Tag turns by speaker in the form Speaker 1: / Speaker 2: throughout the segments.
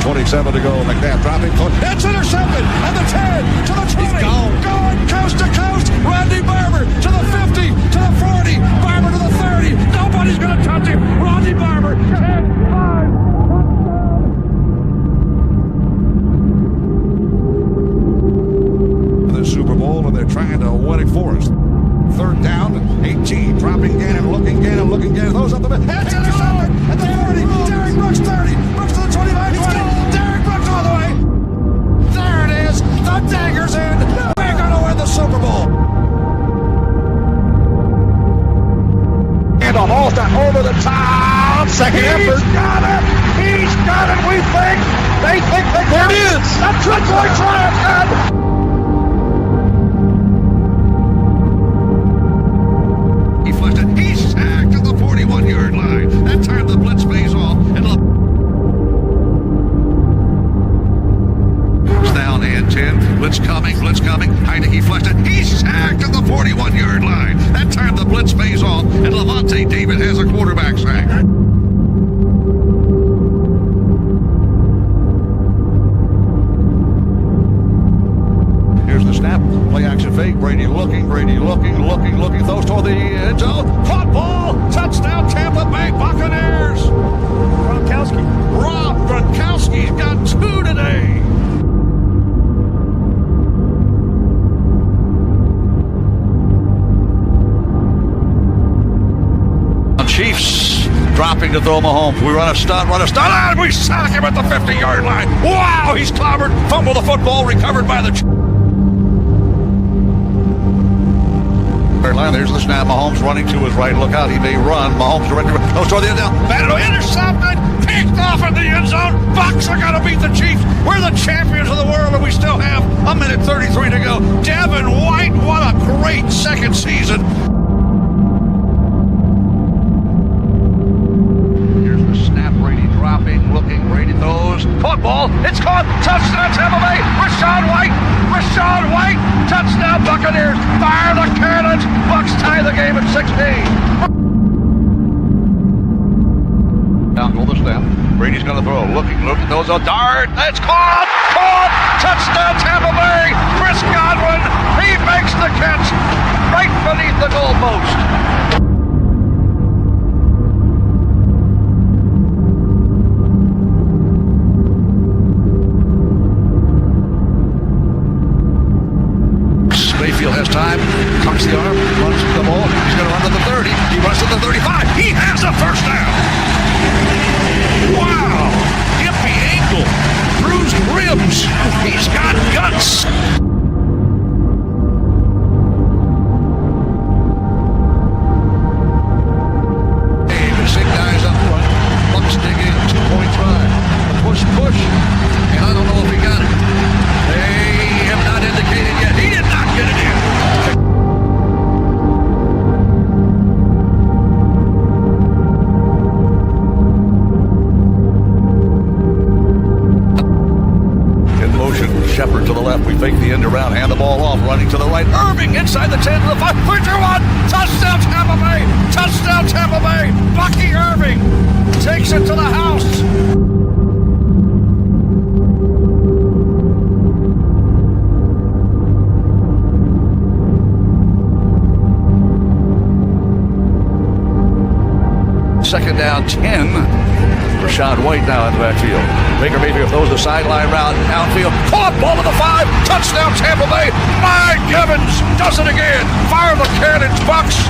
Speaker 1: 27 to go. McNabb dropping foot. It's intercepted at the 10 to the 20.
Speaker 2: He's gone.
Speaker 1: Going coast to coast. Rodney Barber to the 50 to the 40. Barber to the 30. Nobody's going to touch him. Rodney Barber 10-5. Super Bowl, and they're trying to win it for us. Third down, 18, dropping Gannon, looking Gannon, throws up the middle. It's intercepted at the 40. Derek Brooks 30, Brooks to the 25, 20. Derek Brooks all the way. There it is. The dagger's in. We're going to win the Super Bowl. And almost over the top. Second effort. He's got it. We think. They think they got it. There it is. That's good boy triumph. He's sacked at the 41-yard line. That time the blitz pays off. And down and 10. Blitz coming. Heineke flushed it. He's sacked at the 41-yard line. That time the blitz pays off. And Levante David has a quarterback sack. Here's the snap. Play action fake. Brady looking. Throws toward the end zone. Caught ball. Touchdown Tampa Bay Buccaneers. Rob Gronkowski's got 2 today. Chiefs dropping to throw Mahomes. We run a stunt, and we sack him at the 50-yard line. Wow, he's clobbered. Fumble the football, recovered by the line. There's the snap. Mahomes running to his right. Look out, he may run. Mahomes goes toward the end down. Battle intercepted. Picked off in the end zone. Bucs are going to beat the Chiefs. We're the champions of the world, and we still have a minute 33 to go. Devin White, what a great second season. Here's the snap. Brady dropping, looking. Brady throws. Caught ball. It's caught. Touchdown Tampa Bay. Rachaad White. Touchdown Buccaneers. Fire the cannons. Bucs tie the game at 16. Down goal the snap. Brady's going to throw. Looking. Throws a dart. That's caught. Touchdown Tampa Bay. Chris Godwin. He makes the catch right beneath the goalpost. Mayfield has time, cocks the arm, runs the ball. He's going to run to the 30. He runs to the 35. He has a first down. Wow! Iffy ankle, bruised ribs. He's got guts. Six guys up front. Bucs digging 2-point try. Push. And I don't know if he got it. They have not indicated yet. He did not get it in. In motion, Shepard to the left. We fake the end around, hand the ball off, running to the right. Irving inside the 10 to the 5. 3-2-1. Touchdown Tampa Bay. Touchdown Tampa Bay. Bucky Irving takes it to the house. Second down, 10. Rachaad White now in the backfield. Baker Mayfield throws the sideline route downfield. Caught ball to the 5. Touchdown Tampa Bay. Mike Evans does it again. Fire the cannons, Bucs.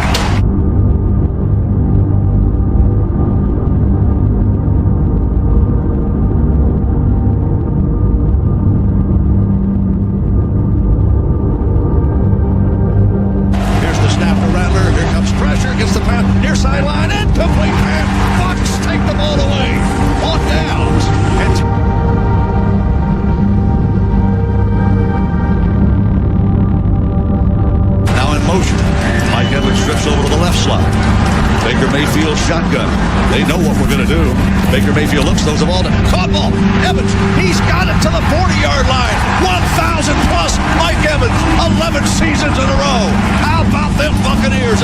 Speaker 1: Sideline, incomplete pass. Bucs take the ball away on downs. Now in motion. Mike Evans strips over to the left slot. Baker Mayfield shotgun. They know what we're going to do. Baker Mayfield looks, throws the ball to caught ball. Evans, he's got it to the 40-yard line. 1,000 plus Mike Evans. 11 seasons in a row. How about them Buccaneers?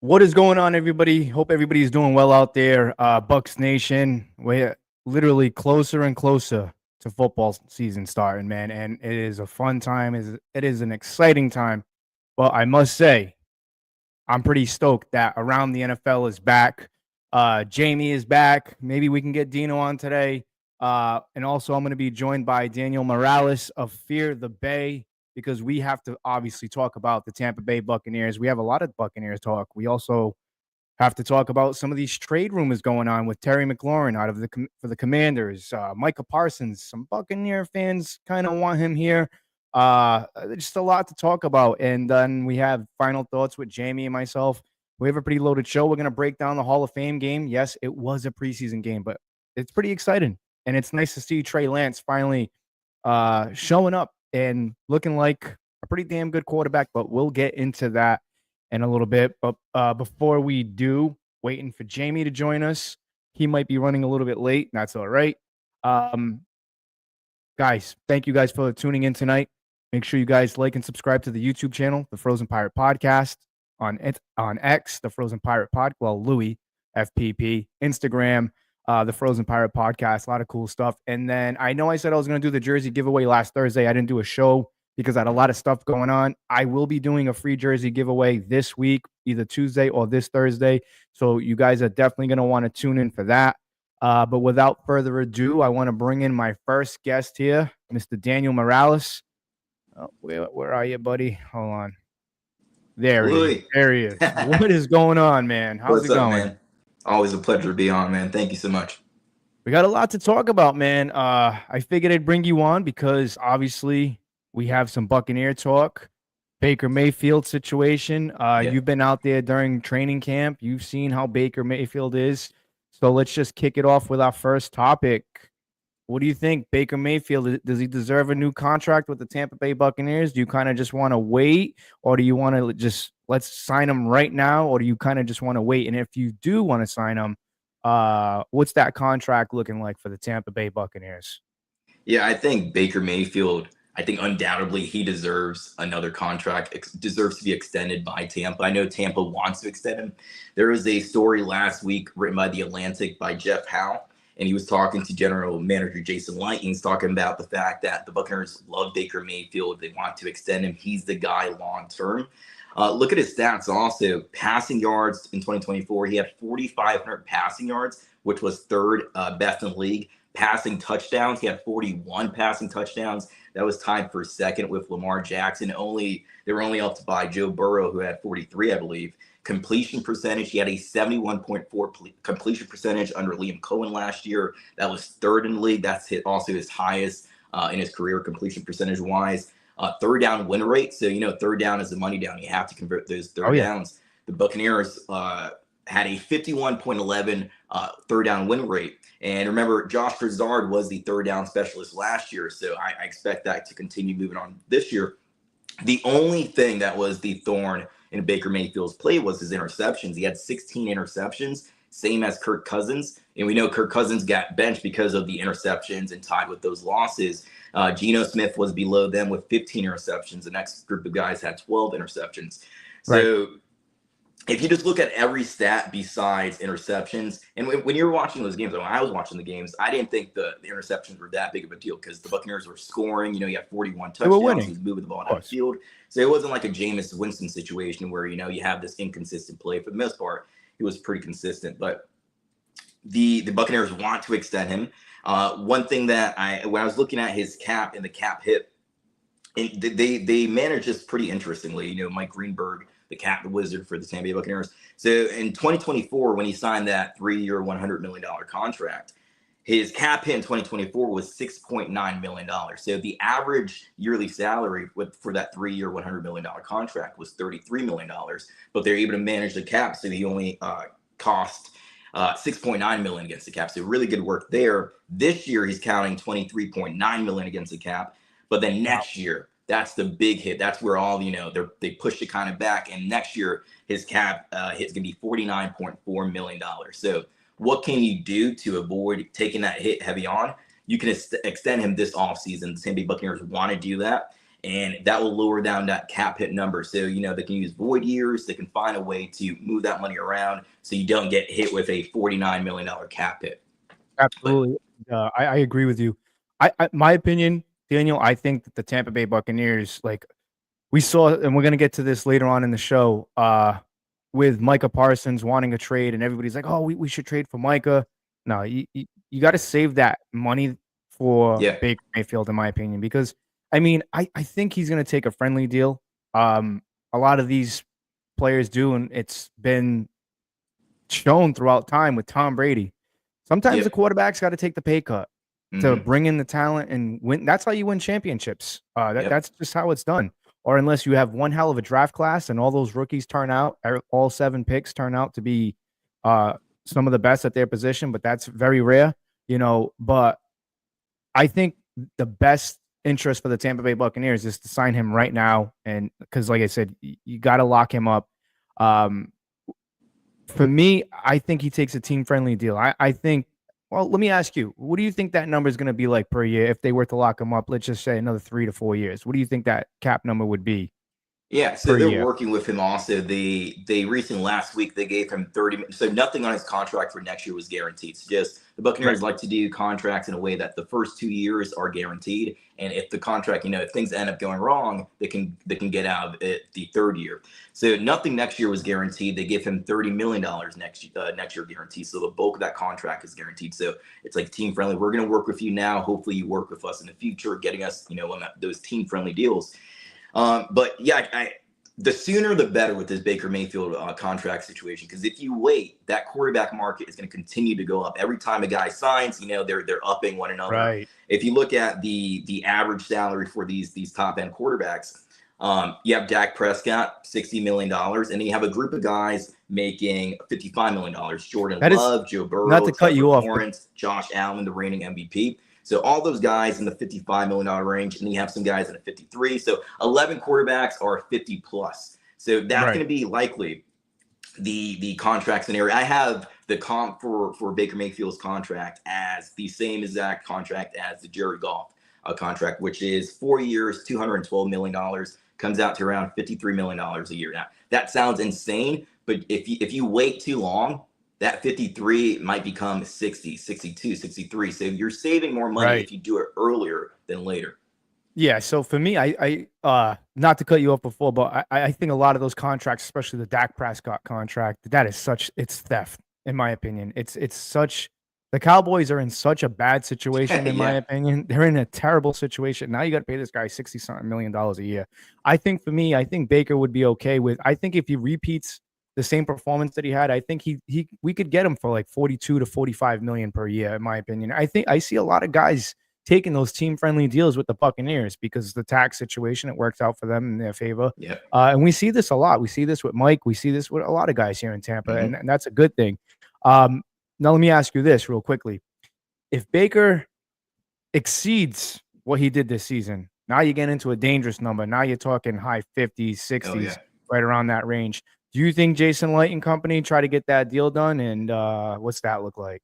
Speaker 2: What is going on, everybody? Hope everybody's doing well out there. Bucks Nation, we're literally closer and closer to football season starting, man. And it is a fun time. It is an exciting time. But I must say, I'm pretty stoked that Around the NFL is back. Jamie is back. Maybe we can get Dino on today. And also, I'm going to be joined by Daniel Morales of Fear the Bay because we have to obviously talk about the Tampa Bay Buccaneers. We have a lot of Buccaneers talk. We also have to talk about some of these trade rumors going on with Terry McLaurin out of for the Commanders. Micah Parsons, some Buccaneer fans kind of want him here. Just a lot to talk about, and then we have final thoughts with Jamie and myself. We have a pretty loaded show. We're gonna break down the Hall of Fame game. Yes, it was a preseason game, but it's pretty exciting, and it's nice to see Trey Lance finally showing up and looking like a pretty damn good quarterback. But we'll get into that in a little bit. But before we do, waiting for Jamie to join us. He might be running a little bit late. That's all right. Um, guys, thank you guys for tuning in tonight. Make sure you guys like and subscribe to the YouTube channel, The Frozen Pirate Podcast, on X, The Frozen Pirate Pod. Well, Louie, FPP, Instagram, The Frozen Pirate Podcast. A lot of cool stuff. And then I know I said I was going to do the jersey giveaway last Thursday. I didn't do a show because I had a lot of stuff going on. I will be doing a free jersey giveaway this week, either Tuesday or this Thursday. So you guys are definitely going to want to tune in for that. But without further ado, I want to bring in my first guest here, Mr. Daniel Morales. Oh, where are you, buddy? Hold on. There he is.
Speaker 3: Louie.
Speaker 2: There he is. What is going on, man? How's
Speaker 3: What's
Speaker 2: it
Speaker 3: up,
Speaker 2: going?
Speaker 3: man? Always a pleasure to be on, man. Thank you so much.
Speaker 2: We got a lot to talk about, man. I figured I'd bring you on because obviously we have some Buccaneer talk. Baker Mayfield situation. You've been out there during training camp. You've seen how Baker Mayfield is. So let's just kick it off with our first topic. What do you think, Baker Mayfield? Does he deserve a new contract with the Tampa Bay Buccaneers? Do you kind of just want to wait, or do you want to just let's sign him right now, or do you kind of just want to wait? And if you do want to sign him, what's that contract looking like for the Tampa Bay Buccaneers?
Speaker 3: Yeah, I think Baker Mayfield, I think undoubtedly he deserves another contract, deserves to be extended by Tampa. I know Tampa wants to extend him. There was a story last week written by The Atlantic by Jeff Howe, and he was talking to General Manager Jason Licht. He's talking about the fact that the Buccaneers love Baker Mayfield. They want to extend him. He's the guy long term. Look at his stats also. Passing yards in 2024, he had 4,500 passing yards, which was third best in the league. Passing touchdowns, he had 41 passing touchdowns. That was tied for second with Lamar Jackson. They were only up by Joe Burrow, who had 43, I believe. Completion percentage, he had a 71.4 completion percentage under Liam Cohen last year. That was third in the league. That's also his highest in his career completion percentage wise. Third down win rate. So, third down is the money down. You have to convert those third downs. The Buccaneers had a 51.11 third down win rate. And remember, Josh Brizard was the third down specialist last year. So I expect that to continue moving on this year. The only thing that was the thorn in Baker Mayfield's play was his interceptions. He had 16 interceptions, same as Kirk Cousins. And we know Kirk Cousins got benched because of the interceptions and tied with those losses. Geno Smith was below them with 15 interceptions. The next group of guys had 12 interceptions. So if you just look at every stat besides interceptions, and when you're watching those games, when I was watching the games, I didn't think the interceptions were that big of a deal because the Buccaneers were scoring. You had 41 touchdowns. He was moving the ball down the field. So it wasn't like a Jameis Winston situation where, you have this inconsistent play. For the most part, he was pretty consistent. But the Buccaneers want to extend him. One thing that when I was looking at his cap and the cap hit, they managed this pretty interestingly. Mike Greenberg, the wizard for the Tampa Bay Buccaneers. So in 2024, when he signed that 3-year, $100 million contract, his cap hit in 2024 was $6.9 million. So the average yearly salary for that 3-year, $100 million contract was $33 million. But they're able to manage the cap, so he only cost $6.9 million against the cap. So really good work there. This year, he's counting $23.9 million against the cap. But then next year, that's the big hit. That's where all, they pushed it kind of back. And next year, his cap hit's going to be $49.4 million. So what can you do to avoid taking that hit heavy on? You can extend him this offseason. The Tampa Bay Buccaneers want to do that. and that will lower down that cap hit number. So, they can use void years. They can find a way to move that money around so you don't get hit with a $49 million cap hit.
Speaker 2: Absolutely. I agree with you. My opinion, Daniel, I think that the Tampa Bay Buccaneers, like we saw, and we're going to get to this later on in the show, with Micah Parsons wanting a trade, and everybody's like, oh, we should trade for Micah. No, you got to save that money for Baker Mayfield, in my opinion, because, I mean, I think he's going to take a friendly deal. A lot of these players do, and it's been shown throughout time with Tom Brady. Sometimes the quarterback's got to take the pay cut to bring in the talent and win. That's how you win championships. That's just how it's done. Or unless you have one hell of a draft class and all those rookies turn out, all 7 picks turn out to be some of the best at their position, but that's very rare, But I think the best interest for the Tampa Bay Buccaneers is to sign him right now. And because, like I said, you got to lock him up. For me, I think he takes a team-friendly deal. I think, well, let me ask you, what do you think that number is going to be like per year if they were to lock him up? Let's just say another 3 to 4 years. What do you think that cap number would be?
Speaker 3: Yeah, so they're working with him also. They recently, last week, they gave him 30. So nothing on his contract for next year was guaranteed. It's just the Buccaneers like to do contracts in a way that the first 2 years are guaranteed. And if the contract, if things end up going wrong, they can get out of it the third year. So nothing next year was guaranteed. They give him $30 million next year guaranteed. So the bulk of that contract is guaranteed. So it's like team friendly. We're going to work with you now. Hopefully you work with us in the future, getting us, on those team friendly deals. But yeah, the sooner the better with this Baker Mayfield contract situation, because if you wait, that quarterback market is going to continue to go up. Every time a guy signs, they're upping one another.
Speaker 2: Right.
Speaker 3: If you look at the average salary for these top end quarterbacks, you have Dak Prescott, $60 million, and then you have a group of guys making $55 million. Jordan Love, Joe Burrow,
Speaker 2: not to cut you off,
Speaker 3: Lawrence, Josh Allen, the reigning MVP. So all those guys in the $55 million range, and then you have some guys in the 53. So 11 quarterbacks are 50 plus. So that's going to be likely the contract scenario. I have the comp for Baker Mayfield's contract as the same exact contract as the Jared Goff contract, which is 4 years, $212 million, comes out to around $53 million a year. Now, that sounds insane, but if you wait too long, that 53 might become 60, 62, 63. So you're saving more money if you do it earlier than later.
Speaker 2: Yeah. So for me, I not to cut you off before, but I think a lot of those contracts, especially the Dak Prescott contract, it's theft, in my opinion. The Cowboys are in such a bad situation, in my opinion. They're in a terrible situation. Now you got to pay this guy $60-something million a year. I think Baker would be okay with, I think if he repeats the same performance that he had, I think we could get him for like 42 to 45 million per year, in my opinion. I think I see a lot of guys taking those team-friendly deals with the Buccaneers because the tax situation, it works out for them in their favor.
Speaker 3: Yeah.
Speaker 2: And we see this a lot. We see this with Mike. We see this with a lot of guys here in Tampa, and that's a good thing. Now, let me ask you this real quickly. If Baker exceeds what he did this season, now you get into a dangerous number. Now you're talking high 50s, 60s, right around that range. Do you think Jason Light and company try to get that deal done? And what's that look like?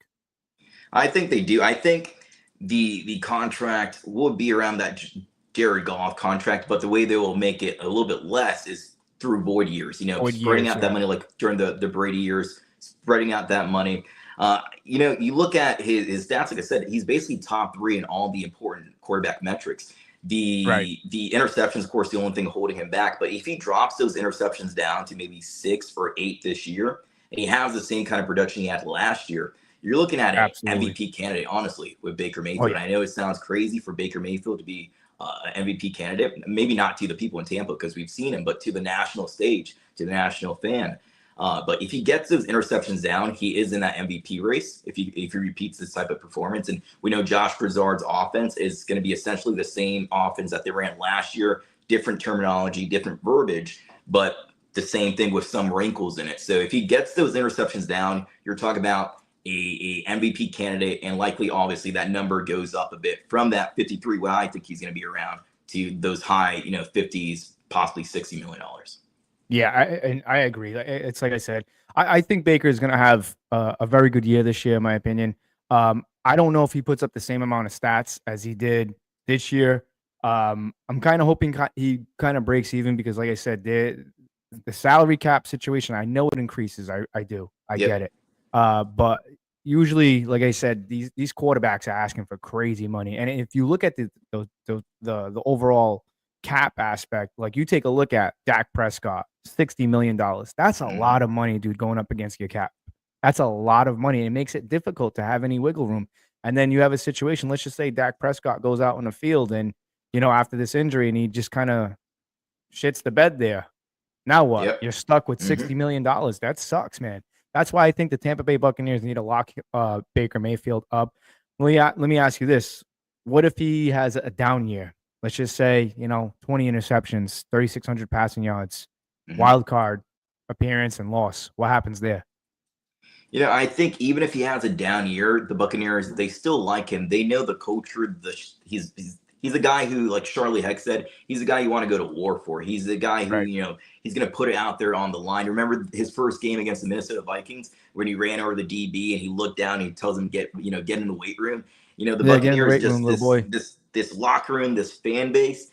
Speaker 3: I think they do. I think the contract will be around that Jared Goff contract, but the way they will make it a little bit less is through void years, spreading out that money, like during the Brady years, spreading out that money. You look at his stats, like I said, he's basically top 3 in all the important quarterback metrics. The interceptions, of course, the only thing holding him back. But if he drops those interceptions down to maybe 6 or 8 this year, and he has the same kind of production he had last year, you're looking at an MVP candidate, honestly, with Baker Mayfield. I know it sounds crazy for Baker Mayfield to be an MVP candidate, maybe not to the people in Tampa because we've seen him, but to the national stage, to the national fan. But if he gets those interceptions down, he is in that MVP race if he repeats this type of performance. And we know Josh Broussard's offense is going to be essentially the same offense that they ran last year, different terminology, different verbiage, but the same thing with some wrinkles in it. So if he gets those interceptions down, you're talking about a MVP candidate, and likely, obviously, that number goes up a bit from that 53, where I think he's going to be around, to those high, 50s, possibly $60 million.
Speaker 2: Yeah, I agree. It's like I said, I think Baker is going to have a very good year this year, in my opinion. I don't know if he puts up the same amount of stats as he did this year, I'm kind of hoping he kind of breaks even because, like I said, the salary cap situation, I know it increases. I do. I
Speaker 3: Yep.
Speaker 2: get it. But usually, like I said, these quarterbacks are asking for crazy money. And if you look at the overall cap aspect, like you take a look at Dak Prescott, $60 million. That's a lot of money, dude, going up against your cap. That's a lot of money. It makes it difficult to have any wiggle room. And then you have a situation, let's just say Dak Prescott goes out on the field and, after this injury and he just kind of shits the bed there. Now what?
Speaker 3: Yep.
Speaker 2: You're stuck with $60 million. That sucks, man. That's why I think the Tampa Bay Buccaneers need to lock Baker Mayfield up. Let me ask you this. What if he has a down year? Let's just say, 20 interceptions, 3,600 passing yards, wild card appearance and loss. What happens there?
Speaker 3: I think even if he has a down year, the Buccaneers, they still like him. They know the culture. He's a guy who, like Charlie Heck said, he's a guy you want to go to war for. He's the guy who, he's going to put it out there on the line. Remember his first game against the Minnesota Vikings when he ran over the DB and he looked down and he tells him get in the weight room. The Buccaneers just this locker room, this fan base,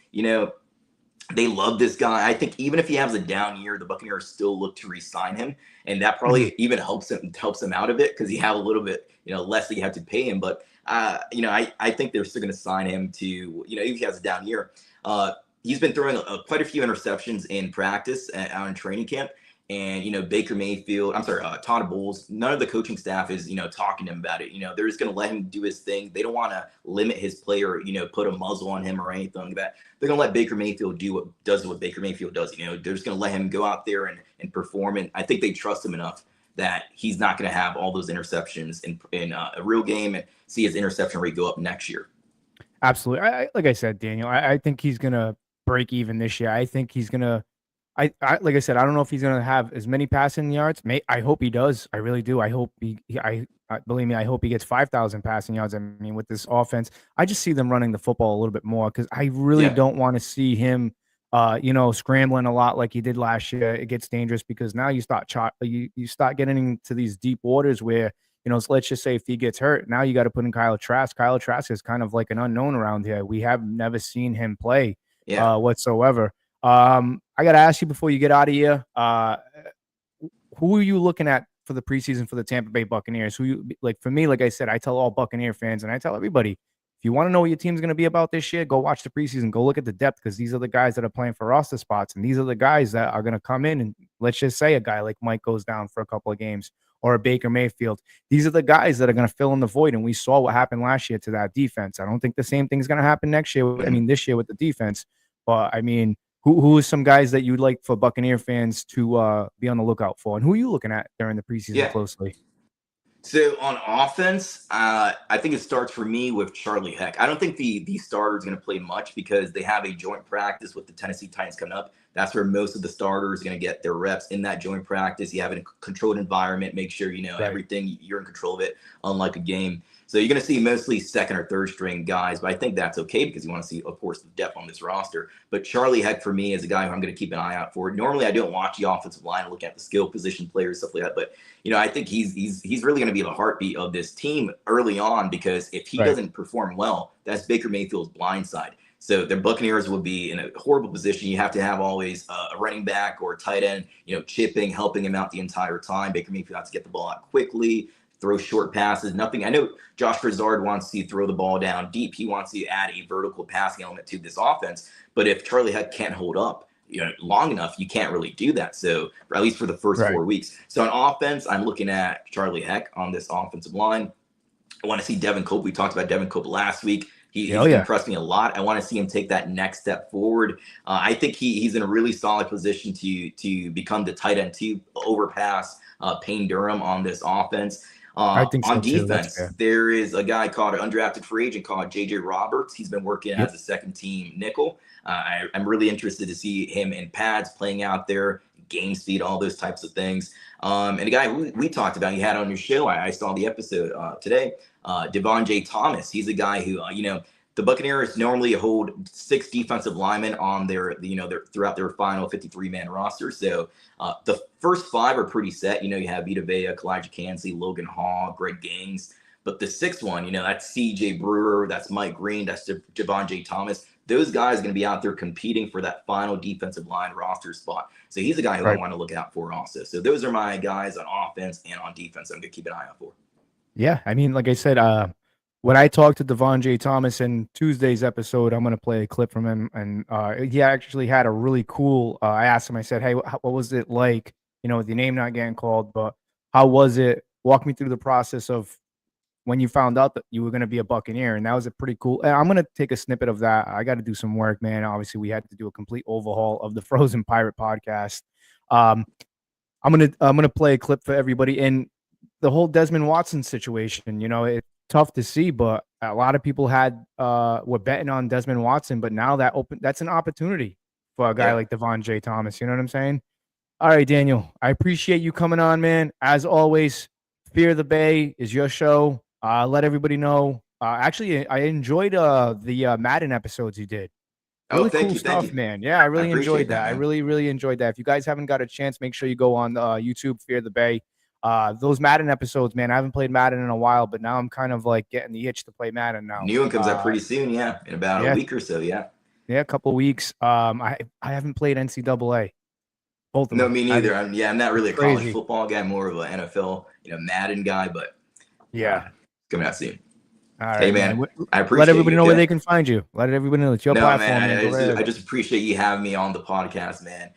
Speaker 3: they love this guy. I think even if he has a down year, the Buccaneers still look to re-sign him, and that probably even helps him out a bit because he have a little bit less that you have to pay him. But I think they're still going to sign him to even if he has a down year. He's been throwing quite a few interceptions in practice out in training camp. And, Baker Mayfield, Todd Bowles, none of the coaching staff is, talking to him about it. They're just going to let him do his thing. They don't want to limit his play or, put a muzzle on him or anything like that. They're going to let Baker Mayfield do what Baker Mayfield does. They're just going to let him go out there and perform. And I think they trust him enough that he's not going to have all those interceptions in a real game and see his interception rate go up next year.
Speaker 2: Absolutely. Like I said, Daniel, I think he's going to break even this year. I think he's going to, I like I said, I don't know if he's going to have as many passing yards. I hope he does. I really do. I hope believe me, I hope he gets 5,000 passing yards. I mean, with this offense, I just see them running the football a little bit more because I really don't want to see him, scrambling a lot like he did last year. It gets dangerous because now you start getting into these deep waters where, so let's just say if he gets hurt, now you got to put in Kyle Trask. Kyle Trask is kind of like an unknown around here. We have never seen him play whatsoever. I got to ask you before you get out of here, who are you looking at for the preseason for the Tampa Bay Buccaneers? For me, like I said, I tell all Buccaneer fans and I tell everybody, if you want to know what your team's going to be about this year, go watch the preseason, go look at the depth because these are the guys that are playing for roster spots. And these are the guys that are going to come in. And let's just say a guy like Mike goes down for a couple of games or a Baker Mayfield. These are the guys that are going to fill in the void. And we saw what happened last year to that defense. I don't think the same thing's going to happen next year. This year with the defense. But who are some guys that you'd like for Buccaneer fans to be on the lookout for? And who are you looking at during the preseason closely?
Speaker 3: So on offense, I think it starts for me with Charlie Heck. I don't think the starter is going to play much because they have a joint practice with the Tennessee Titans coming up. That's where most of the starters are going to get their reps in that joint practice. You have a controlled environment, make sure everything, you're in control of it, unlike a game. So you're going to see mostly second or third string guys, but I think that's okay because you want to see, of course, the depth on this roster. But Charlie Heck, for me, is a guy who I'm going to keep an eye out for. Normally, I don't watch the offensive line and look at the skill position players, stuff like that. But, I think he's really going to be the heartbeat of this team early on because if he doesn't perform well, that's Baker Mayfield's blind side. So the Buccaneers will be in a horrible position. You have to have always a running back or a tight end, chipping, helping him out the entire time. Baker Mayfield has to get the ball out quickly, throw short passes, nothing. I know Josh Grizzard wants to throw the ball down deep. He wants to add a vertical passing element to this offense. But if Charlie Heck can't hold up long enough, you can't really do that. So at least for the first 4 weeks. So on offense, I'm looking at Charlie Heck on this offensive line. I want to see Devin Cope. We talked about Devin Cope last week. He's impressed me a lot. I want to see him take that next step forward. I think he's in a really solid position to become the tight end to overpass Payne Durham on this offense.
Speaker 2: I think so
Speaker 3: on defense, there is a guy called an undrafted free agent called J.J. Roberts. He's been working as a second team nickel. I'm really interested to see him in pads playing out there, game speed, all those types of things. And a guy we talked about, you had on your show, I saw the episode today, Devon J. Thomas. He's a guy who, the Buccaneers normally hold 6 defensive linemen on their throughout their final 53-man roster. So the first 5 are pretty set. You have Vita Vea, Kalijah Kancey, Logan Hall, Greg Gings. But the 6th one, that's C.J. Brewer, that's Mike Green, that's Devon J. Thomas. those guys are going to be out there competing for that final defensive line roster spot. So he's a guy who I want to look out for also. So those are my guys on offense and on defense I'm going to keep an eye out for.
Speaker 2: Yeah, I mean, like I said, when I talked to Devon J. Thomas in Tuesday's episode, I'm going to play a clip from him, and he actually had a really cool. I asked him, I said, "Hey, what was it like? With your name not getting called, but how was it? Walk me through the process of when you found out that you were going to be a Buccaneer." And that was a pretty cool. And I'm going to take a snippet of that. I got to do some work, man. Obviously, we had to do a complete overhaul of the Frozen Pirate podcast. I'm gonna play a clip for everybody. And the whole Desmond Watson situation, it's tough to see, but a lot of people were betting on Desmond Watson, but now that's an opportunity for a guy like Devon J. Thomas. You know what I'm saying? All right, Daniel, I appreciate you coming on, man. As always, Fear the Bay is your show. Let everybody know. Actually, I enjoyed the Madden episodes you did. Really cool stuff, man. Yeah, I really enjoyed that. I really, really enjoyed that. If you guys haven't got a chance, make sure you go on YouTube, Fear the Bay. Those Madden episodes, man, I haven't played Madden in a while, but now I'm kind of like getting the itch to play Madden now.
Speaker 3: New one comes out pretty soon, in about a week or so, Yeah,
Speaker 2: a couple of weeks. I haven't played NCAA. Both of them.
Speaker 3: No, me neither. I'm not really a college football guy, more of an NFL, Madden guy, but coming out soon.
Speaker 2: All right,
Speaker 3: hey, man. I appreciate
Speaker 2: Let everybody know where they can find you. Let everybody know it's your platform.
Speaker 3: Man, I just appreciate you having me on the podcast, man.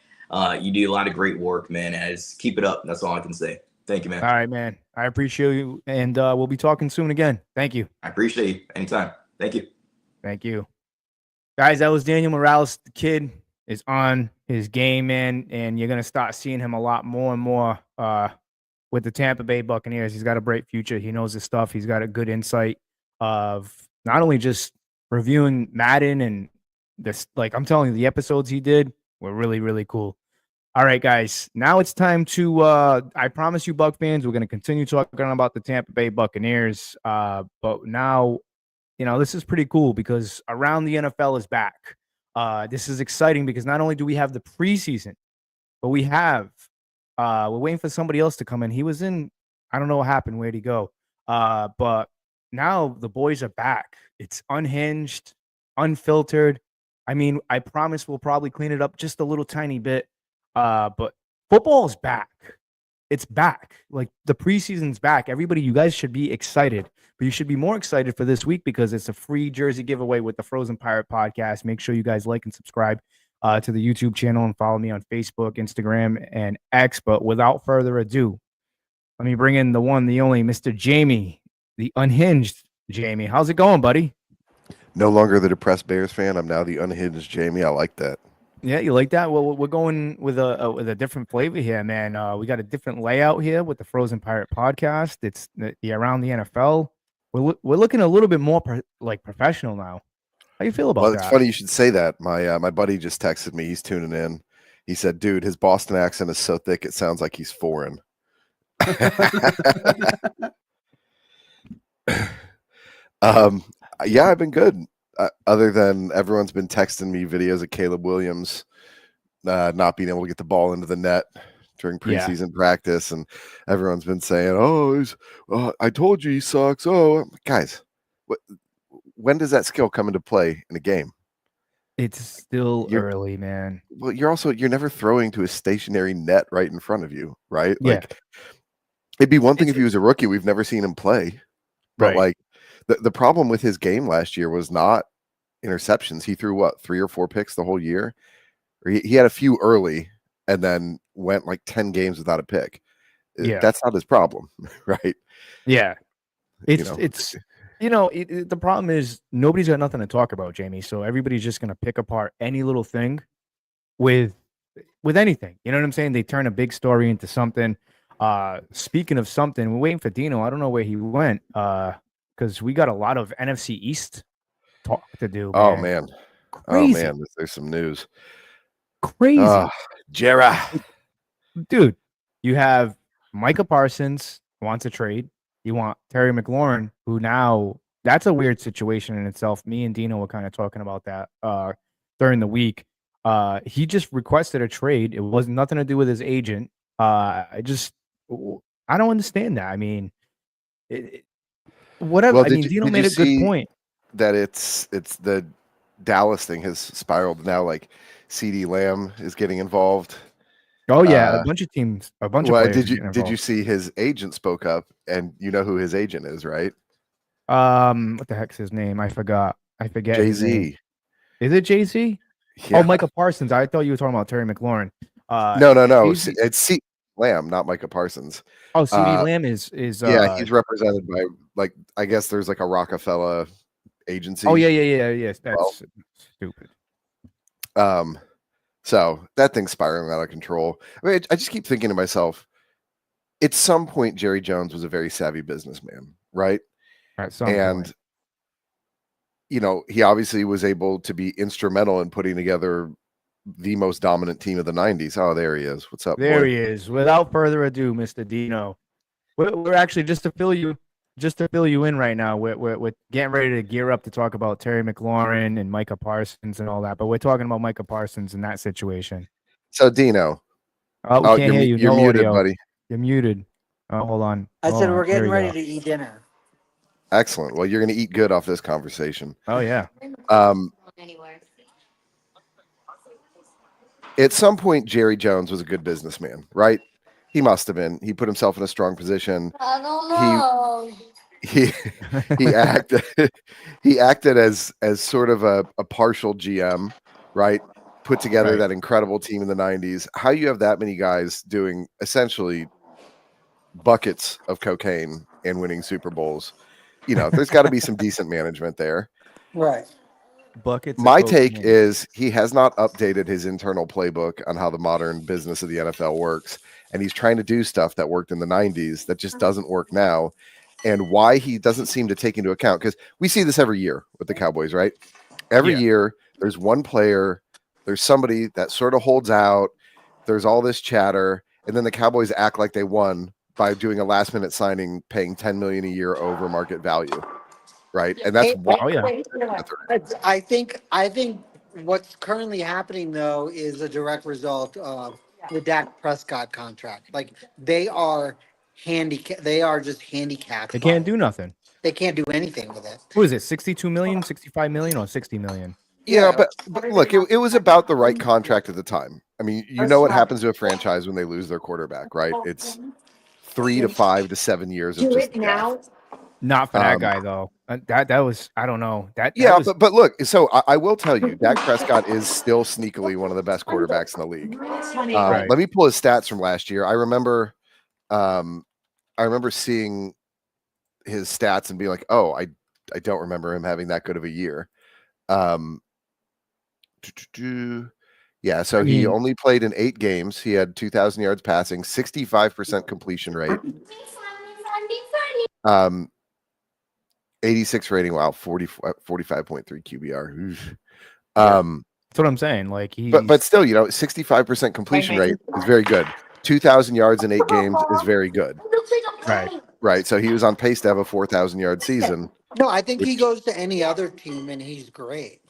Speaker 3: You do a lot of great work, man. And just keep it up. That's all I can say. Thank you, man.
Speaker 2: All right, man. I appreciate you. And we'll be talking soon again. Thank you.
Speaker 3: I appreciate you. Anytime. Thank you.
Speaker 2: Thank you. Guys, that was Daniel Morales. The kid is on his game, man. And you're going to start seeing him a lot more and more with the Tampa Bay Buccaneers. He's got a bright future. He knows his stuff. He's got a good insight of not only just reviewing Madden and this, like I'm telling you, the episodes he did were really, really cool. All right, guys, now it's time to, I promise you, Buc fans, we're going to continue talking about the Tampa Bay Buccaneers. But now, this is pretty cool because around the NFL is back. This is exciting because not only do we have the preseason, but we're waiting for somebody else to come in. He was in, I don't know what happened. Where'd he go? But now the boys are back. It's unhinged, unfiltered. I mean, I promise we'll probably clean it up just a little tiny bit. But football is back. It's back. Like the preseason's back. Everybody, you guys should be excited. But you should be more excited for this week because it's a free jersey giveaway with the Frozen Pirate podcast. Make sure you guys like and subscribe to the YouTube channel and follow me on Facebook, Instagram, and X. But without further ado, let me bring in the one, the only, Mr. Jamie, the unhinged Jamie. How's it going, buddy?
Speaker 4: No longer the depressed Bears fan. I'm now the unhinged Jamie. I like that.
Speaker 2: Yeah, you like that? Well, we're going with a different flavor here, man. We got a different layout here with the Frozen Pirate podcast. It's around the NFL. We're looking a little bit more professional now. How you feel about that?
Speaker 4: Well, it's funny you should say that. My buddy just texted me. He's tuning in. He said, "Dude, his Boston accent is so thick it sounds like he's foreign." Yeah, I've been good. Other than everyone's been texting me videos of Caleb Williams not being able to get the ball into the net during preseason practice, and everyone's been saying, "Oh, I told you he sucks." Oh, guys, when does that skill come into play in a game?
Speaker 2: It's still early, man.
Speaker 4: Well, you're never throwing to a stationary net right in front of you, right?
Speaker 2: Yeah.
Speaker 4: Like, it'd be one thing if he was a rookie. We've never seen him play, but like the problem with his game last year was not interceptions. He threw 3 or 4 picks the whole year. Or he had a few early and then went like 10 games without a pick.
Speaker 2: Yeah.
Speaker 4: That's not his problem, right?
Speaker 2: Yeah. The problem is nobody's got nothing to talk about, Jamie. So everybody's just going to pick apart any little thing with anything. You know what I'm saying? They turn a big story into something. Speaking of something, we're waiting for Dino. I don't know where he went because we got a lot of NFC East talk to do. Man.
Speaker 4: Oh, man.
Speaker 2: Crazy.
Speaker 4: Oh, man. There's some news.
Speaker 2: Crazy.
Speaker 4: Jera.
Speaker 2: Dude, you have Micah Parsons wants a trade. You want Terry McLaurin, who now that's a weird situation in itself. Me and Dino were kind of talking about that during the week. He just requested a trade. It was nothing to do with his agent. I don't understand that. I mean, whatever.
Speaker 4: Well,
Speaker 2: Dino made a good point.
Speaker 4: That it's the Dallas thing has spiraled now. Like CD Lamb is getting involved.
Speaker 2: Oh yeah, a bunch of teams, a bunch of
Speaker 4: Well,
Speaker 2: players.
Speaker 4: did you see his agent spoke up, and you know who his agent is, right?
Speaker 2: What the heck's his name? I forgot. I forget his name.
Speaker 4: Jay-Z.
Speaker 2: Is it JC?
Speaker 4: Yeah.
Speaker 2: Oh, Micah Parsons. I thought you were talking about Terry McLaurin.
Speaker 4: No.
Speaker 2: Jay-Z
Speaker 4: It's CD Lamb, not Micah Parsons.
Speaker 2: Oh, CD Lamb is
Speaker 4: yeah, he's represented by, like, I guess there's like a Rockefeller agency.
Speaker 2: Oh yeah. That's stupid.
Speaker 4: So that thing's spiraling out of control. I mean, I just keep thinking to myself, at some point, Jerry Jones was a very savvy businessman, right?
Speaker 2: At some
Speaker 4: And
Speaker 2: point.
Speaker 4: you know, he obviously was able to be instrumental in putting together the most dominant team of the 90s. Oh, there he is. What's up,
Speaker 2: There
Speaker 4: boy?
Speaker 2: he is. Without further ado, Mr. Dino. We're actually just to fill you in right now. We're getting ready to gear up to talk about Terry McLaurin and Micah Parsons and all that. But we're talking about Micah Parsons in that situation.
Speaker 4: So Dino,
Speaker 2: We can't hear you.
Speaker 4: you're
Speaker 2: No
Speaker 4: muted,
Speaker 2: audio.
Speaker 4: buddy.
Speaker 2: You're muted. Oh, hold on.
Speaker 5: I said we're
Speaker 2: There
Speaker 5: getting
Speaker 2: we
Speaker 5: ready
Speaker 2: go.
Speaker 5: to eat dinner.
Speaker 4: Excellent. Well, you're going to eat good off this conversation.
Speaker 2: Oh yeah.
Speaker 4: At some point, Jerry Jones was a good businessman, right? He must have been. He put himself in a strong position.
Speaker 6: I don't know.
Speaker 4: He acted as sort of a partial GM, right? Put together
Speaker 2: Right.
Speaker 4: that incredible team in the 90s. How you have that many guys doing essentially buckets of cocaine and winning Super Bowls? You know, there's got to be some decent management there.
Speaker 5: Right.
Speaker 2: Buckets. of
Speaker 4: My take
Speaker 2: cocaine.
Speaker 4: is he has not updated his internal playbook on how the modern business of the NFL works. And he's trying to do stuff that worked in the 90s that just doesn't work now. And why he doesn't seem to take into account, because we see this every year with the Cowboys, right? Every
Speaker 2: Yeah.
Speaker 4: year, there's one player, there's somebody that sort of holds out, there's all this chatter, and then the Cowboys act like they won by doing a last minute signing, paying $10 million a year over market value, right? And that's why.
Speaker 2: Oh yeah.
Speaker 5: I think what's currently happening though is a direct result of the Dak Prescott contract. Like they are they are just handicapped.
Speaker 2: They
Speaker 5: by
Speaker 2: can't
Speaker 5: it.
Speaker 2: do nothing.
Speaker 5: They can't do anything with it.
Speaker 2: What is it? 62 million, 65 million, or 60 million?
Speaker 4: Yeah, but look, it was about the right contract at the time. I mean, you know what happens to a franchise when they lose their quarterback, right? It's 3 to 5 to 7 years of
Speaker 6: Do
Speaker 4: just
Speaker 6: it now.
Speaker 2: Not for that guy though. That was, I don't know. That
Speaker 4: yeah,
Speaker 2: was,
Speaker 4: but look, so I will tell you, Dak Prescott is still sneakily one of the best quarterbacks in the league.
Speaker 2: Right.
Speaker 4: Let me pull his stats from last year. I remember seeing his stats and being like, oh, I don't remember him having that good of a year. Yeah, so he only played in 8 games. He had 2,000 yards passing, 65% completion rate. 86 rating. Wow, 45.3 QBR. Oof.
Speaker 2: that's what I'm saying. Like he,
Speaker 4: But still, you know, 65% completion rate is very good. 2,000 yards in 8 games is very good.
Speaker 2: right.
Speaker 4: Right. So he was on pace to have a 4,000 yard season.
Speaker 5: No, I think he goes to any other team and he's great.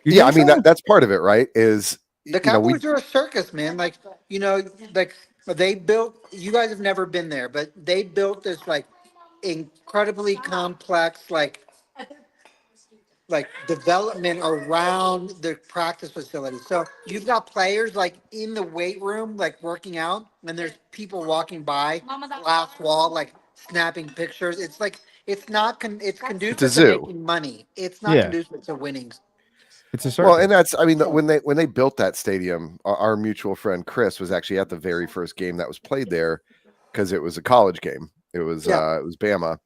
Speaker 2: You
Speaker 4: I
Speaker 2: think
Speaker 4: mean,
Speaker 2: so?
Speaker 4: that's part of it, right? Is
Speaker 5: The Cowboys are a circus, man. Like, you know, like they built, you guys have never been there, but they built this like incredibly complex, like development around the practice facility. So you've got players like in the weight room, like working out, and there's people walking by, glass wall, like snapping pictures. It's like, it's not, it's conducive to
Speaker 4: zoo.
Speaker 5: making money. It's not
Speaker 2: Yeah.
Speaker 5: conducive to winning.
Speaker 2: It's a circus.
Speaker 4: well, and that's, I mean, when they built that stadium, our mutual friend Chris was actually at the very first game that was played there because it was a college game. It was Bama,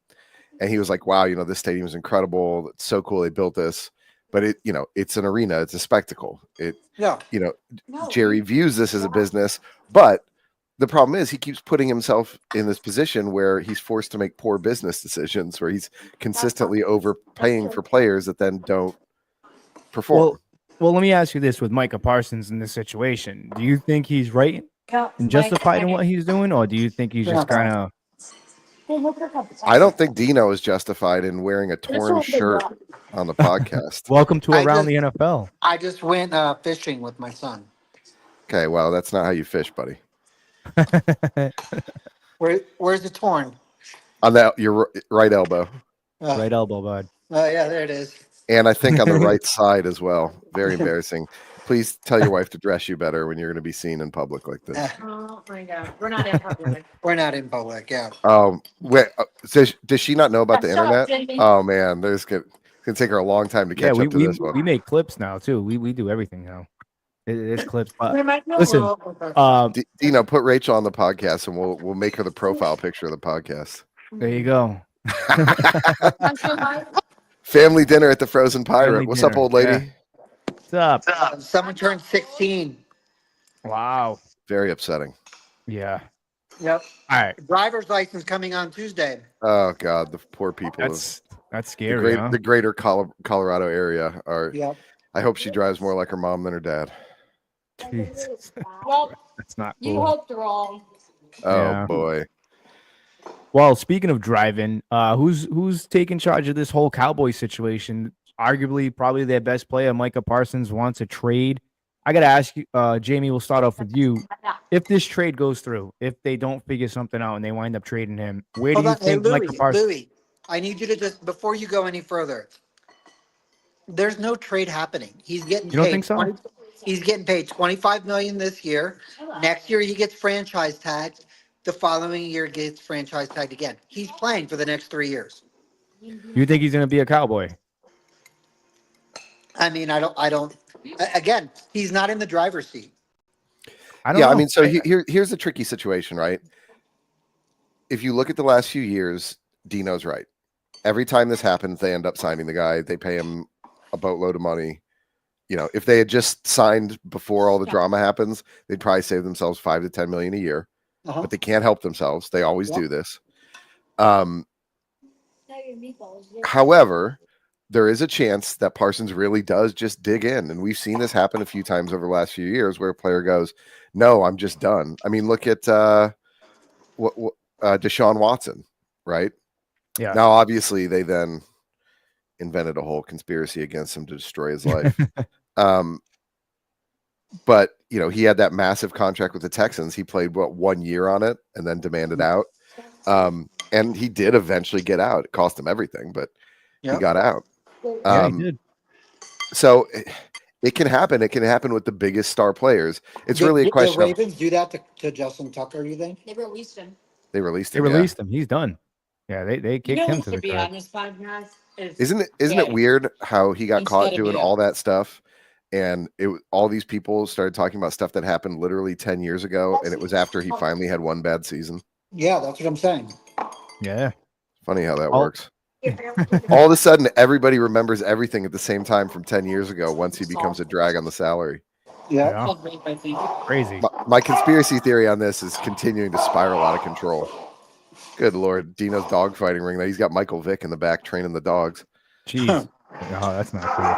Speaker 4: and he was like, "Wow, you know, this stadium is incredible. It's so cool they built this." But it, you know, it's an arena. It's a spectacle. It,
Speaker 5: Yeah.
Speaker 4: you know, Jerry views this as a business, but the problem is he keeps putting himself in this position where he's forced to make poor business decisions, where he's consistently overpaying for players that then don't perform.
Speaker 2: Well, let me ask you this: with Micah Parsons in this situation, do you think he's right and justified in what he's doing, or do you think he's just kind of?
Speaker 4: I don't think Dino is justified in wearing a torn shirt on the podcast.
Speaker 2: Welcome to
Speaker 5: I
Speaker 2: Around
Speaker 5: just-
Speaker 2: the NFL.
Speaker 5: I just went fishing with my son.
Speaker 4: Okay, well, that's not how you fish, buddy.
Speaker 5: Where's the torn?
Speaker 4: On that, your right elbow.
Speaker 5: Oh,
Speaker 2: Right elbow, bud.
Speaker 5: oh, yeah, there it is.
Speaker 4: And I think on the right side as well. Very embarrassing. Please tell your wife to dress you better when you're going to be seen in public like this.
Speaker 6: Oh my God, we're not in public.
Speaker 5: We're not in public. Yeah.
Speaker 4: Wait, does she not know about the
Speaker 6: Shut up,
Speaker 4: internet?
Speaker 6: Jamie.
Speaker 4: Oh man, it's going to take her a long time to catch up to this
Speaker 2: we
Speaker 4: one.
Speaker 2: make clips now too. We do everything now. It's clips.
Speaker 6: There might be a
Speaker 2: Listen,
Speaker 6: little-
Speaker 4: Dino, put Rachel on the podcast, and we'll make her the profile picture of the podcast.
Speaker 2: there you go.
Speaker 4: Family dinner at the Frozen Pirate.
Speaker 2: Family
Speaker 4: What's
Speaker 2: dinner,
Speaker 4: up, old lady?
Speaker 2: yeah. What's up?
Speaker 5: Someone turned 16.
Speaker 2: Wow.
Speaker 4: Very upsetting.
Speaker 2: Yeah.
Speaker 5: Yep.
Speaker 2: All right.
Speaker 5: Driver's license coming on Tuesday.
Speaker 4: Oh God, the poor people.
Speaker 2: That's
Speaker 4: of
Speaker 2: scary.
Speaker 4: the greater Colorado area are.
Speaker 5: Yep.
Speaker 4: I hope she drives more like her mom than her dad.
Speaker 2: Jesus.
Speaker 6: Well,
Speaker 2: That's not
Speaker 6: you
Speaker 2: cool.
Speaker 6: hoped wrong.
Speaker 4: Oh
Speaker 2: Yeah.
Speaker 4: boy.
Speaker 2: Well, speaking of driving, who's taking charge of this whole Cowboy situation? Arguably, probably their best player, Micah Parsons, wants a trade. I got to ask you, Jamie, we'll start off with you. If this trade goes through, if they don't figure something out and they wind up trading him, where do you think Micah Parsons?
Speaker 5: Louie, I need you to just, before you go any further, there's no trade happening. He's getting
Speaker 2: You don't
Speaker 5: paid.
Speaker 2: think so?
Speaker 5: He's getting paid $25 million this year. Next year he gets franchise tagged. The following year gets franchise tagged again. He's playing for the next 3 years.
Speaker 2: You think he's going to be a Cowboy?
Speaker 5: I mean, again, he's not in the driver's seat.
Speaker 2: I don't know.
Speaker 4: I mean, so here's a tricky situation, right? If you look at the last few years, Dino's right. Every time this happens, they end up signing the guy. They pay him a boatload of money. You know, if they had just signed before all the drama happens, they'd probably save themselves $5 to $10 million a year.
Speaker 5: Uh-huh.
Speaker 4: But they can't help themselves. They always do this. However, there is a chance that Parsons really does just dig in. And we've seen this happen a few times over the last few years where a player goes, no, I'm just done. I mean, look at Deshaun Watson, right?
Speaker 2: Yeah.
Speaker 4: Now, obviously, they then invented a whole conspiracy against him to destroy his life. But, you know, he had that massive contract with the Texans. He played, 1 year on it and then demanded out. And he did eventually get out. It cost him everything, but he got out.
Speaker 2: Yeah, he did.
Speaker 4: So it can happen. It can happen with the biggest star players. It's really a question.
Speaker 5: The Ravens do that to Justin Tucker, you think?
Speaker 6: They released him.
Speaker 4: They released
Speaker 2: They
Speaker 4: him.
Speaker 2: released him. He's done. Yeah, they kicked him to the
Speaker 6: be
Speaker 2: curb.
Speaker 6: on this podcast.
Speaker 4: Isn't it weird how he got caught
Speaker 6: Instead of
Speaker 4: doing
Speaker 6: you.
Speaker 4: all that stuff? And all these people started talking about stuff that happened literally 10 years ago. And it was after he finally had one bad season.
Speaker 5: Yeah, that's what I'm saying.
Speaker 2: Yeah.
Speaker 4: Funny how that
Speaker 2: Oh.
Speaker 4: works. All of a sudden, everybody remembers everything at the same time from 10 years ago once he becomes a drag on the salary.
Speaker 5: Yeah.
Speaker 2: Crazy.
Speaker 4: My conspiracy theory on this is continuing to spiral out of control. Good Lord. Dino's dog fighting ring. He's got Michael Vick in the back training the dogs.
Speaker 2: Jeez. No, that's not cool.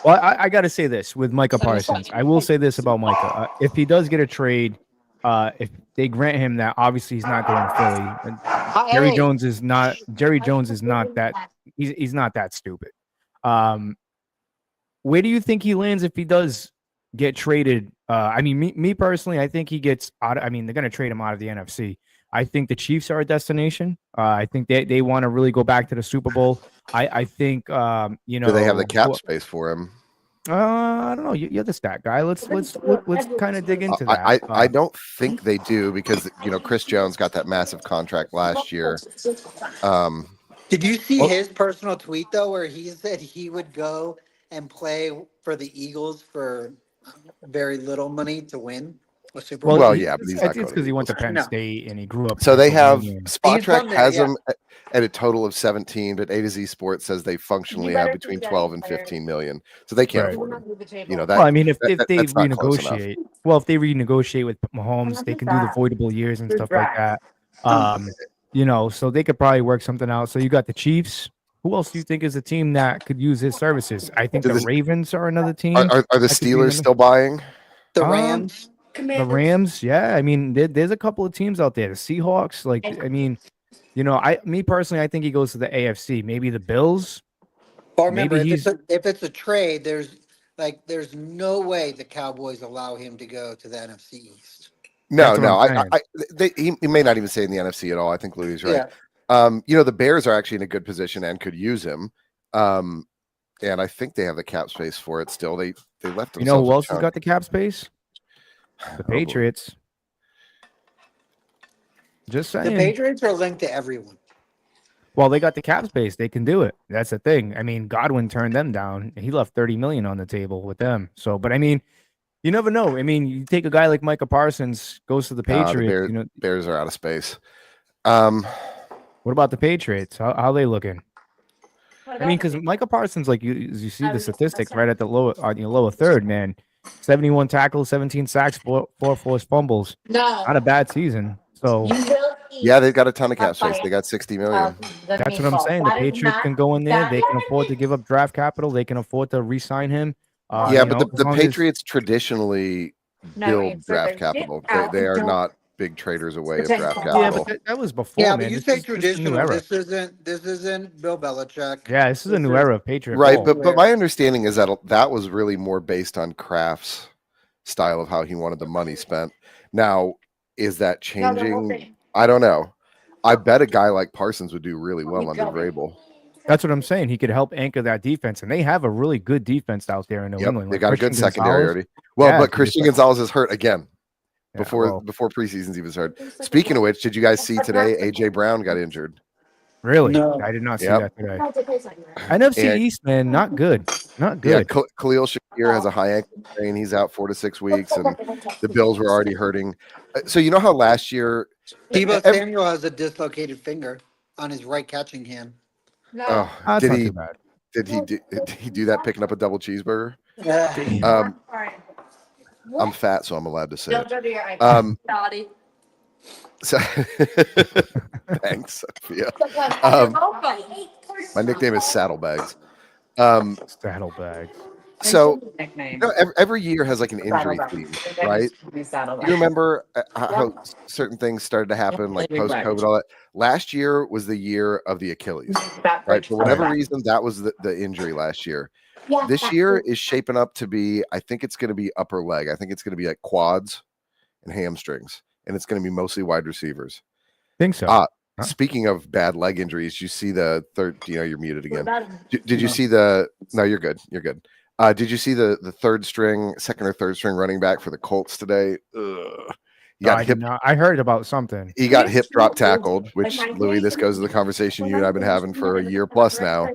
Speaker 2: Well, I got to say this with Micah Parsons. I will say this about Micah. If he does get a trade, if they grant him that, obviously he's not going to Philly. And Jerry Jones is not that. He's not that stupid. Where do you think he lands if he does get traded? I mean, me personally, I think he gets out. I mean, they're going to trade him out of the NFC. I think the Chiefs are a destination. I think they want to really go back to the Super Bowl. I think do
Speaker 4: they have the cap space for him?
Speaker 2: I don't know. You're the stat guy. Let's kind of dig into that.
Speaker 4: I don't think they do because Chris Jones got that massive contract last year.
Speaker 5: Did you see his personal tweet though, where he said he would go and play for the Eagles for very little money to win a Super Bowl?
Speaker 4: Well, yeah, but he's not
Speaker 2: it's because he went to Penn State and he grew up.
Speaker 4: So they have
Speaker 5: He's
Speaker 4: Spotrac
Speaker 5: from there,
Speaker 4: has
Speaker 5: yeah.
Speaker 4: him at a total of 17, but A to Z Sports says they functionally have between 12 and 15 million. So they can't
Speaker 2: Right.
Speaker 4: afford him. That,
Speaker 2: Well, I mean, if they
Speaker 4: that's not close enough.
Speaker 2: renegotiate with Mahomes, they can do the voidable years and stuff like that. So they could probably work something out. So you got the Chiefs. Who else do you think is a team that could use his services? I think the Ravens are another team.
Speaker 4: Are the
Speaker 2: that could be
Speaker 4: Steelers still buying?
Speaker 5: The Rams.
Speaker 2: The Rams, yeah. I mean, there's a couple of teams out there. The Seahawks, me personally, I think he goes to the AFC. Maybe the Bills.
Speaker 5: But remember,
Speaker 2: Maybe
Speaker 5: if it's a trade, there's no way the Cowboys allow him to go to the NFC East.
Speaker 4: No.
Speaker 2: That's what
Speaker 4: He may not even say in the NFC at all. I think Louie's right.
Speaker 5: Yeah.
Speaker 4: The Bears are actually in a good position and could use him. And I think they have the cap space for it still. They left themselves.
Speaker 2: You know who
Speaker 4: a
Speaker 2: else has
Speaker 4: chunk.
Speaker 2: got the cap space? The
Speaker 4: boy.
Speaker 2: Patriots. Just
Speaker 5: The
Speaker 2: saying.
Speaker 5: Patriots are linked to everyone.
Speaker 2: Well, they got the cap space. They can do it. That's the thing. I mean, Godwin turned them down. He left $30 million on the table with them. So, but I mean, you never know. I mean, you take a guy like Micah Parsons, goes to the Patriots.
Speaker 4: The Bears are out of space.
Speaker 2: What about the Patriots? How they looking? I mean, because Micah Parsons, like you see the statistics right at the lower third, man. 71 tackles, 17 sacks, four forced fumbles.
Speaker 6: No.
Speaker 2: Not a bad season. So
Speaker 4: Yeah, they've got a ton of cap space. They got $60 million.
Speaker 2: that's what I'm saying. The Patriots can go in there. They can afford to give up draft capital. They can afford to re-sign him.
Speaker 4: Yeah, but the Patriots traditionally build draft capital. They are not big traders away of draft capital.
Speaker 2: Yeah, but that was before.
Speaker 5: Yeah,
Speaker 2: man.
Speaker 5: but you
Speaker 2: This
Speaker 5: say
Speaker 2: is a new
Speaker 5: traditional.
Speaker 2: era.
Speaker 5: This isn't Bill Belichick.
Speaker 2: Yeah, this is a new era of Patriot.
Speaker 4: Right,
Speaker 2: ball.
Speaker 4: but my understanding is that was really more based on Kraft's style of how he wanted the money spent. Now, is that changing? I don't know. I bet a guy like Parsons would do really well under Vrabel.
Speaker 2: That's what I'm saying. He could help anchor that defense, and they have a really good defense out there in New England.
Speaker 4: They
Speaker 2: Like
Speaker 4: got a
Speaker 2: Christian
Speaker 4: good secondary
Speaker 2: Gonzalez.
Speaker 4: already. Well,
Speaker 2: Yeah,
Speaker 4: but Christian Gonzalez is hurt again.
Speaker 2: Yeah,
Speaker 4: Before preseason's even started. Speaking of which, did you guys see today AJ Brown got injured?
Speaker 2: Really?
Speaker 5: No.
Speaker 2: I did not see
Speaker 4: Yep.
Speaker 2: that today. NFC East, man, not good. Not good.
Speaker 4: Yeah, Khalil Shakir has a high ankle sprain. He's out 4 to 6 weeks, and the Bills were already hurting. So you know how last year
Speaker 5: Debo Samuel has a dislocated finger on his right catching hand.
Speaker 2: That's
Speaker 4: did
Speaker 2: not
Speaker 4: he
Speaker 2: too bad.
Speaker 4: did he do that picking up a double cheeseburger?
Speaker 5: Yeah.
Speaker 4: I'm fat, so I'm allowed to say
Speaker 6: Don't
Speaker 4: it.
Speaker 6: go to your iPad.
Speaker 4: So, thanks, Sophia.
Speaker 6: Um,
Speaker 4: My nickname is Saddlebags.
Speaker 2: Saddlebags.
Speaker 4: So every year has like an injury theme, right? You remember how certain things started to happen, like post-COVID, all that. Last year was the year of the Achilles, right? For whatever reason, that was the injury last year. This year is shaping up to be, I think it's going to be upper leg. I think it's going to be like quads and hamstrings, and it's going to be mostly wide receivers.
Speaker 2: Think so.
Speaker 4: Speaking of bad leg injuries, you see the third, you're muted again. Did you see no, you're good. You're good. Did you see the second or third string running back for the Colts today? He got
Speaker 2: I heard about something.
Speaker 4: He got hip drop tackled, which, Louie, this goes to the conversation you and I've been having for a year plus now.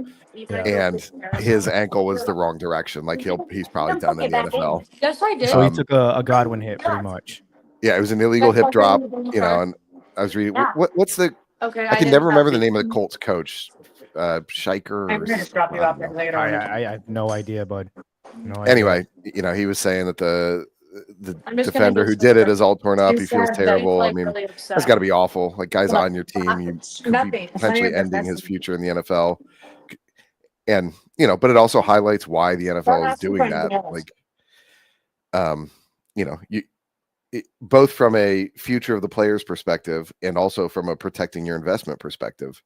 Speaker 4: And his ankle was the wrong direction. Like he's probably done in the NFL.
Speaker 6: Yes, I did.
Speaker 2: So he took a Godwin hit, pretty much.
Speaker 4: Yeah, it was an illegal hip drop. And I was reading what's the.
Speaker 6: Okay,
Speaker 4: I can never remember the name of the Colts coach. Shiker.
Speaker 6: I'm going to drop you off there later on.
Speaker 2: I have no idea, bud. No idea.
Speaker 4: Anyway, he was saying that the defender who did it is all torn up. He feels terrible. I mean, that's got to be awful. Like, guys on your team, you could be potentially ending his future in the NFL. And, but it also highlights why the NFL is doing that. Like, both from a future of the player's perspective and also from a protecting your investment perspective.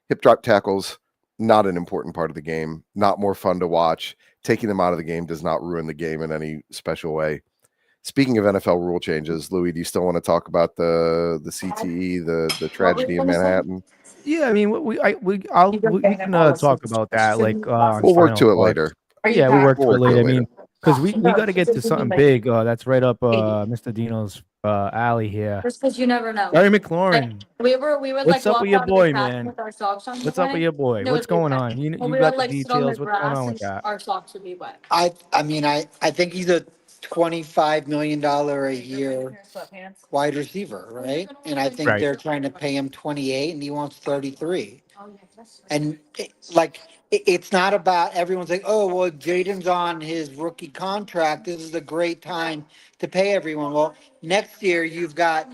Speaker 4: Hip drop tackles, not an important part of the game, not more fun to watch. Taking them out of the game does not ruin the game in any special way. Speaking of NFL rule changes, Louie, do you still want to talk about the CTE, the tragedy in Manhattan?
Speaker 2: Yeah, I mean, we can talk about that. Like,
Speaker 4: we'll work to it later.
Speaker 2: Yeah, we'll work to it later. I mean, because we got to get to something big. That's right up Mr. Dino's alley here.
Speaker 6: Just because you never know.
Speaker 2: Terry McLaurin.
Speaker 6: We were
Speaker 2: What's up with your boy, man?
Speaker 6: With our socks on.
Speaker 2: What's up with your boy? What's going on? You got the details. What's going on with that?
Speaker 6: Our socks would be wet.
Speaker 5: I think he's a $25 million a year wide receiver, right? And I think they're trying to pay him 28 and he wants 33. And it's not about everyone's like, oh, well, Jaden's on his rookie contract. This is a great time to pay everyone. Well, next year you've got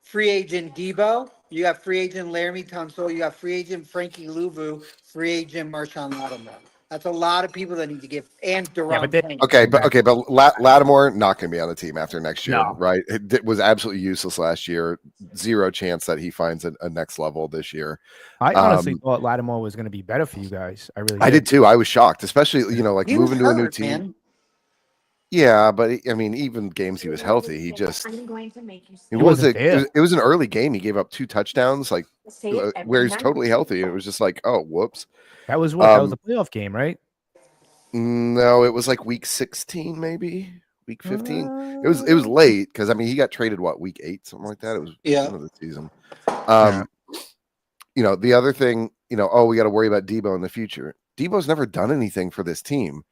Speaker 5: free agent Debo, you got free agent Laramie Tunsil, you got free agent Frankie Louvu, free agent Marshawn Lattimore. That's a lot of people that need to give, and Durant.
Speaker 4: But Lattimore not going to be on the team after next year, right? It was absolutely useless last year. Zero chance that he finds a next level this year.
Speaker 2: I honestly thought Lattimore was going to be better for you guys. I did
Speaker 4: too. I was shocked, especially moving to a new team.
Speaker 5: Man.
Speaker 4: Yeah, but I mean, even games he was healthy, he just
Speaker 6: I'm going to make you
Speaker 4: it
Speaker 2: He
Speaker 4: was
Speaker 2: wasn't there.
Speaker 4: it was an early game. He gave up 2 touchdowns, like
Speaker 6: say it
Speaker 4: where
Speaker 6: every
Speaker 4: he's
Speaker 6: night.
Speaker 4: totally healthy. It was just like, oh, whoops.
Speaker 2: That was what? That was a playoff game, right?
Speaker 4: No, it was like week 16, maybe week 15. It was
Speaker 2: Uh,
Speaker 4: late because I mean he got traded week 8, something like that. It was
Speaker 5: Yeah.
Speaker 4: end of the season.
Speaker 2: Yeah.
Speaker 4: You know, the other thing, you know, oh, we got to worry about Debo in the future. Debo's never done anything for this team.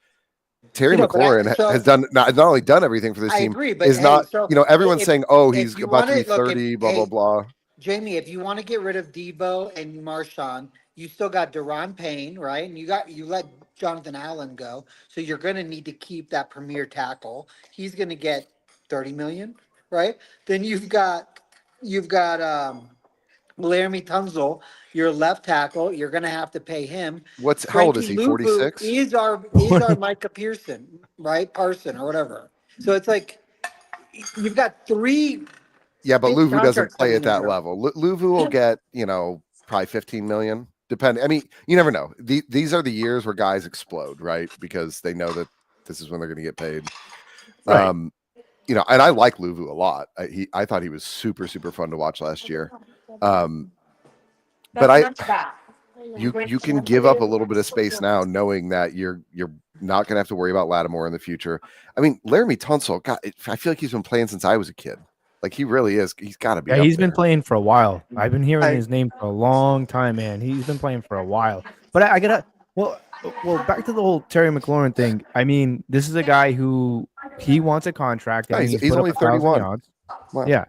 Speaker 4: Terry
Speaker 5: You know, but
Speaker 4: McLaurin has done not only done everything for this
Speaker 5: I
Speaker 4: team,
Speaker 5: agree, but
Speaker 4: is
Speaker 5: hey,
Speaker 4: not,
Speaker 5: so
Speaker 4: you know, everyone's saying, oh,
Speaker 5: if
Speaker 4: he's
Speaker 5: you
Speaker 4: about to
Speaker 5: wanna
Speaker 4: be
Speaker 5: look,
Speaker 4: 30, blah, blah,
Speaker 5: hey,
Speaker 4: blah.
Speaker 5: Jamie, if you want to get rid of Debo and Marshawn, you still got Deron Payne, right? And you let Jonathan Allen go, so you're going to need to keep that premier tackle. He's going to get 30 million, right? Then you've got Laramie Tunzel, your left tackle. You're going to have to pay him.
Speaker 4: How old is
Speaker 5: Frankie
Speaker 4: he?
Speaker 5: Luvu
Speaker 4: 46?
Speaker 5: is our Micah Pearson, right? Parson or whatever. So it's like you've got three
Speaker 4: Yeah, but
Speaker 5: big
Speaker 4: Luvu doesn't
Speaker 5: contracts
Speaker 4: play
Speaker 5: coming
Speaker 4: at
Speaker 5: in
Speaker 4: that
Speaker 5: here.
Speaker 4: level. Luvu will get, you know, probably 15 million. Depending. I mean, you never know. These are the years where guys explode, right? Because they know that this is when they're going to get paid.
Speaker 2: Right.
Speaker 4: You know, and I like Luvu a lot. I thought he was super, super fun to watch last year. But you can give up a little bit of space now, knowing that you're not going to have to worry about Lattimore in the future. I mean, Laramie Tunsil, God, I feel like he's been playing since I was a kid. Like he really is. He's got to be.
Speaker 2: Yeah,
Speaker 4: up
Speaker 2: he's
Speaker 4: there.
Speaker 2: been playing for a while. I've been hearing
Speaker 5: I-
Speaker 2: his name for a long time, man. He's been playing for a while. But I gotta well, back to the whole Terry McLaurin thing. I mean, this is a guy who he wants a contract. I
Speaker 4: No,
Speaker 2: mean,
Speaker 4: he's
Speaker 2: he's put
Speaker 4: only
Speaker 2: up 1,000
Speaker 4: 31.
Speaker 2: yards.
Speaker 4: Wow.
Speaker 2: Yeah.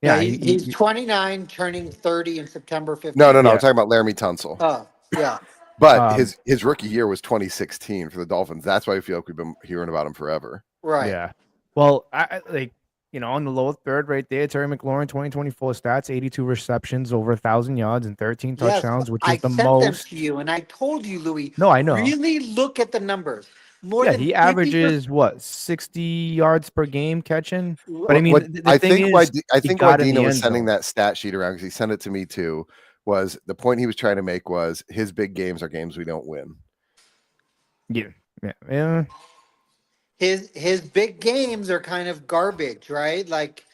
Speaker 5: Yeah,
Speaker 2: Yeah.
Speaker 5: he's 29, turning 30 in September 15th.
Speaker 4: No.
Speaker 2: Yeah.
Speaker 4: I'm talking about Laramie Tunsil.
Speaker 5: Oh, yeah.
Speaker 4: But his rookie year was 2016 for the Dolphins. That's why I feel like we've been hearing about him forever.
Speaker 5: Right.
Speaker 2: Yeah. Well, I like, you know, on the lower third right there, Terry McLaurin, 2024 stats, 82 receptions, over 1,000 yards and 13
Speaker 5: Yes,
Speaker 2: touchdowns, which
Speaker 5: I
Speaker 2: is the
Speaker 5: sent them
Speaker 2: most.
Speaker 5: to you, and I told you, Louis.
Speaker 2: No, I know.
Speaker 5: Really look at the numbers. More
Speaker 2: Yeah,
Speaker 5: than
Speaker 2: he
Speaker 5: 50%.
Speaker 2: averages what 60 yards per game catching. But I mean,
Speaker 4: What
Speaker 2: the
Speaker 4: I
Speaker 2: thing
Speaker 4: think
Speaker 2: is,
Speaker 4: why
Speaker 2: he
Speaker 4: Dino
Speaker 2: got in the
Speaker 4: was
Speaker 2: end
Speaker 4: sending
Speaker 2: zone.
Speaker 4: that stat sheet around, because he sent it to me too, was the point he was trying to make was his big games are games we don't win.
Speaker 2: Yeah.
Speaker 5: His big games are kind of garbage, right? Like,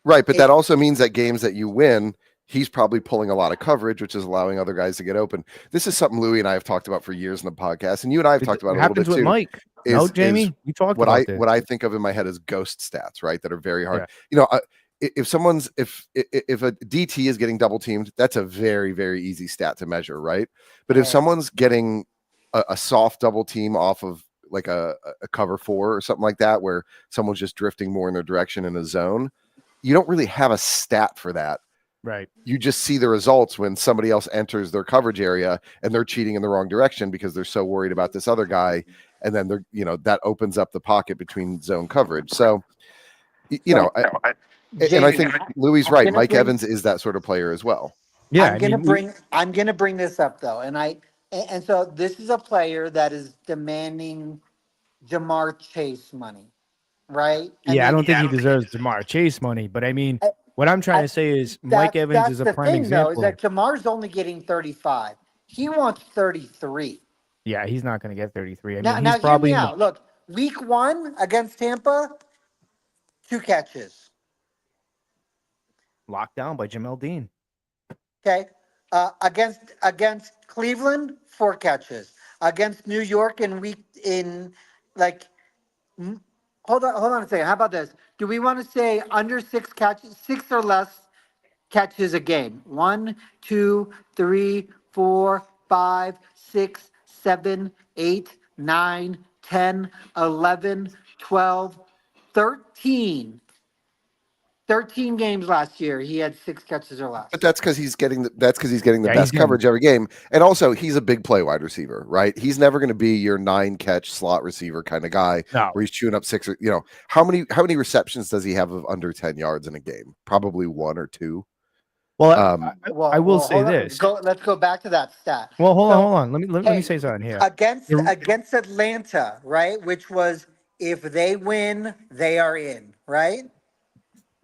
Speaker 4: Right, but that also means that games that you win, he's probably pulling a lot of coverage, which is allowing other guys to get open. This is something Louie and I have talked about for years in the podcast, and you and I have talked about
Speaker 2: It
Speaker 4: a little
Speaker 2: happens
Speaker 4: bit
Speaker 2: with
Speaker 4: too.
Speaker 2: Mike. No, Jamie, we talked
Speaker 4: what
Speaker 2: about this.
Speaker 4: what I think of in my head is ghost stats, right? That are very hard.
Speaker 2: Yeah.
Speaker 4: You know, if someone's if a DT is getting double teamed, that's a very, very easy stat to measure, right? But if someone's getting a soft double team off of like a cover 4 or something like that, where someone's just drifting more in their direction in a zone, you don't really have a stat for that.
Speaker 2: Right.
Speaker 4: You just see the results when somebody else enters their coverage area and they're cheating in the wrong direction because they're so worried about this other guy. And then they're, you know, that opens up the pocket between zone coverage. So, you know, and I think Louie's right. Mike Evans is that sort of player as well.
Speaker 2: Yeah.
Speaker 5: I'm gonna bring this up though, and so this is a player that is demanding Jamar Chase money, right?
Speaker 2: I don't think he deserves Jamar Chase money, but I mean, what I'm trying to say is Mike Evans is a prime example.
Speaker 5: Though, is that Jamar's only getting 35. He wants 33.
Speaker 2: Yeah, he's not going to get 33. I
Speaker 5: Now,
Speaker 2: mean,
Speaker 5: now
Speaker 2: he's probably
Speaker 5: hear me out. Look, week 1 against Tampa, 2 catches.
Speaker 2: locked down by Jamel Dean.
Speaker 5: Okay. Against Cleveland, 4 catches. Against New York hold on a second. How about this? Do we want to say under 6 catches, 6 or less catches a game? 1, 2, 3, 4, 5, 6, 7, 8, 9, 10, 11, 12, 13. 13 games last year. He had 6 catches or less.
Speaker 4: But that's because he's getting the best coverage every game. And also he's a big play wide receiver, right? He's never going to be your 9 catch slot receiver kind of guy where he's chewing up 6 or, you know, how many receptions does he have of under 10 yards in a game? Probably 1 or 2.
Speaker 2: Well, I will say this.
Speaker 5: Let's go back to that stat.
Speaker 2: Well, hold on. Let me say something here.
Speaker 5: Against Atlanta, right? Which was if they win, they are in, right?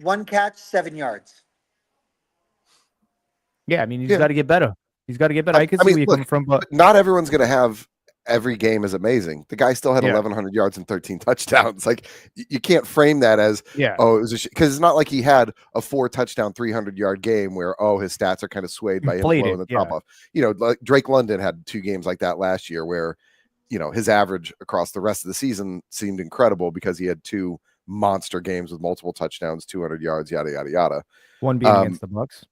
Speaker 5: 1 catch, 7 yards.
Speaker 2: Yeah, I mean, he's got to get better. I can see where you're coming from, but
Speaker 4: not everyone's going to have every game is amazing. The guy still had
Speaker 2: Yeah.
Speaker 4: 1,100 yards and 13 touchdowns. Like you can't frame that as,
Speaker 2: Yeah.
Speaker 4: oh, it was because it's not like he had a 4-touchdown, 300-yard game where, oh, his stats are kind of swayed by him blowing the top off. You know, like Drake London had 2 games like that last year where, you know, his average across the rest of the season seemed incredible because he had 2 monster games with multiple touchdowns, 200 yards, yada, yada, yada.
Speaker 2: One being against the Bucs.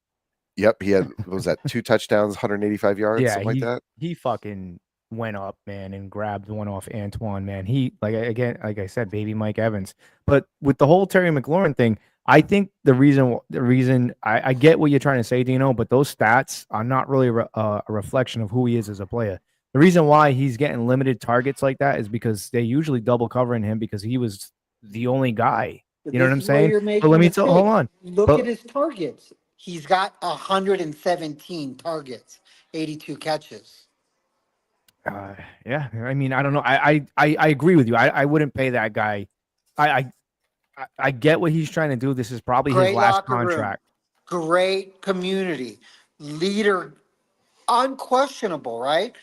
Speaker 4: Yep. He had, what was that, 2 touchdowns, 185 yards,
Speaker 2: Yeah,
Speaker 4: something like that.
Speaker 2: he fucking went up, man, and grabbed one off Antoine, man. He, like, again, like I said, baby Mike Evans. But with the whole Terry McLaurin thing, I think the reason I get what you're trying to say, Dino, but those stats are not really a reflection of who he is as a player. The reason why he's getting limited targets like that is because they usually double covering him because he was the only guy. You know what I'm saying? But let me tell. Hold on.
Speaker 5: Look at his targets. He's got 117 targets, 82 catches.
Speaker 2: Yeah. I mean, I don't know. I agree with you. I wouldn't pay that guy. I get what he's trying to do. This is probably his last contract.
Speaker 5: Great community leader, unquestionable, right?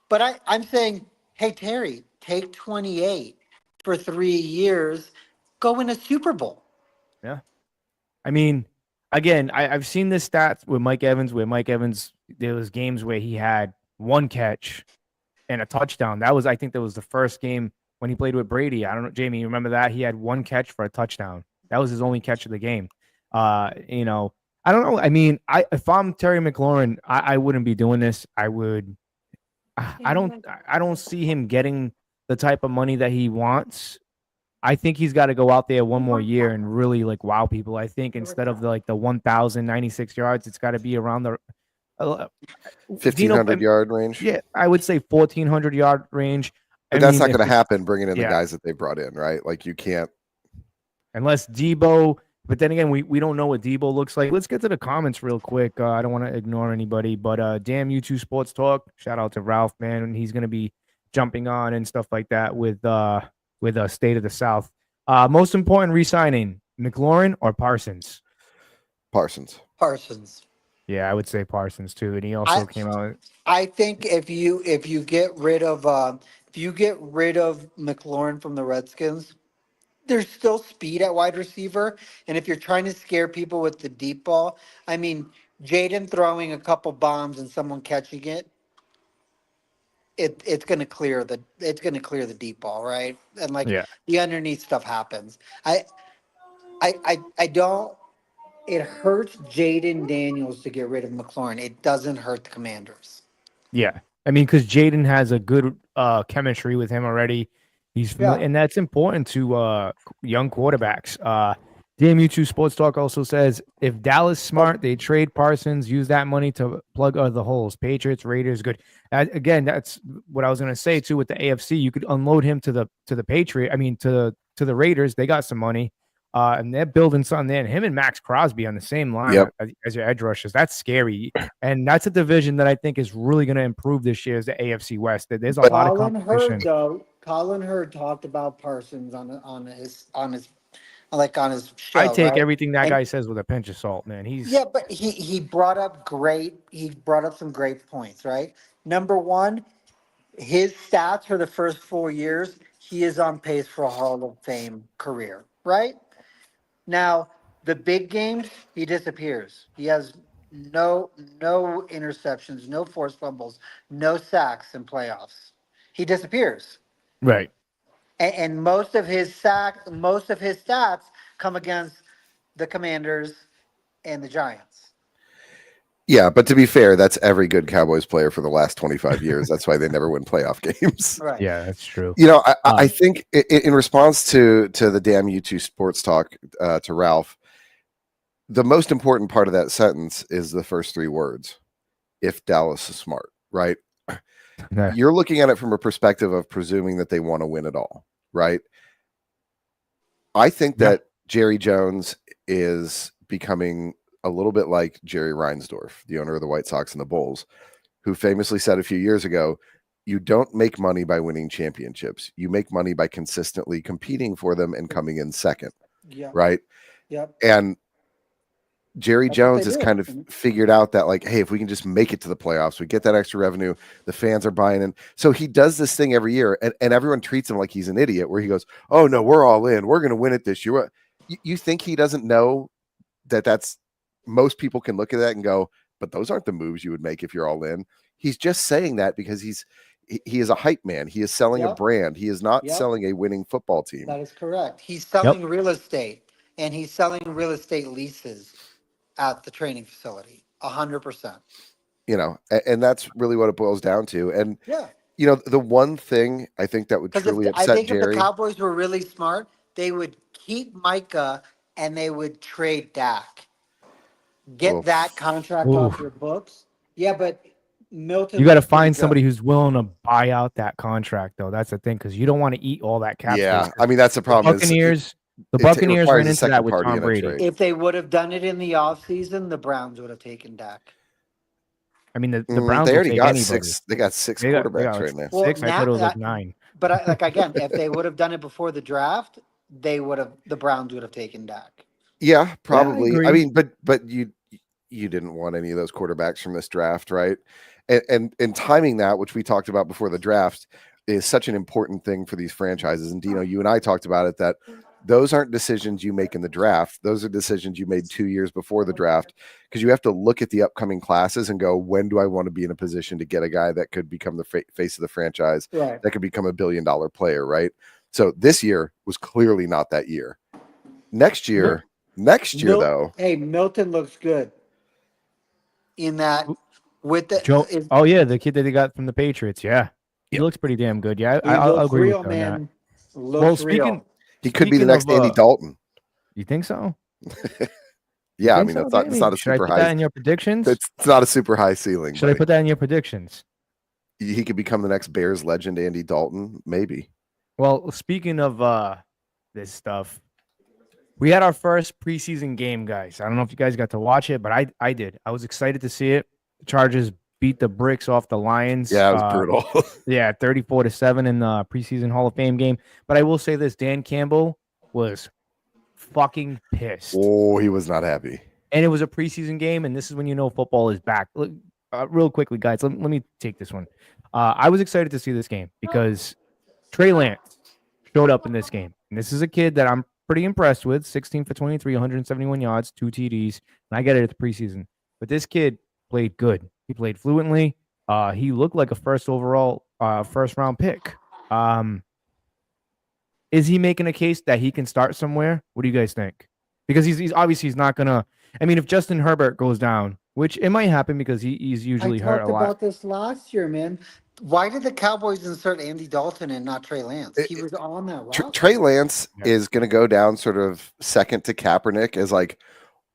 Speaker 5: But I'm saying, hey, Terry, take 28 for 3 years, go win a Super Bowl.
Speaker 2: Yeah. I mean, again, I've seen this stats with Mike Evans, there was games where he had 1 catch and a touchdown. I think that was the first game when he played with Brady. I don't know, Jamie, you remember that? He had 1 catch for a touchdown. That was his only catch of the game. You know, I don't know. I mean, if I'm Terry McLaurin, I wouldn't be doing this. I don't see him getting the type of money that he wants. I think he's got to go out there one more year and really like wow people. I think instead of the 1,096 yards, it's got to be around the
Speaker 4: 1,500 yard range.
Speaker 2: Yeah, I would say 1,400 yard range.
Speaker 4: But that's not going to happen bringing in the guys that they brought in, right? Like you can't.
Speaker 2: Unless Debo, but then again, we don't know what Debo looks like. Let's get to the comments real quick. I don't want to ignore anybody, but damn U2 Sports Talk. Shout out to Ralph, man. He's going to be jumping on and stuff like that with State of the South. Most important re-signing, McLaurin or Parsons?
Speaker 4: Parsons.
Speaker 2: Yeah, I would say Parsons too. And he also came out.
Speaker 5: I think if you get rid of McLaurin from the Redskins, there's still speed at wide receiver. And if you're trying to scare people with the deep ball, I mean, Jaden throwing a couple bombs and someone catching it, it's gonna clear the deep ball, right? And the underneath stuff happens. I don't. It hurts Jaden Daniels to get rid of McLaurin. It doesn't hurt the Commanders.
Speaker 2: Yeah, I mean, because Jaden has a good chemistry with him already. And that's important to young quarterbacks. DMU2 Sports Talk also says if Dallas smart, they trade Parsons, use that money to plug other holes. Patriots, Raiders, good. Again, that's what I was going to say too with the AFC. You could unload him to the Patriot. I mean, to the Raiders. They got some money, and they're building something there. And him and Max Crosby on the same line as your edge rushers. That's scary, and that's a division that I think is really going to improve this year. Is the AFC West. There's a lot of competition.
Speaker 5: Colin Hurd talked about Parsons on his show.
Speaker 2: I take everything that guy says with a pinch of salt, man.
Speaker 5: But he brought up some great points, right? Number one, his stats for the first 4 years, he is on pace for a Hall of Fame career, right? Now, the big games, he disappears. He has no interceptions, no forced fumbles, no sacks in playoffs. He disappears.
Speaker 2: Right.
Speaker 5: And most of his stats come against the Commanders and the Giants.
Speaker 4: Yeah, but to be fair, that's every good Cowboys player for the last 25 years. That's why they never win playoff games.
Speaker 5: Right.
Speaker 2: Yeah, that's true.
Speaker 4: You know, I think in response to the damn U2 Sports Talk to Ralph, the most important part of that sentence is the first 3 words. If Dallas is smart, right? You're looking at it from a perspective of presuming that they want to win it all, right? I think that Jerry Jones is becoming a little bit like Jerry Reinsdorf, the owner of the White Sox and the Bulls, who famously said a few years ago, you don't make money by winning championships. You make money by consistently competing for them and coming in second, right?
Speaker 5: Yep.
Speaker 4: And Jerry
Speaker 5: That's what
Speaker 4: Jones
Speaker 5: they
Speaker 4: has
Speaker 5: do.
Speaker 4: kind of figured out that, like, hey, if we can just make it to the playoffs, we get that extra revenue, the fans are buying in. So he does this thing every year, and everyone treats him like he's an idiot, where he goes, oh, no, we're all in. We're going to win it this year. You think he doesn't know that's most people can look at that and go, but those aren't the moves you would make if you're all in. He's just saying that because he is a hype man. He is selling a brand. He is not selling a winning football team.
Speaker 5: That is correct. He's selling real estate, and he's selling real estate leases at the training facility. 100%.
Speaker 4: You know, and that's really what it boils down to. And
Speaker 5: Yeah.
Speaker 4: you know, the one thing I think that would truly
Speaker 5: I
Speaker 4: upset
Speaker 5: think if
Speaker 4: Jerry.
Speaker 5: the Cowboys were really smart, they would keep Micah and they would trade Dak. Get that contract off your books. Yeah, but Milton.
Speaker 2: You got to find somebody who's willing to buy out that contract, though. That's the thing, because you don't want to eat all that cap space.
Speaker 4: I mean, that's the problem.
Speaker 2: The Buccaneers ran into that with Tom Brady.
Speaker 5: If they would have done it in the offseason, the Browns would have taken Dak.
Speaker 2: I mean, the Browns
Speaker 4: they already got
Speaker 2: anybody.
Speaker 4: six. They got six quarterbacks right now.
Speaker 5: Well,
Speaker 2: six. I thought it was like 9.
Speaker 5: But again, if they would have done it before the draft, the Browns would have taken Dak.
Speaker 4: Yeah, probably.
Speaker 2: Yeah,
Speaker 4: I mean, but you didn't want any of those quarterbacks from this draft, right? And timing that, which we talked about before the draft, is such an important thing for these franchises. And Dino, you and I talked about it, that those aren't decisions you make in the draft. Those are decisions you made 2 years before the draft, because you have to look at the upcoming classes and go, when do I want to be in a position to get a guy that could become the face of the franchise, that could become $1 billion player, right? So this year was clearly not that year. Next year, though.
Speaker 5: Hey, Milton looks good in that with the
Speaker 2: the kid that they got from the Patriots. Yeah, he looks pretty damn good. Yeah, I'll agree with that.
Speaker 5: Well,
Speaker 4: he could be the next Andy Dalton.
Speaker 2: You think so?
Speaker 4: Yeah, I mean, it's not a
Speaker 2: Should
Speaker 4: super
Speaker 2: I put
Speaker 4: high.
Speaker 2: that in your predictions?
Speaker 4: It's not a super high ceiling.
Speaker 2: Should I put that in your predictions?
Speaker 4: He could become the next Bears legend, Andy Dalton, maybe.
Speaker 2: Well, speaking of this stuff, we had our first preseason game, guys. I don't know if you guys got to watch it, but I did. I was excited to see it. The Chargers beat the bricks off the Lions.
Speaker 4: Yeah, it was brutal.
Speaker 2: 34-7 in the preseason Hall of Fame game. But I will say this, Dan Campbell was fucking pissed.
Speaker 4: Oh, he was not happy.
Speaker 2: And it was a preseason game, and this is when you know football is back. Look, real quickly, guys, let me take this one. I was excited to see this game because Trey Lance showed up in this game. And this is a kid that I'm pretty impressed with. 16 for 23, 171 yards, 2 TDs. And I get it at the preseason. But this kid played good. He played fluently. He looked like a first round pick. Is he making a case that he can start somewhere? What do you guys think? Because he's obviously he's not gonna. I mean, if Justin Herbert goes down, which it might happen because he's usually hurt a lot.
Speaker 5: I talked about this last year, man. Why did the Cowboys insert Andy Dalton and not Trey Lance? He was on that roster.
Speaker 4: Trey Lance is going to go down sort of second to Kaepernick as like,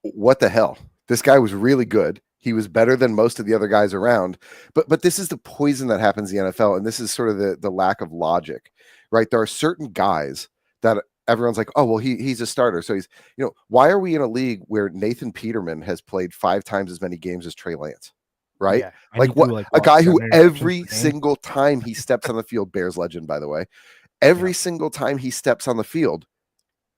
Speaker 4: what the hell? This guy was really good. He was better than most of the other guys around. But this is the poison that happens in the NFL, and this is sort of the lack of logic, right? There are certain guys that everyone's like, oh, well, he's a starter. So he's, why are we in a league where Nathan Peterman has played 5 times as many games as Trey Lance? Right? Yeah, like what a guy who every single time he steps on the field, Bears legend, by the way, every single time he steps on the field,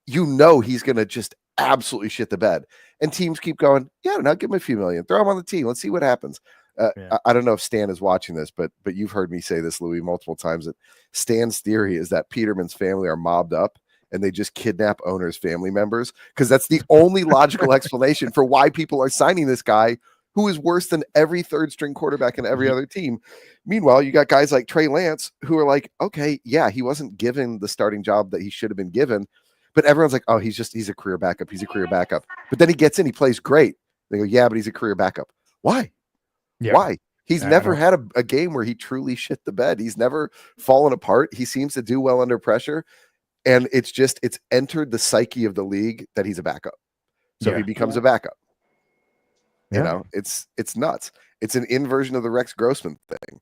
Speaker 4: he's going to just absolutely shit the bed. And teams keep going, now give him a few million, throw him on the team. Let's see what happens. I don't know if Stan is watching this, but you've heard me say this, Louie, multiple times, that Stan's theory is that Peterman's family are mobbed up and they just kidnap owners' family members, because that's the only logical explanation for why people are signing this guy who is worse than every third string quarterback in every other team. Meanwhile, you got guys like Trey Lance who are like, okay, yeah, he wasn't given the starting job that he should have been given, but everyone's like, oh, he's a career backup. He's a career backup. But then he gets in, he plays great. They go, yeah, but he's a career backup. Why? Yeah. Why? He's never had a game where he truly shit the bed. He's never fallen apart. He seems to do well under pressure. And it's entered the psyche of the league that he's a backup. So he becomes a backup. It's nuts. It's an inversion of the Rex Grossman thing.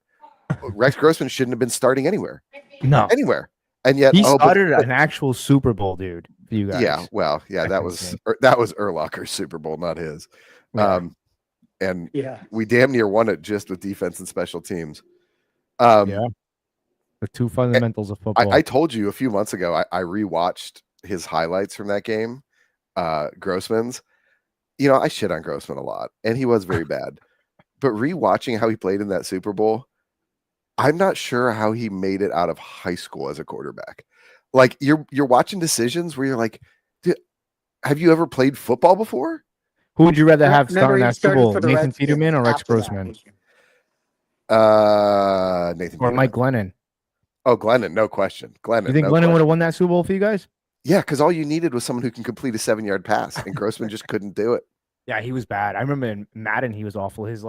Speaker 4: Rex Grossman shouldn't have been starting anywhere.
Speaker 2: No.
Speaker 4: Anywhere. And yet
Speaker 2: he started an actual Super Bowl, dude, for you guys.
Speaker 4: Yeah, well, that was Urlacher's Super Bowl, not his. Yeah. And we damn near won it just with defense and special teams.
Speaker 2: The 2 fundamentals of football.
Speaker 4: I told you a few months ago, I rewatched his highlights from that game, Grossman's. I shit on Grossman a lot, and he was very bad. But rewatching how he played in that Super Bowl, I'm not sure how he made it out of high school as a quarterback. Like you're watching decisions where you're like, have you ever played football before?
Speaker 2: Who would you rather have
Speaker 5: Remember,
Speaker 2: starting
Speaker 5: he
Speaker 2: that Super
Speaker 5: started
Speaker 2: Bowl,
Speaker 5: for the
Speaker 2: Nathan
Speaker 5: Redskins
Speaker 2: Peterman or Rex
Speaker 5: after that.
Speaker 2: Grossman
Speaker 4: Nathan
Speaker 2: or
Speaker 4: Peterman.
Speaker 2: Mike Glennon?
Speaker 4: Oh, Glennon, no question. Glennon.
Speaker 2: You think
Speaker 4: no
Speaker 2: Glennon
Speaker 4: question.
Speaker 2: would have won that Super Bowl for you guys?
Speaker 4: Yeah, because all you needed was someone who can complete a 7-yard pass, and Grossman just couldn't do it.
Speaker 2: Yeah, he was bad. I remember in Madden he was awful. His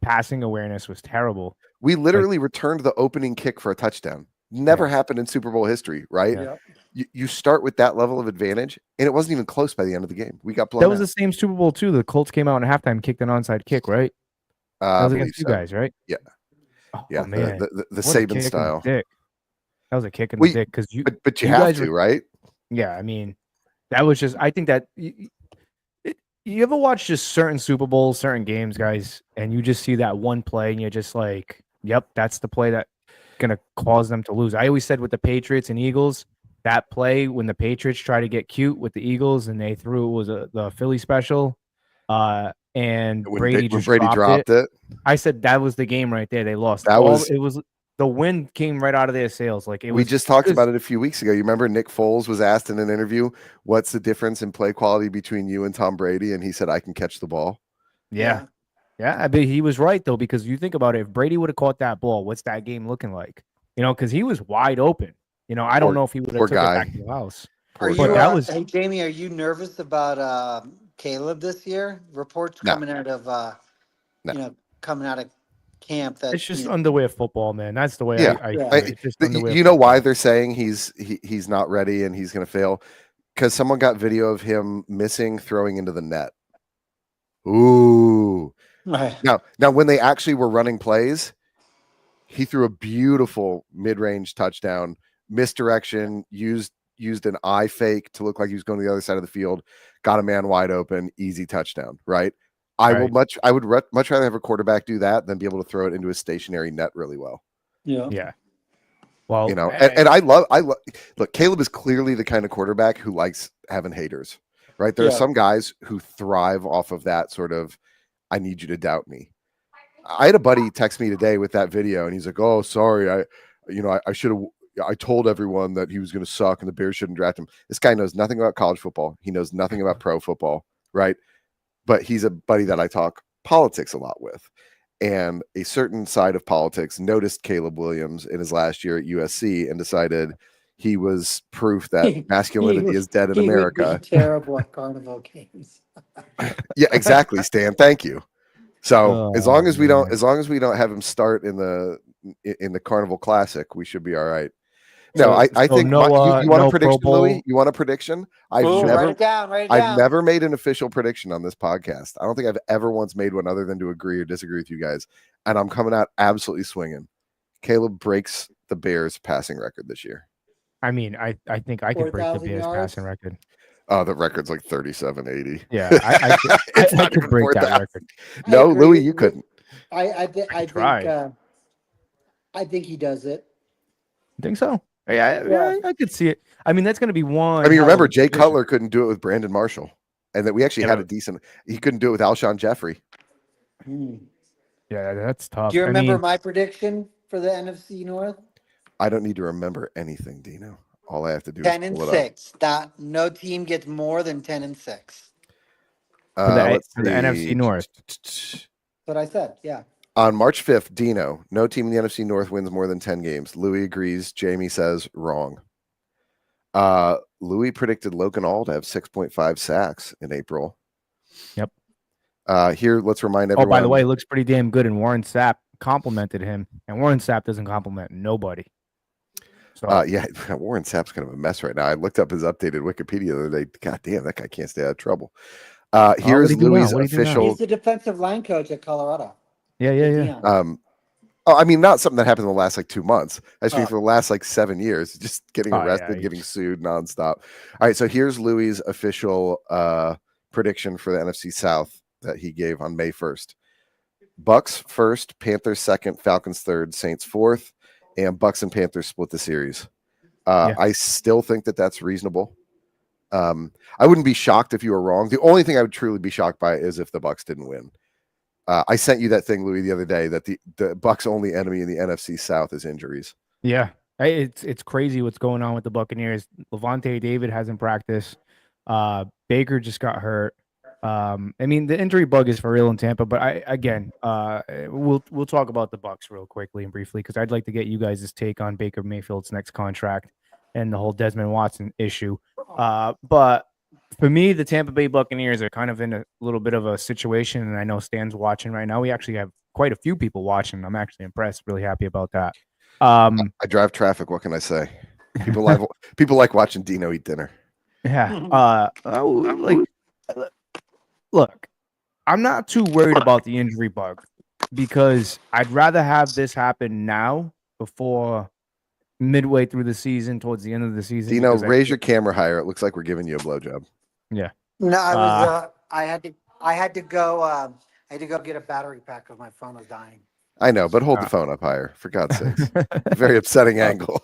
Speaker 2: passing awareness was terrible.
Speaker 4: We literally returned the opening kick for a touchdown. Never
Speaker 2: Yeah.
Speaker 4: happened in Super Bowl history, right?
Speaker 5: Yeah.
Speaker 4: You start with that level of advantage, and it wasn't even close by the end of the game. We got blown
Speaker 2: That was
Speaker 4: out.
Speaker 2: the same Super Bowl too. The Colts came out in halftime, kicked an onside kick, right? That was
Speaker 4: I
Speaker 2: against you
Speaker 4: believe so.
Speaker 2: guys, right?
Speaker 4: Yeah.
Speaker 2: Oh,
Speaker 4: Yeah,
Speaker 2: man,
Speaker 4: the
Speaker 2: What a
Speaker 4: Saban
Speaker 2: kick in the
Speaker 4: style.
Speaker 2: dick. That was a kick in
Speaker 4: Well,
Speaker 2: the dick because you.
Speaker 4: But you
Speaker 2: you
Speaker 4: have
Speaker 2: guys
Speaker 4: to,
Speaker 2: were-
Speaker 4: right?
Speaker 2: Yeah, I mean, that was just. I think that you ever watch just certain Super Bowls, certain games, guys, and you just see that one play, and you're just like, "Yep, that's the play that's gonna cause them to lose." I always said with the Patriots and Eagles, that play when the Patriots tried to get cute with the Eagles and they threw the Philly special, and
Speaker 4: When
Speaker 2: Brady
Speaker 4: when
Speaker 2: just
Speaker 4: Brady dropped it.
Speaker 2: I said that was the game right there. They lost.
Speaker 4: That was-
Speaker 2: it was the wind came right out of their sails. Like
Speaker 4: We just talked about it a few weeks ago. You remember Nick Foles was asked in an interview, "What's the difference in play quality between you and Tom Brady?" And he said, "I can catch the ball."
Speaker 2: Yeah. I mean, he was right though, because you think about it, if Brady would have caught that ball, what's that game looking like? Because he was wide open. I don't know if he would have
Speaker 4: poor
Speaker 2: took
Speaker 4: guy.
Speaker 2: it back to the house.
Speaker 5: Are
Speaker 4: Poor
Speaker 5: you,
Speaker 4: guy.
Speaker 2: that was-
Speaker 5: hey, Jamie, are you nervous about Caleb this year? Reports
Speaker 4: No.
Speaker 5: coming out of,
Speaker 4: No.
Speaker 5: coming out of camp that
Speaker 2: It's just underwear football, man. That's the way
Speaker 4: Yeah.
Speaker 2: I
Speaker 5: Yeah.
Speaker 2: see it. It's just underwear
Speaker 4: You know why
Speaker 2: football.
Speaker 4: they're saying he's not ready and he's going to fail? Because someone got video of him missing throwing into the net. Ooh.
Speaker 5: Right.
Speaker 4: Now when they actually were running plays, he threw a beautiful mid-range touchdown, misdirection, used an eye fake to look like he was going to the other side of the field, got a man wide open, easy touchdown, right? I would much rather have a quarterback do that than be able to throw it into a stationary net really well.
Speaker 5: Yeah.
Speaker 2: Yeah. Well,
Speaker 4: And I love look, Caleb is clearly the kind of quarterback who likes having haters, right? There are some guys who thrive off of that sort of, I need you to doubt me. I had a buddy text me today with that video and he's like, "Oh, sorry. I should have, I told everyone that he was going to suck and the Bears shouldn't draft him." This guy knows nothing about college football. He knows nothing about pro football, right? But he's a buddy that I talk politics a lot with. And a certain side of politics noticed Caleb Williams in his last year at USC and decided he was proof that masculinity is dead in
Speaker 5: He would be
Speaker 4: America.
Speaker 5: terrible at carnival games.
Speaker 4: Yeah, exactly, Stan. Thank you. So as long as we
Speaker 2: man.
Speaker 4: don't have him start in the Carnival Classic, we should be all right. No, I
Speaker 2: so
Speaker 4: think
Speaker 2: no,
Speaker 4: you want
Speaker 2: no
Speaker 4: a prediction,
Speaker 2: Pro Bowl?
Speaker 4: Louie? You want a prediction?
Speaker 5: Write it down.
Speaker 4: I've never made an official prediction on this podcast. I don't think I've ever once made one other than to agree or disagree with you guys. And I'm coming out absolutely swinging. Caleb breaks the Bears passing record this year.
Speaker 2: I mean, I think I could break the
Speaker 5: 4,000
Speaker 2: Bears
Speaker 5: yards?
Speaker 2: passing record.
Speaker 4: Oh, the record's like 3780.
Speaker 2: Yeah, I
Speaker 4: It's
Speaker 2: I
Speaker 4: not
Speaker 2: could
Speaker 4: even
Speaker 2: break that
Speaker 4: 4,000.
Speaker 2: record.
Speaker 4: No,
Speaker 5: agree.
Speaker 4: Louie, you couldn't.
Speaker 5: I
Speaker 2: try.
Speaker 5: think he does it.
Speaker 2: Think so? Yeah, I could see it. I mean, that's going to be one.
Speaker 4: I mean, remember, Jay
Speaker 2: position.
Speaker 4: Cutler couldn't do it with Brandon Marshall. And that we actually
Speaker 2: Yeah,
Speaker 4: had
Speaker 2: but-
Speaker 4: a decent, he couldn't do it with Alshon Jeffrey.
Speaker 2: Yeah, that's tough.
Speaker 5: Do you remember
Speaker 2: I mean,
Speaker 5: my prediction for the NFC North?
Speaker 4: I don't need to remember anything, Dino. All I have to do
Speaker 5: 10
Speaker 4: is
Speaker 5: and
Speaker 4: pull it up.
Speaker 5: 6. That no team gets more than 10 and 6.
Speaker 2: for the
Speaker 4: Let's
Speaker 2: NFC
Speaker 4: see.
Speaker 2: North.
Speaker 5: That's what I said. Yeah.
Speaker 4: On March 5th, Dino, no team in the NFC North wins more than 10 games. Louis agrees. Jamie says wrong. Louis predicted Logan All to have 6.5 sacks in April.
Speaker 2: Yep.
Speaker 4: Here, let's remind everyone.
Speaker 2: Oh, by the way, it looks pretty damn good, and Warren Sapp complimented him, and Warren Sapp doesn't compliment nobody. So
Speaker 4: yeah, Warren Sapp's kind of a mess right now. I looked up his updated Wikipedia the other day. God damn, that guy can't stay out of trouble. Here's
Speaker 2: what'd he do now?
Speaker 4: Louis'
Speaker 2: What'd he do now?
Speaker 4: official.
Speaker 5: He's the defensive line coach at Colorado.
Speaker 2: yeah.
Speaker 5: Deion.
Speaker 4: I mean, not something that happened in the last 2 months. I just mean
Speaker 5: Oh.
Speaker 4: for the last 7 years, just getting
Speaker 2: Oh, yeah,
Speaker 4: arrested,
Speaker 2: he
Speaker 4: getting
Speaker 2: just-
Speaker 4: sued nonstop. All right, so here's Louis' official prediction for the NFC South that he gave on May 1st. Bucks first, Panthers second, Falcons third, Saints fourth, and Bucks and Panthers split the series.
Speaker 2: Yeah.
Speaker 4: I still think that that's reasonable. I wouldn't be shocked if you were wrong. The only thing I would truly be shocked by is if the Bucs didn't win. I sent you that thing, Louie, the other day that the Bucs' only enemy in the NFC South is injuries.
Speaker 2: Yeah, it's crazy what's going on with the Buccaneers. Levante David hasn't practiced. Baker just got hurt. I mean, the injury bug is for real in Tampa, but we'll talk about the Bucs real quickly and briefly because I'd like to get you guys' take on Baker Mayfield's next contract and the whole Desmond Watson issue. But for me, the Tampa Bay Buccaneers are kind of in a little bit of a situation, and I know Stan's watching right now. We actually have quite a few people watching. I'm actually impressed, really happy about that.
Speaker 4: I drive traffic. What can I say? People like watching Dino eat dinner.
Speaker 2: Yeah. Look, I'm not too worried about the injury bug because I'd rather have this happen now before midway through the season, towards the end of the season.
Speaker 4: Dino, raise your camera higher. It looks like we're giving you a blowjob.
Speaker 2: Yeah.
Speaker 5: No, I had to go get a battery pack because my phone was dying.
Speaker 4: I know, but hold the phone up higher, for God's sakes. Very upsetting angle.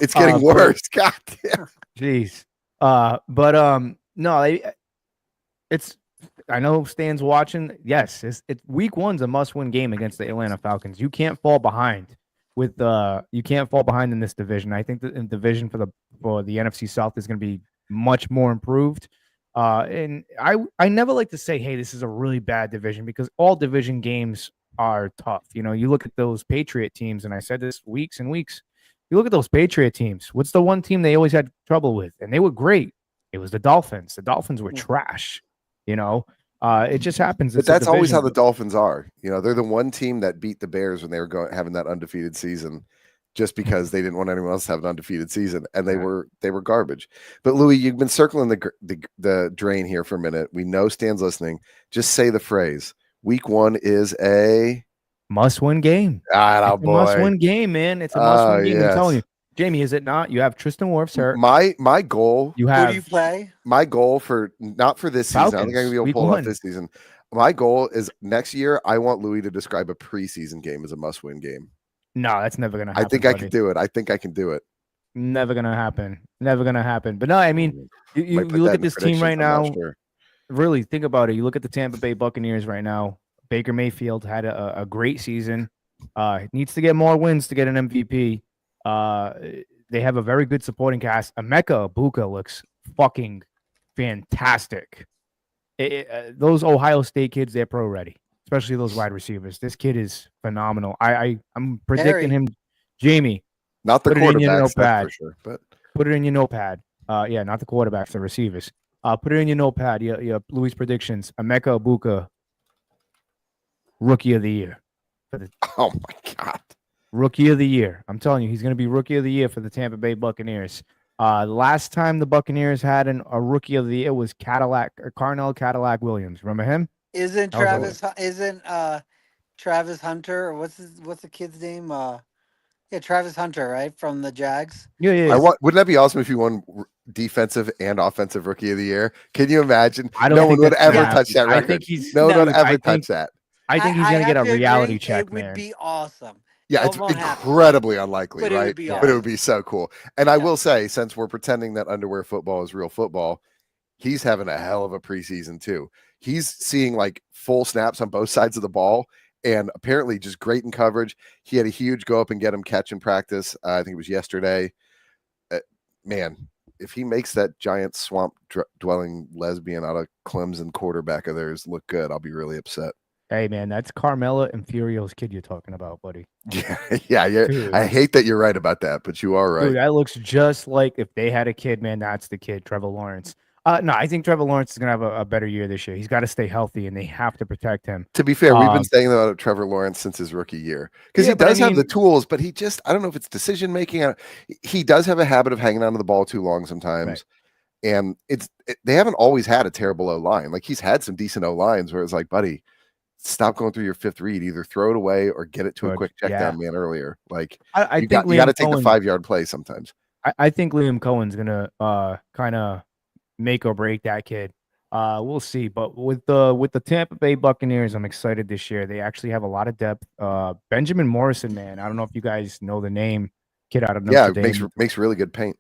Speaker 4: It's getting worse. God damn.
Speaker 2: Jeez. No, it's. I know Stan's watching. Yes, it's week one's a must-win game against the Atlanta Falcons. You can't fall behind in this division. I think the division for the NFC South is going to be much more improved. And I never like to say, hey, this is a really bad division because all division games are tough. You know, you look at those Patriot teams, and I said this weeks and weeks. You look at those Patriot teams. What's the one team they always had trouble with? And they were great. It was the Dolphins. The Dolphins were trash. You know, it just happens.
Speaker 4: But that's always how the Dolphins are. You know, they're the one team that beat the Bears when they were having that undefeated season, just because they didn't want anyone else to have an undefeated season, and they were garbage. But Louie, you've been circling the drain here for a minute. We know Stan's listening. Just say the phrase. Week one is a
Speaker 2: must-win game. Must-win game, man. It's a must-win game. I'm telling you, Jamie. Is it not? You have Tristan Wirfs hurt.
Speaker 4: My goal.
Speaker 5: Who do you play?
Speaker 4: My goal for not for this season.
Speaker 2: Falcons,
Speaker 4: I don't think I'm gonna be able to pull off this season. My goal is next year. I want Louie to describe a preseason game as a must-win game.
Speaker 2: No, that's never gonna happen.
Speaker 4: I think I can do it. I think I can do it.
Speaker 2: Never gonna happen. Never gonna happen. But no, I mean, you look at this team right now. Sure. Really think about it. You look at the Tampa Bay Buccaneers right now. Baker Mayfield had a great season. Needs to get more wins to get an MVP. They have a very good supporting cast. Micah Parsons looks fucking fantastic. Those Ohio State kids, they're pro ready, especially those wide receivers. This kid is phenomenal. I'm predicting him, Jamie.
Speaker 4: Not the quarterbacks, that's for sure, but
Speaker 2: put it in your notepad. Yeah, not the quarterbacks, the receivers. Put it in your notepad. Your Louis predictions. Micah Parsons, Rookie of the Year.
Speaker 4: Oh my God.
Speaker 2: Rookie of the Year. I'm telling you, he's going to be Rookie of the Year for the Tampa Bay Buccaneers. Last time the Buccaneers had a Rookie of the Year was Carnell Cadillac Williams. Remember him?
Speaker 5: Isn't Travis Hunter, or what's the kid's name? Travis Hunter, right, from the Jags.
Speaker 2: Yeah.
Speaker 4: Wouldn't that be awesome if you won defensive and offensive Rookie of the Year? Can you imagine?
Speaker 2: No
Speaker 4: one would ever touch that record.
Speaker 2: I think
Speaker 4: no one would ever touch that.
Speaker 2: I think he's going to get a reality check, man.
Speaker 5: It would be awesome.
Speaker 4: Yeah, it's incredibly unlikely,
Speaker 5: but
Speaker 4: right? But it would be so cool. And I will say, since we're pretending that underwear football is real football, he's having a hell of a preseason too. He's seeing like full snaps on both sides of the ball, and apparently just great in coverage. He had a huge go up and get him catch in practice. I think it was yesterday. Man, if he makes that giant swamp dwelling lesbian out of Clemson quarterback of theirs look good, I'll be really upset.
Speaker 2: Hey, man, that's Carmela and Furio's kid you're talking about, buddy.
Speaker 4: Yeah. Dude, I hate that you're right about that, but you are right.
Speaker 2: Dude, that looks just like if they had a kid, man, that's the kid, Trevor Lawrence. No, I think Trevor Lawrence is going to have a better year this year. He's got to stay healthy, and they have to protect him.
Speaker 4: To be fair, we've been saying that about Trevor Lawrence since his rookie year. Because he does have the tools, but he just, I don't know if it's decision-making. He does have a habit of hanging onto the ball too long sometimes. Right. And they haven't always had a terrible O-line. Like, he's had some decent O-lines where it's like, buddy, stop going through your fifth read. Either throw it away or get it to a quick check down man earlier. Like, you got to take the 5-yard play sometimes.
Speaker 2: I think Liam Cohen's going to kind of make or break that kid. We'll see. But with the Tampa Bay Buccaneers, I'm excited this year. They actually have a lot of depth. Benjamin Morrison, man. I don't know if you guys know the name. Kid out of Notre Dame.
Speaker 4: Makes really good paint.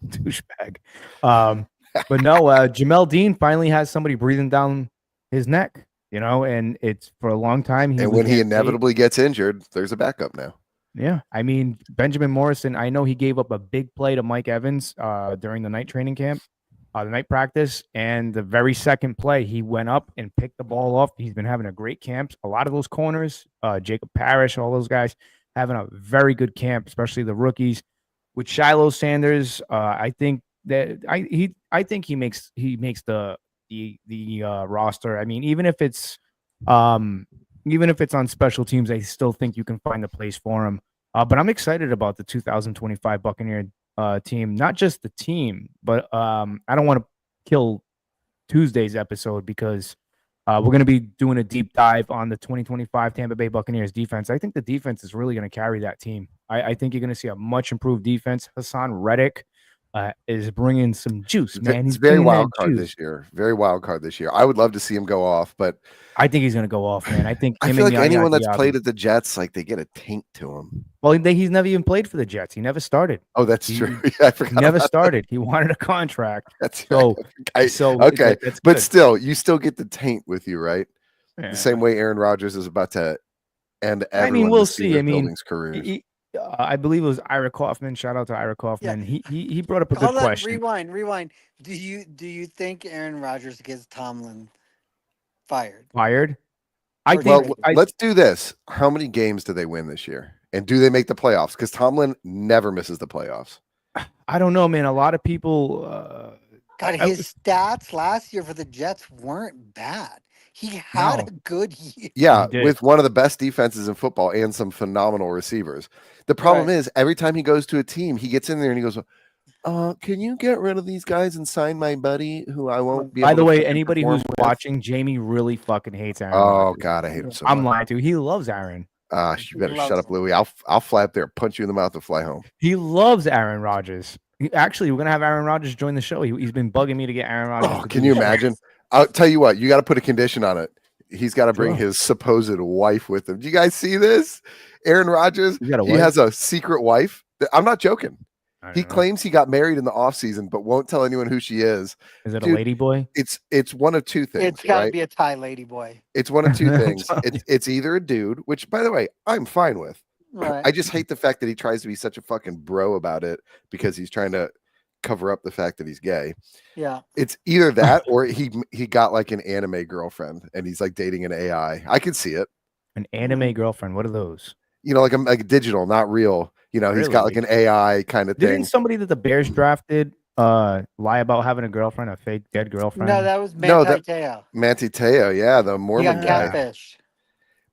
Speaker 2: douchebag. But no, Jamel Dean finally has somebody breathing down his neck, and it's for a long time.
Speaker 4: And when he inevitably gets injured, there's a backup now.
Speaker 2: Yeah. I mean, Benjamin Morrison, I know he gave up a big play to Mike Evans during the night training camp, the night practice. And the very second play, he went up and picked the ball off. He's been having a great camp. A lot of those corners, Jacob Parrish, all those guys having a very good camp, especially the rookies. With Shiloh Sanders, I think that I think he makes the roster. I mean, even if it's on special teams, I still think you can find a place for him. But I'm excited about the 2025 Buccaneer team, not just the team, but I don't want to kill Tuesday's episode because we're going to be doing a deep dive on the 2025 Tampa Bay Buccaneers defense. I think the defense is really going to carry that team. I think you're going to see a much improved defense. Hassan Reddick is bringing some juice, man.
Speaker 4: He's very wild card this year. Very wild card this year. I would love to see him go off, but
Speaker 2: I think he's going to go off, man. I think
Speaker 4: I feel like anyone that's played at the Jets, like they get a taint to him.
Speaker 2: Well, he's never even played for the Jets. He never started.
Speaker 4: Oh, that's true. Yeah, I forgot.
Speaker 2: He never started. He wanted a contract.
Speaker 4: That's
Speaker 2: so.
Speaker 4: Right. Okay,
Speaker 2: that's
Speaker 4: but
Speaker 2: good.
Speaker 4: still, you still get the taint with you, right?
Speaker 2: Yeah.
Speaker 4: The same way Aaron Rodgers is about to end.
Speaker 2: I mean, we'll see.
Speaker 4: Careers.
Speaker 2: I believe it was Ira Kaufman. Shout out to Ira Kaufman. Yeah. He brought up a good question.
Speaker 5: Rewind. Do you think Aaron Rodgers gets Tomlin fired?
Speaker 2: I think.
Speaker 4: Let's do this. How many games do they win this year? And do they make the playoffs? Because Tomlin never misses the playoffs.
Speaker 2: I don't know, man. A lot of people.
Speaker 5: God, his stats last year for the Jets weren't bad. He had a good year.
Speaker 4: Yeah, with one of the best defenses in football and some phenomenal receivers. The problem is every time he goes to a team, he gets in there and he goes, can you get rid of these guys and sign my buddy who I won't be able to.
Speaker 2: By the way, anybody who's watching, Jamie really fucking hates Aaron.
Speaker 4: Oh, God, I hate him so much.
Speaker 2: I'm lying to you. He loves Aaron.
Speaker 4: You better shut up, Louie. I'll fly up there, punch you in the mouth, and fly home.
Speaker 2: He loves Aaron Rodgers. Actually, we're going to have Aaron Rodgers join the show. He's been bugging me to get Aaron Rodgers.
Speaker 4: Oh, can you imagine? I'll tell you what, you got to put a condition on it. He's got to bring his supposed wife with him. Do you guys see this? Aaron Rodgers, he has a secret wife. I'm not joking. He claims he got married in the offseason, but won't tell anyone who she is.
Speaker 2: Is it a lady boy?
Speaker 4: It's one of two things.
Speaker 5: It's got to be a Thai lady boy.
Speaker 4: It's one of two things. It's either a dude, which, by the way, I'm fine with.
Speaker 5: Right.
Speaker 4: I just hate the fact that he tries to be such a fucking bro about it because he's trying to cover up the fact that he's gay.
Speaker 5: Yeah.
Speaker 4: It's either that or he got like an anime girlfriend and he's like dating an AI. I can see it.
Speaker 2: An anime girlfriend. What are those?
Speaker 4: Like digital, not real. He's got like an AI kind of thing.
Speaker 2: Didn't somebody that the Bears drafted lie about having a girlfriend, a fake dead girlfriend?
Speaker 5: No, that was Manti Te'o.
Speaker 4: Manti Te'o, yeah, the Mormon guy.
Speaker 5: Catfish.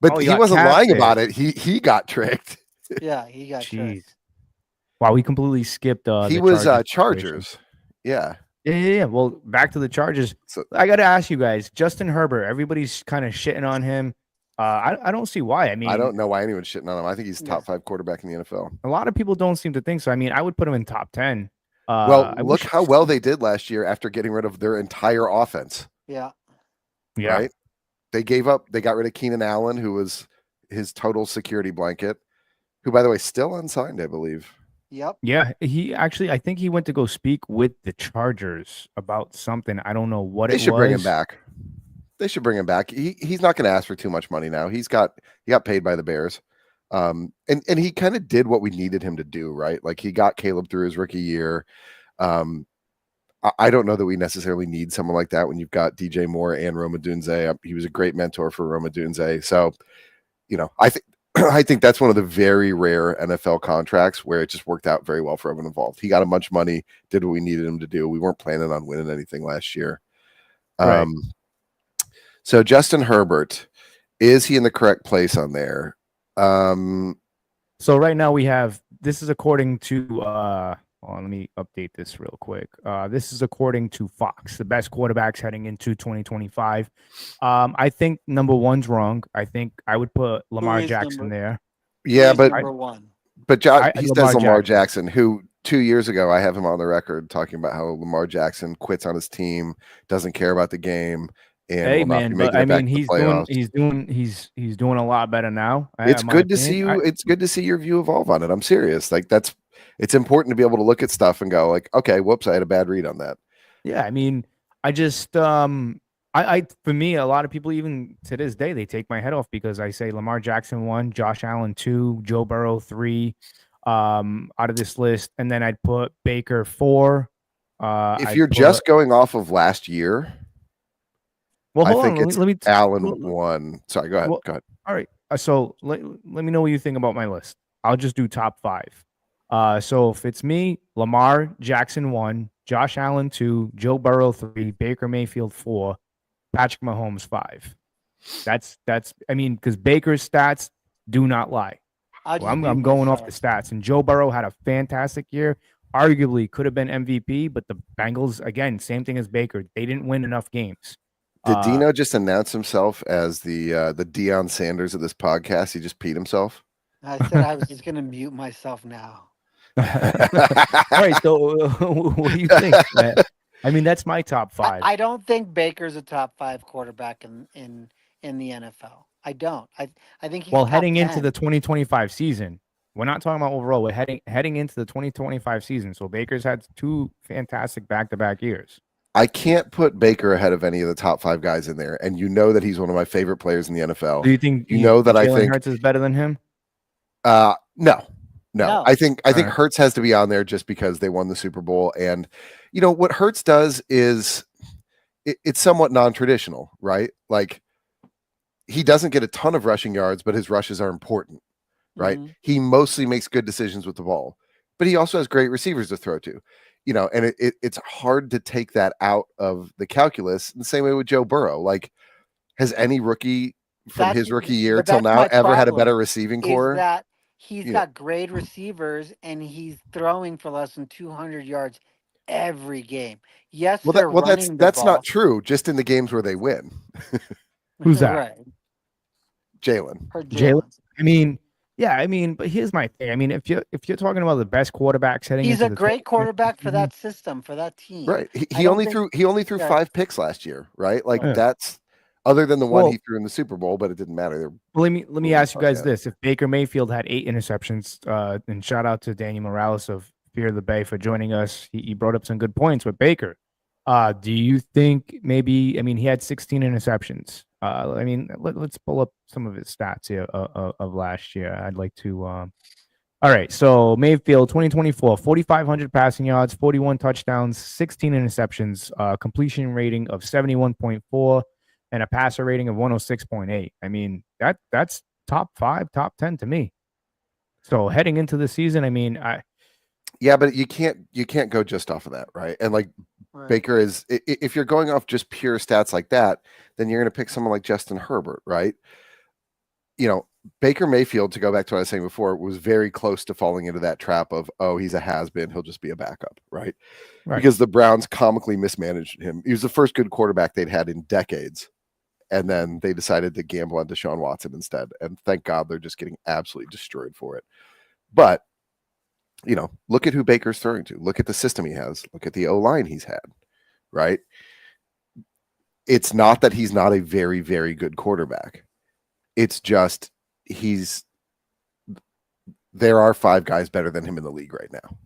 Speaker 4: But he wasn't lying about it. He got tricked.
Speaker 5: Yeah, he got tricked.
Speaker 2: Wow, we completely skipped.
Speaker 4: He was Chargers. Yeah.
Speaker 2: Well, back to the Chargers. So, I got to ask you guys, Justin Herbert. Everybody's kind of shitting on him. I don't see why. I mean,
Speaker 4: I don't know why anyone's shitting on him. I think he's top 5 quarterback in the NFL.
Speaker 2: A lot of people don't seem to think so. I mean, I would put him in top 10.
Speaker 4: Look how well they did last year after getting rid of their entire offense.
Speaker 5: Yeah.
Speaker 4: Right. They got rid of Keenan Allen, who was his total security blanket, who, by the way, still unsigned, I believe.
Speaker 5: Yep.
Speaker 2: Yeah, I think he went to go speak with the Chargers about something. I don't know what it was.
Speaker 4: They should bring him back. They should bring him back. He's not going to ask for too much money now. He got paid by the Bears. And he kind of did what we needed him to do, right? Like he got Caleb through his rookie year. I don't know that we necessarily need someone like that when you've got DJ Moore and Roma Dunze. He was a great mentor for Roma Dunze. So, I think that's one of the very rare NFL contracts where it just worked out very well for everyone involved. He got a bunch of money, did what we needed him to do. We weren't planning on winning anything last year.
Speaker 2: Right.
Speaker 4: So Justin Herbert, is he in the correct place on there?
Speaker 2: So right now we have, this is according to, let me update this real quick. This is according to Fox, the best quarterbacks heading into 2025. I think number one's wrong. I think I would put Lamar Jackson there.
Speaker 4: Yeah, but
Speaker 5: number one.
Speaker 4: But he says Lamar Jackson, who 2 years ago I have him on the record talking about how Lamar Jackson quits on his team, doesn't care about the game. And
Speaker 2: hey man, but I mean he's doing a lot better now.
Speaker 4: It's good to see you. It's good to see your view evolve on it. I'm serious. Like that's it's important to be able to look at stuff and go like, okay, whoops, I had a bad read on that.
Speaker 2: Yeah, I mean, I just I for me, a lot of people even to this day they take my head off because I say Lamar Jackson 1, Josh Allen 2, Joe Burrow 3, out of this list, and then I'd put Baker 4.
Speaker 4: If you're just going off of last year,
Speaker 2: well,
Speaker 4: I
Speaker 2: hold
Speaker 4: think
Speaker 2: on,
Speaker 4: it's
Speaker 2: let me
Speaker 4: Allen 1. Sorry, go ahead.
Speaker 2: well,
Speaker 4: Go ahead.
Speaker 2: all right. So let me know what you think about my list. I'll just do top 5. So if it's me, Lamar Jackson 1, Josh Allen 2, Joe Burrow 3, Baker Mayfield 4, Patrick Mahomes 5. That's I mean, because Baker's stats do not lie. Well, I'm going off the stats, and Joe Burrow had a fantastic year. Arguably could have been MVP, but the Bengals, again, same thing as Baker. They didn't win enough games.
Speaker 4: Did Dino just announce himself as the Deion Sanders of this podcast? He just peed himself.
Speaker 5: I said I was just going to mute myself now.
Speaker 2: All right, so what do you think, man? I mean, that's my top 5.
Speaker 5: I don't think Baker's a top 5 quarterback in the NFL. I don't. I think he's
Speaker 2: heading
Speaker 5: top
Speaker 2: into
Speaker 5: 10.
Speaker 2: the 2025 season, we're not talking about overall. We're heading into the 2025 season. So Baker's had 2 fantastic back-to-back years.
Speaker 4: I can't put Baker ahead of any of the top 5 guys in there, and you know that he's one of my favorite players in the NFL.
Speaker 2: Do you think
Speaker 4: I think
Speaker 2: Hurts is better than him?
Speaker 4: No. I think
Speaker 2: right.
Speaker 4: Hurts has to be on there just because they won the Super Bowl, and what Hurts does is it's somewhat non-traditional, right? Like he doesn't get a ton of rushing yards, but his rushes are important, right?
Speaker 5: Mhm.
Speaker 4: He mostly makes good decisions with the ball, but he also has great receivers to throw to, and it's hard to take that out of the calculus in the same way with Joe Burrow. Like, has any rookie from his rookie year till now ever had a better receiving core?
Speaker 5: Is that he's got great receivers and he's throwing for less than 200 yards every game. Yes,
Speaker 4: That's not true. Just in the games where they win.
Speaker 2: Who's that?
Speaker 5: Right.
Speaker 4: Jalen.
Speaker 2: I mean, but here's my thing. I mean, if you're talking about the best quarterbacks heading,
Speaker 5: he's a great quarterback for that system, for that team.
Speaker 4: Right. He only threw 5 picks last year, right? Like that's other than the one he threw in the Super Bowl, but it didn't matter.
Speaker 2: Well, let me ask you guys this: if Baker Mayfield had 8 interceptions, and shout out to Daniel Morales of Fear of the Bay for joining us. He brought up some good points with Baker. Do you think maybe? I mean, he had 16 interceptions. I mean, let's pull up some of his stats here of last year. I'd like to. All right, so Mayfield, 2024, 4,500 passing yards, 41 touchdowns, 16 interceptions, completion rating of 71.4, and a passer rating of 106.8. I mean, that's top 5, top 10 to me. So heading into the season, I mean,
Speaker 4: yeah, but you can't go just off of that, right? And like Baker is, if you're going off just pure stats like that, then you're going to pick someone like Justin Herbert, right? Baker Mayfield, to go back to what I was saying before, was very close to falling into that trap of, oh, he's a has-been, he'll just be a backup, right? Because the Browns comically mismanaged him. He was the first good quarterback they'd had in decades, and then they decided to gamble on Deshaun Watson instead. And thank God they're just getting absolutely destroyed for it. But look at who Baker's throwing to. Look at the system he has. Look at the O-line he's had, right? It's not that he's not a very, very good quarterback. It's just there are 5 guys better than him in the league right now.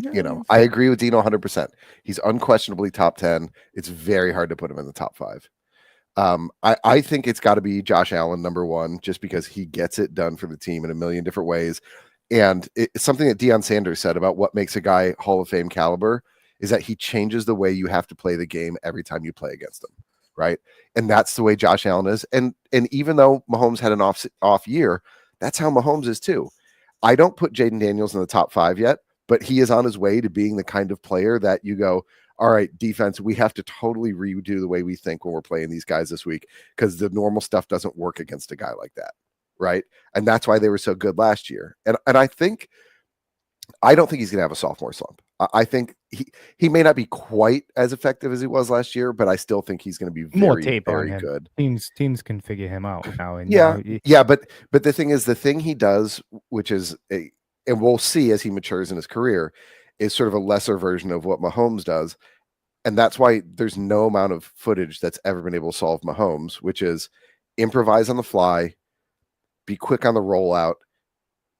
Speaker 2: yeah,
Speaker 4: I agree with Dino 100%. He's unquestionably top 10. It's very hard to put him in the top 5. I think it's got to be Josh Allen, number 1, just because he gets it done for the team in a million different ways. And it's something that Deion Sanders said about what makes a guy Hall of Fame caliber is that he changes the way you have to play the game every time you play against him, right? And that's the way Josh Allen is. And even though Mahomes had an off year, that's how Mahomes is too. I don't put Jaden Daniels in the top 5 yet, but he is on his way to being the kind of player that you go, all right, defense, we have to totally redo the way we think when we're playing these guys this week because the normal stuff doesn't work against a guy like that. Right. And that's why they were so good last year. And I don't think he's going to have a sophomore slump. I think he may not be quite as effective as he was last year, but I still think he's going to be
Speaker 2: more
Speaker 4: very,
Speaker 2: tape
Speaker 4: very
Speaker 2: on him.
Speaker 4: good.
Speaker 2: Teams can figure him out now. And
Speaker 4: But the thing is, the thing he does, which is and we'll see as he matures in his career, is sort of a lesser version of what Mahomes does. And that's why there's no amount of footage that's ever been able to solve Mahomes, which is improvise on the fly, be quick on the rollout,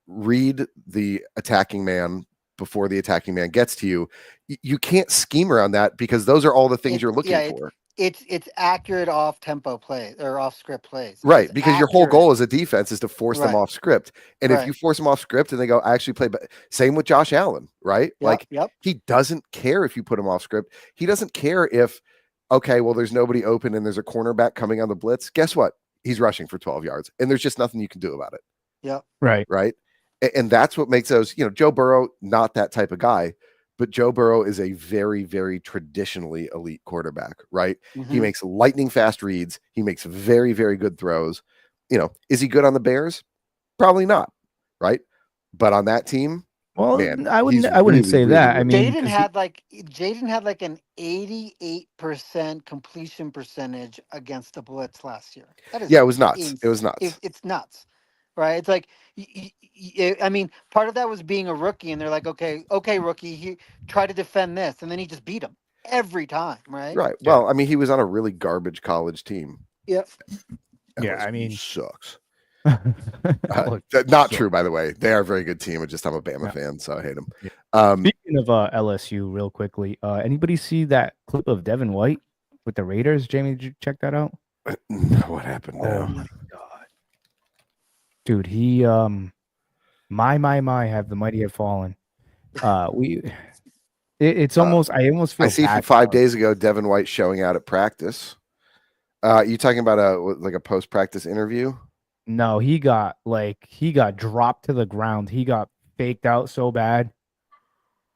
Speaker 4: read the attacking man before the attacking man gets to you. You can't scheme around that because those are all the things you're looking for.
Speaker 5: It's accurate off tempo plays or off script plays.
Speaker 4: Right.
Speaker 5: It's
Speaker 4: Because your whole goal as a defense is to force them off script. And if you force them off script and they go, I actually play, but same with Josh Allen, right? He doesn't care if you put him off script. He doesn't care if, okay, well, there's nobody open and there's a cornerback coming on the blitz. Guess what? He's rushing for 12 yards and there's just nothing you can do about it.
Speaker 5: Yeah.
Speaker 2: Right.
Speaker 4: Right. And that's what makes those, Joe Burrow, not that type of guy. But Joe Burrow is a very, very traditionally elite quarterback, right?
Speaker 5: Mm-hmm.
Speaker 4: He makes lightning fast reads. He makes very, very good throws. Is he good on the Bears? Probably not, right? But on that team,
Speaker 2: well,
Speaker 4: man,
Speaker 2: I wouldn't say that. I mean,
Speaker 5: Jaden had like an 88% completion percentage against the blitz last year. That is
Speaker 4: it was nuts. It was nuts.
Speaker 5: It's nuts, right? It's like, I mean, part of that was being a rookie, and they're like, okay, rookie, he try to defend this, and then he just beat him every time, right?
Speaker 4: Right. Well, I mean, he was on a really garbage college team.
Speaker 5: Yep.
Speaker 2: I mean,
Speaker 4: sucks. Not true, by the way. They are a very good team. I'm a Bama fan, so I hate them.
Speaker 2: Yeah. Speaking of LSU, real quickly, anybody see that clip of Devin White with the Raiders? Jamie, did you check that out?
Speaker 4: No, what happened now?
Speaker 2: Oh my god, dude, he my have the mighty have fallen. It's almost I almost feel
Speaker 4: I see
Speaker 2: bad
Speaker 4: 5 days ago Devin White showing out at practice. You talking about a post practice interview?
Speaker 2: No, he got dropped to the ground. He got faked out so bad.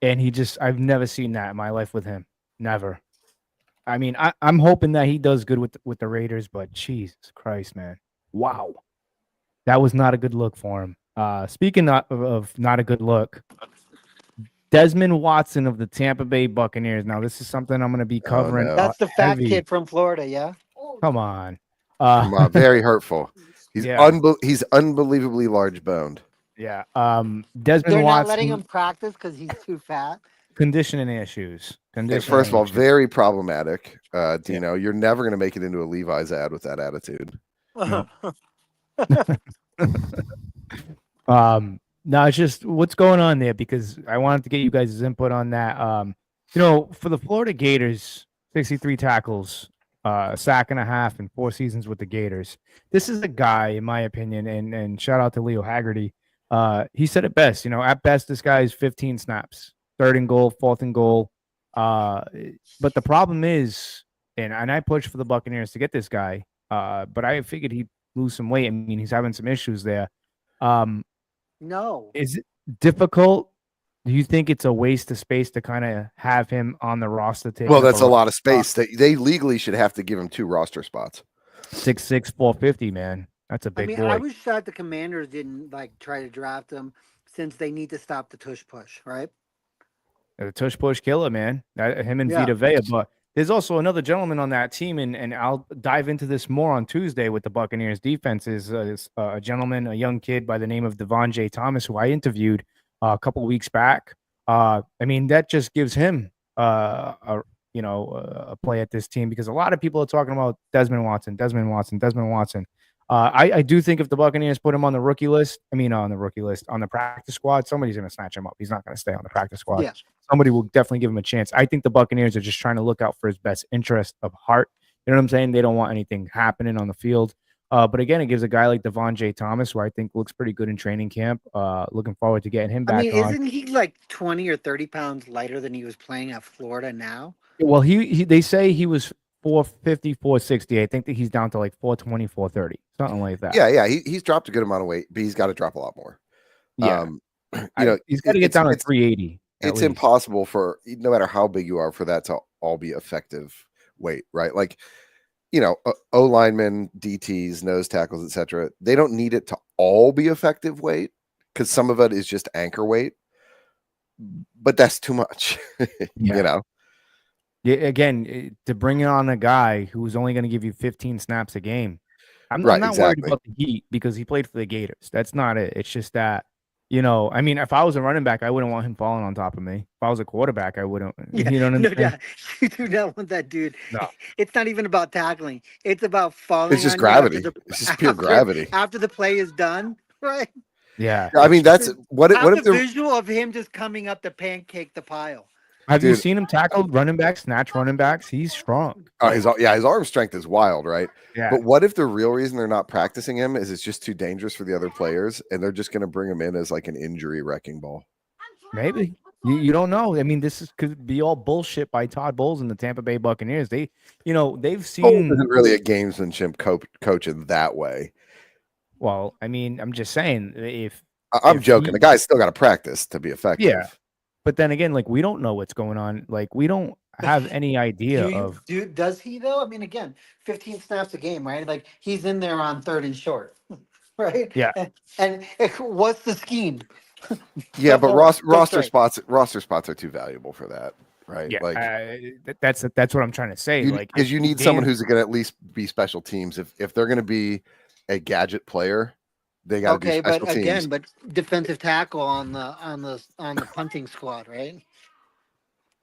Speaker 2: And I've never seen that in my life with him. Never. I mean, I'm hoping that he does good with the Raiders, but Jesus Christ, man. Wow. That was not a good look for him. Speaking of not a good look, Desmond Watson of the Tampa Bay Buccaneers. Now, this is something I'm going to be covering.
Speaker 4: Oh, no.
Speaker 5: That's the fat kid from Florida, yeah?
Speaker 2: Come on.
Speaker 4: Very hurtful. He's he's unbelievably large boned.
Speaker 2: Yeah.
Speaker 5: They're
Speaker 2: Desmond Watson.
Speaker 5: not letting him practice because he's too fat.
Speaker 2: Conditioning issues.
Speaker 4: First of all, very problematic. Dino, you're never going to make it into a Levi's ad with that attitude.
Speaker 2: No. No, it's just what's going on there because I wanted to get you guys' input on that. For the Florida Gators, 63 tackles, a sack and a half in 4 seasons with the Gators. This is a guy, in my opinion, and shout out to Leo Haggerty. He said it best. At best, this guy is 15 snaps, 3rd and goal, 4th and goal. But the problem is, and I pushed for the Buccaneers to get this guy, but I figured he'd lose some weight. I mean, he's having some issues there.
Speaker 5: No.
Speaker 2: Is it difficult? Do you think it's a waste of space to kind of have him on the roster?
Speaker 4: Well, that's a lot of space. They legally should have to give him 2 roster spots.
Speaker 2: 6'6", 450, man. That's a big boy.
Speaker 5: I was shocked the Commanders didn't try to draft him since they need to stop the tush push, right?
Speaker 2: The tush push killer, man. Him and Vita Vea. But there's also another gentleman on that team, and I'll dive into this more on Tuesday with the Buccaneers defense. Is a gentleman, a young kid by the name of Devon J. Thomas, who I interviewed a couple weeks back. I mean, that just gives him a play at this team because a lot of people are talking about Desmond Watson. I do think if the Buccaneers put him on the rookie list, on the practice squad, somebody's going to snatch him up. He's not going to stay on the practice squad.
Speaker 5: Yeah.
Speaker 2: Somebody will definitely give him a chance. I think the Buccaneers are just trying to look out for his best interest of heart. You know what I'm saying? They don't want anything happening on the field. But again, it gives a guy like Devon J. Thomas, who I think looks pretty good in training camp. Looking forward to getting him back.
Speaker 5: Isn't he like 20 or 30 pounds lighter than he was playing at Florida now?
Speaker 2: Well, they say he was 450, 460. I think that he's down to like 420, 430, something like that.
Speaker 4: Yeah. He's dropped a good amount of weight, but he's got to drop a lot more.
Speaker 2: Yeah. He's got to get down to 380.
Speaker 4: It's impossible for, no matter how big you are, for that to all be effective weight, right? Like, O linemen, DTs, nose tackles, etc. They don't need it to all be effective weight because some of it is just anchor weight, but that's too much. Yeah,
Speaker 2: again, to bring on a guy who's only going to give you 15 snaps a game. I'm not worried about the heat because he played for the Gators. That's not it. It's just that, if I was a running back, I wouldn't want him falling on top of me. If I was a quarterback, I wouldn't.
Speaker 5: Yeah,
Speaker 2: you know what I'm saying?
Speaker 5: You do not want that dude.
Speaker 2: No.
Speaker 5: It's not even about tackling. It's about falling.
Speaker 4: It's just gravity. It's just pure gravity.
Speaker 5: After the play is done, right?
Speaker 2: Yeah.
Speaker 4: I mean, that's what
Speaker 5: Have
Speaker 4: if
Speaker 5: the
Speaker 4: the
Speaker 5: visual of him just coming up to pancake the pile.
Speaker 2: Have you
Speaker 4: Dude.
Speaker 2: seen him tackle running backs, snatch running backs? He's strong.
Speaker 4: his arm strength is wild, right?
Speaker 2: Yeah.
Speaker 4: But what if the real reason they're not practicing him is it's just too dangerous for the other players, and they're just going to bring him in as like an injury wrecking ball?
Speaker 2: Maybe. You don't know. I mean, this could be all bullshit by Todd Bowles and the Tampa Bay Buccaneers. They've
Speaker 4: Bowles
Speaker 2: seen.
Speaker 4: isn't really a gamesmanship coach in that way.
Speaker 2: Well, I mean, I'm just saying
Speaker 4: I'm
Speaker 2: if
Speaker 4: joking. The guy's still got to practice to be effective.
Speaker 2: Yeah. But then again, like, we don't know what's going on. Like, we don't have any idea of.
Speaker 5: Does he though? I mean, again, 15 snaps a game, right? Like he's in there on 3rd and short, right?
Speaker 2: Yeah.
Speaker 5: And what's the scheme?
Speaker 4: Yeah, but
Speaker 5: Don't
Speaker 4: roster
Speaker 5: strike.
Speaker 4: spots are too valuable for that, right?
Speaker 2: Yeah,
Speaker 4: Like
Speaker 2: that's what I'm trying to say.
Speaker 4: because you need someone who's going to at least be special teams. If they're going to be a gadget player, they got to do
Speaker 5: Okay,
Speaker 4: special
Speaker 5: but
Speaker 4: teams.
Speaker 5: again, but defensive tackle on the punting squad, right?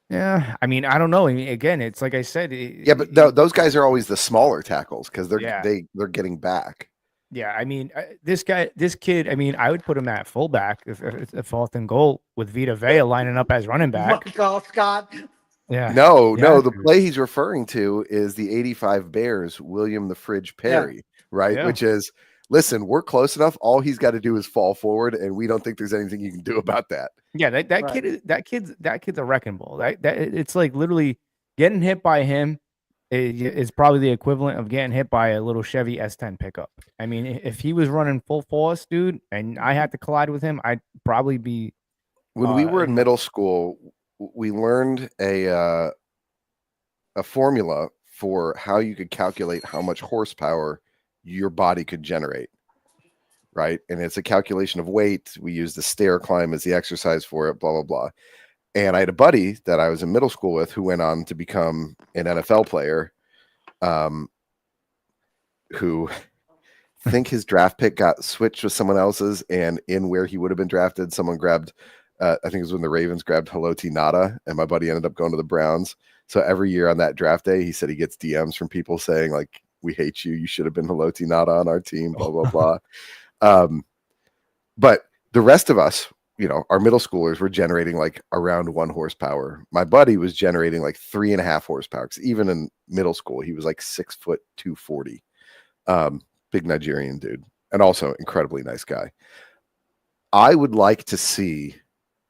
Speaker 2: Yeah, I mean, I don't know. I mean, again, it's like I said.
Speaker 4: Yeah, but those guys are always the smaller tackles because they're getting back.
Speaker 2: Yeah, I mean, this kid. I mean, I would put him at fullback if 4th and goal with Vita Vea lining up as running back.
Speaker 5: Golf Scott.
Speaker 2: Yeah.
Speaker 4: No,
Speaker 2: Yeah,
Speaker 4: the
Speaker 2: dude.
Speaker 4: play he's referring to is the 85 Bears, William the Fridge Perry, right?
Speaker 2: Yeah.
Speaker 4: Which is, listen, we're close enough. All he's got to do is fall forward, and we don't think there's anything you can do about that.
Speaker 2: Yeah, that kid's a wrecking ball. That it's like literally getting hit by him is probably the equivalent of getting hit by a little Chevy S10 pickup. I mean, if he was running full force, dude, and I had to collide with him, I'd probably be.
Speaker 4: When we were in middle school, we learned a formula for how you could calculate how much horsepower your body could generate. Right. And it's a calculation of weight. We use the stair climb as the exercise for it, blah, blah, blah. And I had a buddy that I was in middle school with who went on to become an NFL player, who I think his draft pick got switched with someone else's. And in where he would have been drafted, someone grabbed, I think it was when the Ravens grabbed Haloti Nada, and my buddy ended up going to the Browns. So every year on that draft day, he said he gets DMs from people saying, like, we hate you. You should have been Haloti Nada on our team, blah, blah, blah. But the rest of us, our middle schoolers were generating like around 1 horsepower. My buddy was generating like 3.5 horsepower. 'Cause even in middle school, he was like 6 foot 240. Big Nigerian dude, and also incredibly nice guy. I would like to see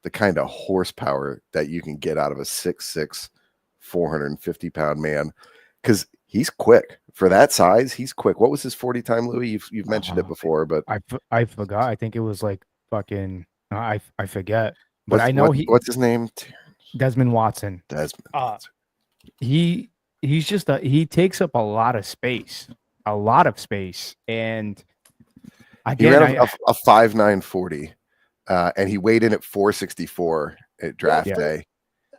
Speaker 4: the kind of horsepower that you can get out of a 6'6", 450-pound man, because he's quick for that size. He's quick. What was his 40 time, Louie? You've mentioned it before, but
Speaker 2: I forgot. I think it was like fucking. I forget, but I know
Speaker 4: what's his name?
Speaker 2: Desmond Watson.
Speaker 4: Desmond. Watson.
Speaker 2: He's just he takes up a lot of space, and again,
Speaker 4: he ran a 5'9" 40, and he weighed in at 464 at draft day.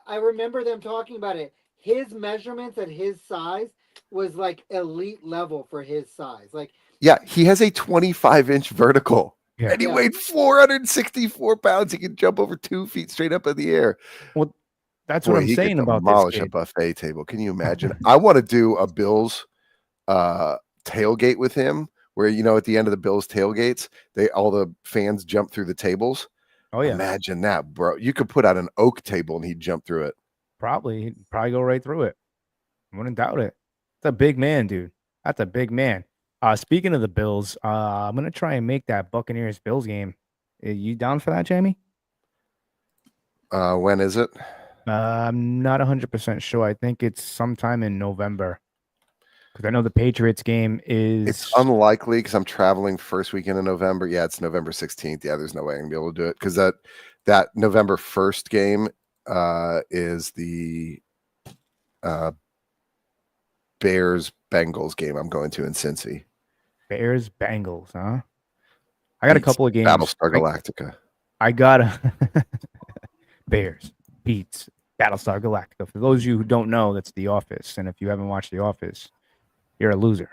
Speaker 5: I remember them talking about it. His measurements at his size was like elite level for his size. Like,
Speaker 4: yeah, he has a 25-inch vertical, and he
Speaker 5: Yeah.
Speaker 4: weighed 464 pounds. He can jump over 2 feet straight up in the air.
Speaker 2: Well, that's what I'm saying about
Speaker 4: demolish
Speaker 2: this
Speaker 4: a
Speaker 2: kid.
Speaker 4: buffet table. Can you imagine? I want to do a Bills tailgate with him, where at the end of the Bills tailgates, all the fans jump through the tables.
Speaker 2: Oh yeah,
Speaker 4: imagine that, bro. You could put out an oak table and he'd jump through it.
Speaker 2: He'd probably go right through it. I wouldn't doubt it. That's a big man, dude. That's a big man. Speaking of the Bills, I'm gonna try and make that Buccaneers Bills game. Are you down for that, Jamie?
Speaker 4: When is it?
Speaker 2: I'm not 100% sure. I think it's sometime in November. Because I know the Patriots game is.
Speaker 4: It's unlikely because I'm traveling first weekend in November. Yeah, it's November 16th. Yeah, there's no way I'm gonna be able to do it because that November 1st game is the Bears Bengals game I'm going to in Cincy.
Speaker 2: Bears Bengals, huh? I got a couple of games.
Speaker 4: Battlestar Galactica.
Speaker 2: I got a Bears beats Battlestar Galactica. For those of you who don't know, that's The Office, and if you haven't watched The Office, you're a loser.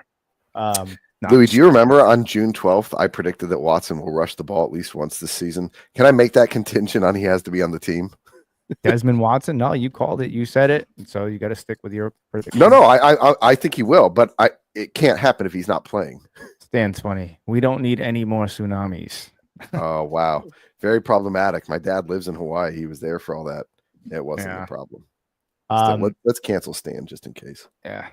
Speaker 4: Louis, do you remember on June 12th, I predicted that Watson will rush the ball at least once this season? Can I make that contingent on he has to be on the team?
Speaker 2: Desmond Watson? No, you called it. You said it. So you got to stick with your prediction.
Speaker 4: No, I think he will, but it can't happen if he's not playing.
Speaker 2: Stan's funny. We don't need any more tsunamis.
Speaker 4: Oh, wow. Very problematic. My dad lives in Hawaii. He was there for all that. It wasn't a problem. Let's cancel Stan just in case.
Speaker 2: Yeah.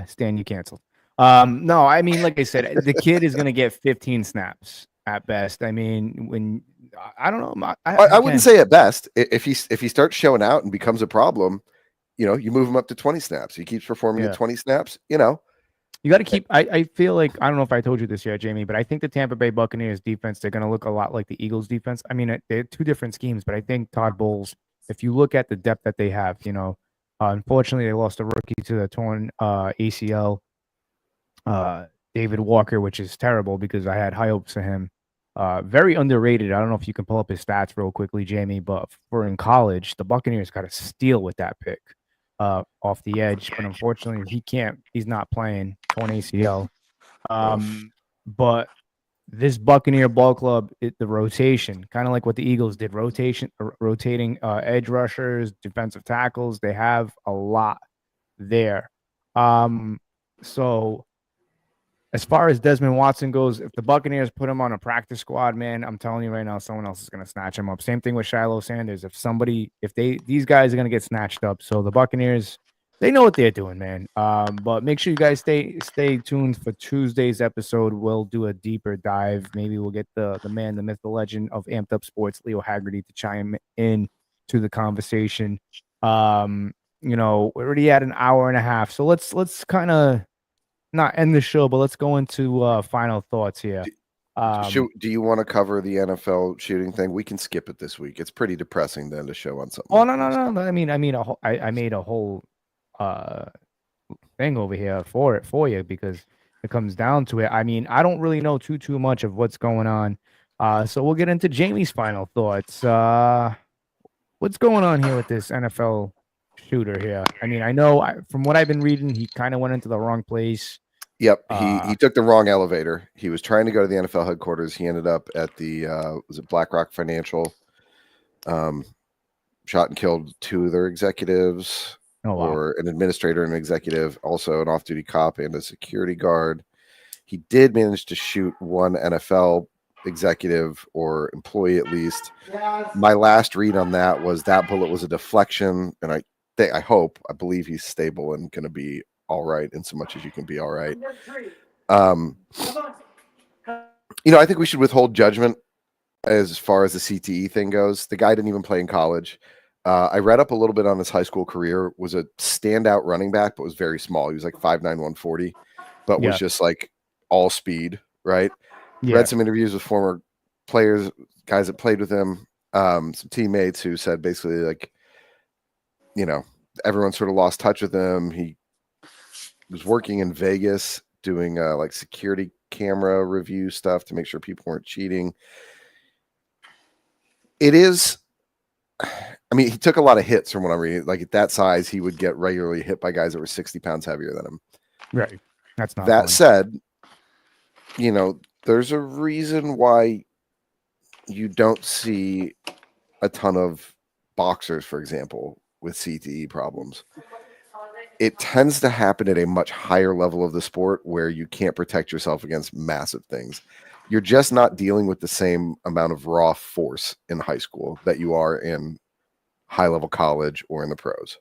Speaker 2: Stan, you canceled. No, I mean, like I said, the kid is gonna get 15 snaps at best. I mean, when I don't know,
Speaker 4: I wouldn't say at best. If he starts showing out and becomes a problem, you move him up to 20 snaps. He keeps performing at 20 snaps,
Speaker 2: you got to keep. I feel like, I don't know if I told you this yet, Jamie, but I think the Tampa Bay Buccaneers defense, they're going to look a lot like the Eagles defense. I mean, they're two different schemes, but I think Todd Bowles, if you look at the depth that they have, unfortunately they lost a rookie to the torn ACL, David Walker, which is terrible because I had high hopes for him. Very underrated. I don't know if you can pull up his stats real quickly, Jamie, but for in college, the Buccaneers got to steal with that pick. Off the edge, but unfortunately he's not playing, torn ACL. But this Buccaneer ball club, the rotation, kind of like what the Eagles did, rotating edge rushers, defensive tackles, they have a lot there. So as far as Desmond Watson goes, if the Buccaneers put him on a practice squad, man, I'm telling you right now, someone else is going to snatch him up. Same thing with Shiloh Sanders. These guys are going to get snatched up. So the Buccaneers, they know what they're doing, man. But make sure you guys stay tuned for Tuesday's episode. We'll do a deeper dive. Maybe we'll get the man, the myth, the legend of Amped Up Sports, Leo Haggerty, to chime in to the conversation. We're already at an hour and a half. So let's kind of not end the show, but let's go into final thoughts here.
Speaker 4: Do you want to cover the NFL shooting thing? We can skip it this week. It's pretty depressing to end a show on something.
Speaker 2: Oh, no. I made a whole thing over here for you because it comes down to it. I mean, I don't really know too much of what's going on. So we'll get into Jamie's final thoughts. What's going on here with this NFL shooter here? I mean, I know from what I've been reading, he kind of went into the wrong place.
Speaker 4: Yep, he took the wrong elevator. He was trying to go to the NFL headquarters. He ended up at the was it BlackRock Financial? Shot and killed two of their executives, or an administrator and an executive, also an off-duty cop and a security guard. He did manage to shoot one NFL executive or employee at least. My last read on that was that bullet was a deflection, and I believe he's stable and going to be all right in so much as you can be all right. I think we should withhold judgment as far as the CTE thing goes. The guy didn't even play in college. I read up a little bit on his high school career, was a standout running back, but was very small. He was like 5'9", 140, but was just like all speed, right? Yeah. Read some interviews with former players, guys that played with him, some teammates who said basically like, everyone sort of lost touch with him. He was working in Vegas doing like security camera review stuff to make sure people weren't cheating. He took a lot of hits from what I'm reading. Like at that size, he would get regularly hit by guys that were 60 pounds heavier than him.
Speaker 2: Right. That's not
Speaker 4: that
Speaker 2: fun.
Speaker 4: Said, there's a reason why you don't see a ton of boxers, for example, with CTE problems. It tends to happen at a much higher level of the sport where you can't protect yourself against massive things. You're just not dealing with the same amount of raw force in high school that you are in high-level college or in the pros.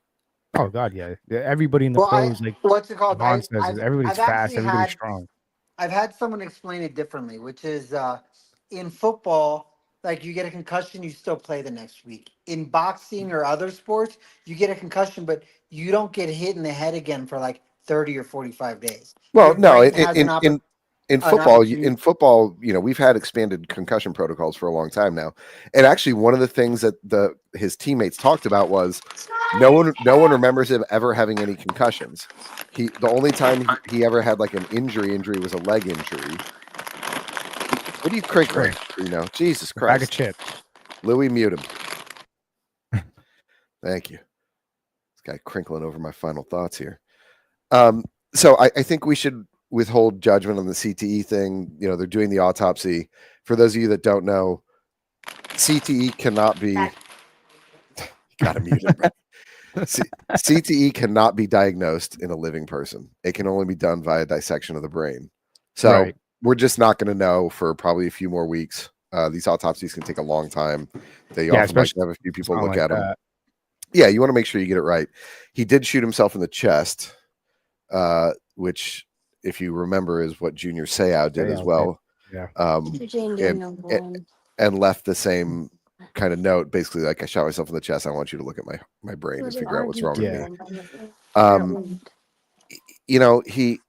Speaker 2: Oh, God, yeah. Everybody in the pros,
Speaker 5: what's it called?
Speaker 2: Everybody's fast, everybody's strong.
Speaker 5: I've had someone explain it differently, which is in football, like you get a concussion, you still play the next week. In boxing or other sports, you get a concussion, but you don't get hit in the head again for like 30 or 45 days.
Speaker 4: Well, no, in football, we've had expanded concussion protocols for a long time now. And actually one of the things that his teammates talked about was no one remembers him ever having any concussions. The only time he ever had like an injury was a leg injury. What do you crinkling? Jesus Christ.
Speaker 2: Bag of chips.
Speaker 4: Louie, mute him. Thank you. This guy crinkling over my final thoughts here. So I think we should withhold judgment on the CTE thing. They're doing the autopsy. For those of you that don't know, CTE cannot be gotta mute him, bro. CTE cannot be diagnosed in a living person. It can only be done via dissection of the brain. So we're just not going to know for probably a few more weeks These autopsies can take a long time. They
Speaker 2: Yeah,
Speaker 4: often like
Speaker 2: especially
Speaker 4: to have a few people
Speaker 2: something
Speaker 4: look
Speaker 2: like
Speaker 4: at them.
Speaker 2: that.
Speaker 4: Yeah, you want to make sure you get it right. He did shoot himself in the chest, which, if you remember, is what Junior Seau did as well.
Speaker 2: Yeah.
Speaker 4: And left the same kind of note, basically like, I shot myself in the chest. I want you to look at my brain and figure out what's wrong with me. You know, he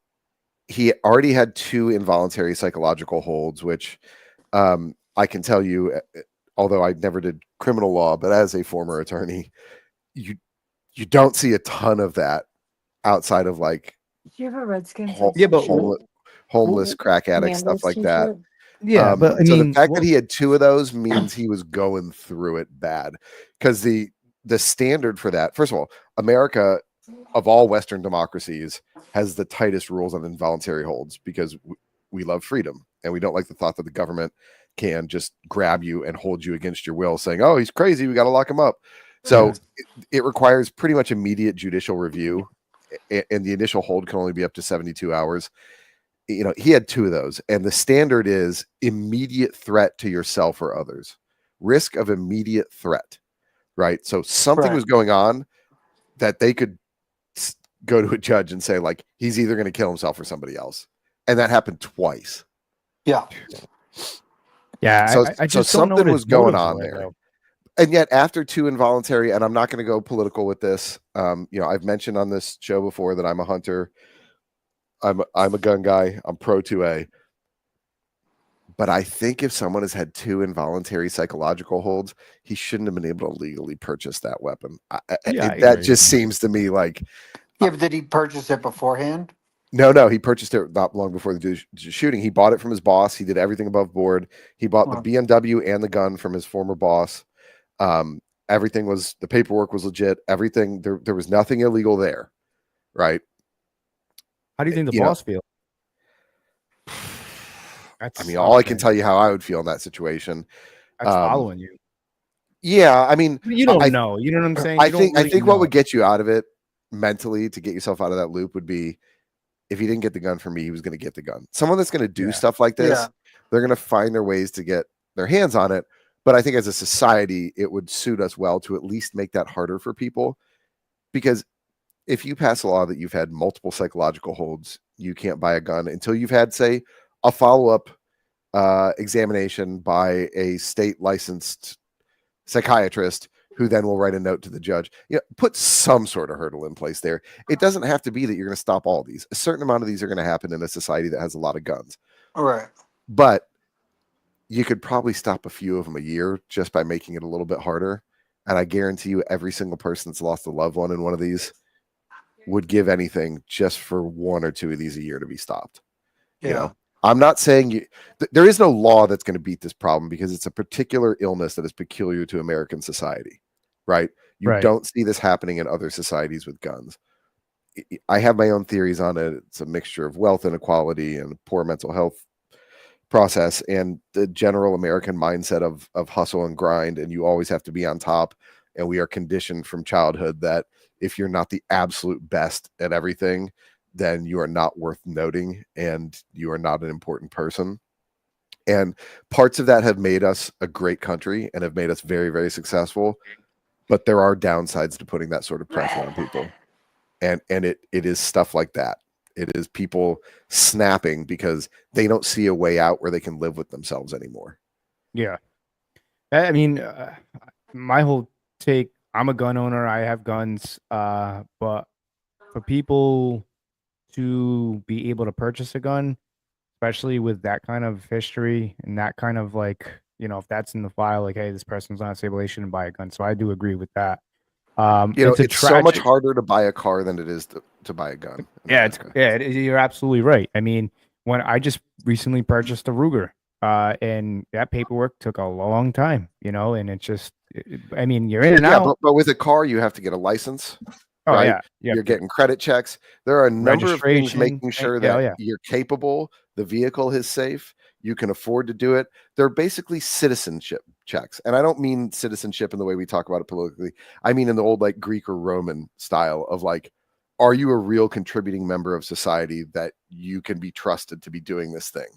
Speaker 4: already had 2 involuntary psychological holds, which I can tell you, although I never did criminal law, but as a former attorney, you don't see a ton of that outside of like
Speaker 6: Do you have a Redskins?
Speaker 4: homeless crack addicts, stuff like that.
Speaker 2: Yeah, but I
Speaker 4: so
Speaker 2: mean,
Speaker 4: the fact that he had 2 of those means he was going through it bad, because the standard for that, first of all, America, of all Western democracies, has the tightest rules on involuntary holds, because we love freedom and we don't like the thought that the government can just grab you and hold you against your will, saying, "Oh, he's crazy, we got to lock him up." So it requires pretty much immediate judicial review, and the initial hold can only be up to 72 hours. You know, he had 2 of those, and the standard is immediate threat to yourself or others, risk of immediate threat, right? So something was going on that they could go to a judge and say, like, he's either going to kill himself or somebody else. And that happened twice.
Speaker 5: Yeah.
Speaker 2: Yeah.
Speaker 4: So,
Speaker 2: I just don't know
Speaker 4: something
Speaker 2: what
Speaker 4: was
Speaker 2: his
Speaker 4: going
Speaker 2: motives
Speaker 4: on
Speaker 2: were,
Speaker 4: there.
Speaker 2: though.
Speaker 4: And yet after 2 involuntary, and I'm not going to go political with this. You know, I've mentioned on this show before that I'm a hunter. I'm a gun guy. I'm pro 2A. But I think if someone has had 2 involuntary psychological holds, he shouldn't have been able to legally purchase that weapon. That just seems to me like...
Speaker 5: Yeah, but did he purchase it beforehand?
Speaker 4: No, he purchased it not long before the shooting. He bought it from his boss. He did everything above board. He bought the BMW and the gun from his former boss. Everything was... the paperwork was legit. Everything... there was nothing illegal there, right?
Speaker 2: How do you think the boss feels?
Speaker 4: I mean, all I can tell you how I would feel in that situation.
Speaker 2: That's following you.
Speaker 4: Yeah, I mean,
Speaker 2: you don't know. You know what I'm saying?
Speaker 4: I think what would get you out of it mentally, to get yourself out of that loop, would be, if he didn't get the gun from me, he was going to get the gun. Someone that's going to do stuff like this, they're going to find their ways to get their hands on it. But I think as a society, it would suit us well to at least make that harder for people, because if you pass a law that you've had multiple psychological holds, you can't buy a gun until you've had, say, a follow-up examination by a state licensed psychiatrist, who then will write a note to the judge. You know, put some sort of hurdle in place there. It doesn't have to be that you're going to stop all these. A certain amount of these are going to happen in a society that has a lot of guns.
Speaker 5: All right.
Speaker 4: But you could probably stop a few of them a year just by making it a little bit harder. And I guarantee you, every single person that's lost a loved one in one of these would give anything just for 1 or 2 of these a year to be stopped.
Speaker 5: Yeah.
Speaker 4: You know, I'm not saying there is no law that's going to beat this problem, because it's a particular illness that is peculiar to American society, right? You don't see this happening in other societies with guns. I have my own theories on it. It's a mixture of wealth inequality and poor mental health process, and the general American mindset of hustle and grind, and you always have to be on top. And we are conditioned from childhood that if you're not the absolute best at everything, then you are not worth noting and you are not an important person. And parts of that have made us a great country and have made us very, very successful. But there are downsides to putting that sort of pressure on people. And it is stuff like that. It is people snapping because they don't see a way out where they can live with themselves anymore.
Speaker 2: Yeah. I mean, my whole take, I'm a gun owner. I have guns. But for people to be able to purchase a gun, especially with that kind of history and that kind of, like, you know, if that's in the file, like, hey, this person's not stable, they shouldn't buy a gun. So I do agree with that.
Speaker 4: You know, it's so much harder to buy a car than it is to buy a gun.
Speaker 2: Yeah, you're absolutely right. I mean, when I just recently purchased a Ruger, and that paperwork took a long time, you know, and it's just, I mean, you're in and out.
Speaker 4: But with a car, you have to get a license.
Speaker 2: Oh,
Speaker 4: right?
Speaker 2: yeah.
Speaker 4: You're getting credit checks. There are a number of things making sure that you're capable, the vehicle is safe, you can afford to do it. They're basically citizenship checks. And I don't mean citizenship in the way we talk about it politically. I mean in the old, like, Greek or Roman style of, like, are you a real contributing member of society that you can be trusted to be doing this thing,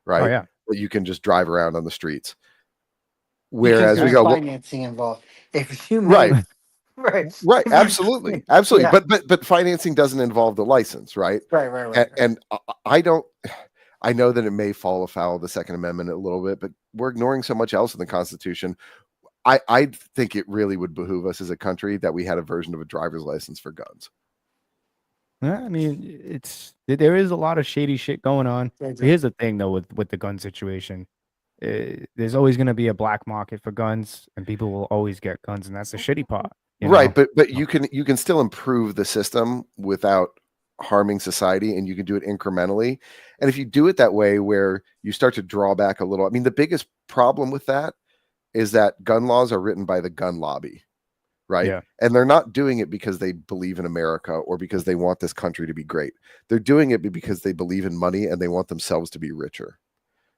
Speaker 4: right?
Speaker 2: Oh, yeah.
Speaker 4: That you can just drive around on the streets.
Speaker 5: Because
Speaker 4: Whereas we
Speaker 5: there's
Speaker 4: go, well,
Speaker 5: financing involved. If you
Speaker 4: right,
Speaker 5: make right,
Speaker 4: right, absolutely, absolutely.
Speaker 5: Yeah.
Speaker 4: But financing doesn't involve the license, right?
Speaker 5: right.
Speaker 4: And I don't. I know that it may fall afoul of the Second Amendment a little bit, but we're ignoring so much else in the Constitution. I think it really would behoove us as a country that we had a version of a driver's license for guns.
Speaker 2: Yeah, I mean, there is a lot of shady shit going on. But here's the thing, though, with the gun situation, there's always going to be a black market for guns, and people will always get guns, and that's the shitty part,
Speaker 4: Right,
Speaker 2: know?
Speaker 4: but you can still improve the system without harming society, and you can do it incrementally. And if you do it that way, where you start to draw back a little, I mean, the biggest problem with that is that gun laws are written by the gun lobby, right?
Speaker 2: Yeah.
Speaker 4: And they're not doing it because they believe in America or because they want this country to be great. They're doing it because they believe in money and they want themselves to be richer,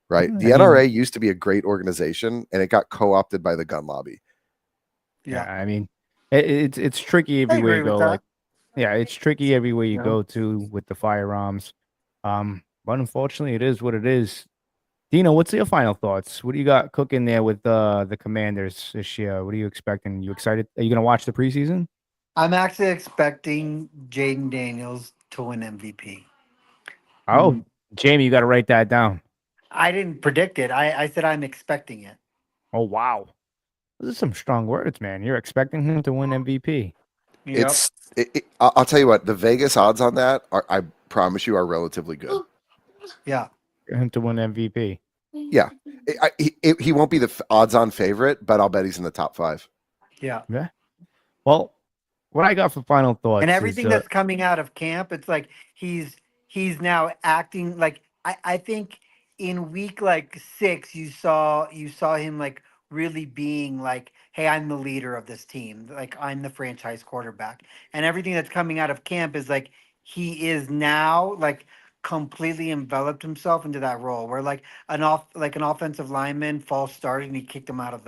Speaker 4: right? The NRA used to be a great organization, and it got co-opted by the gun lobby.
Speaker 2: Yeah, I mean, it's tricky everywhere you go. Like, yeah, it's tricky everywhere you go to with the firearms. But unfortunately, it is what it is. Dino, what's your final thoughts? What do you got cooking there with the Commanders this year? What are you expecting? You excited? Are you gonna watch the preseason?
Speaker 5: I'm actually expecting Jaden Daniels to win MVP.
Speaker 2: Oh, Jamie, you got to write that down.
Speaker 5: I didn't predict it. I said I'm expecting it.
Speaker 2: Oh, wow. Those are some strong words, man. You're expecting him to win MVP.
Speaker 5: Yep.
Speaker 4: I'll tell you what, the Vegas odds on that are, I promise you, are relatively good.
Speaker 5: Yeah.
Speaker 2: Him to win MVP.
Speaker 4: Yeah. He won't be the odds-on favorite, but I'll bet he's in the top 5.
Speaker 5: Yeah.
Speaker 2: Yeah. Well, what I got for final thoughts
Speaker 5: And everything
Speaker 2: is,
Speaker 5: that's coming out of camp, it's like he's now acting like I think in week like 6 you saw him like really being like, hey, I'm the leader of this team, like I'm the franchise quarterback. And everything that's coming out of camp is like he is now like completely enveloped himself into that role where like an offensive lineman false started and he kicked him out of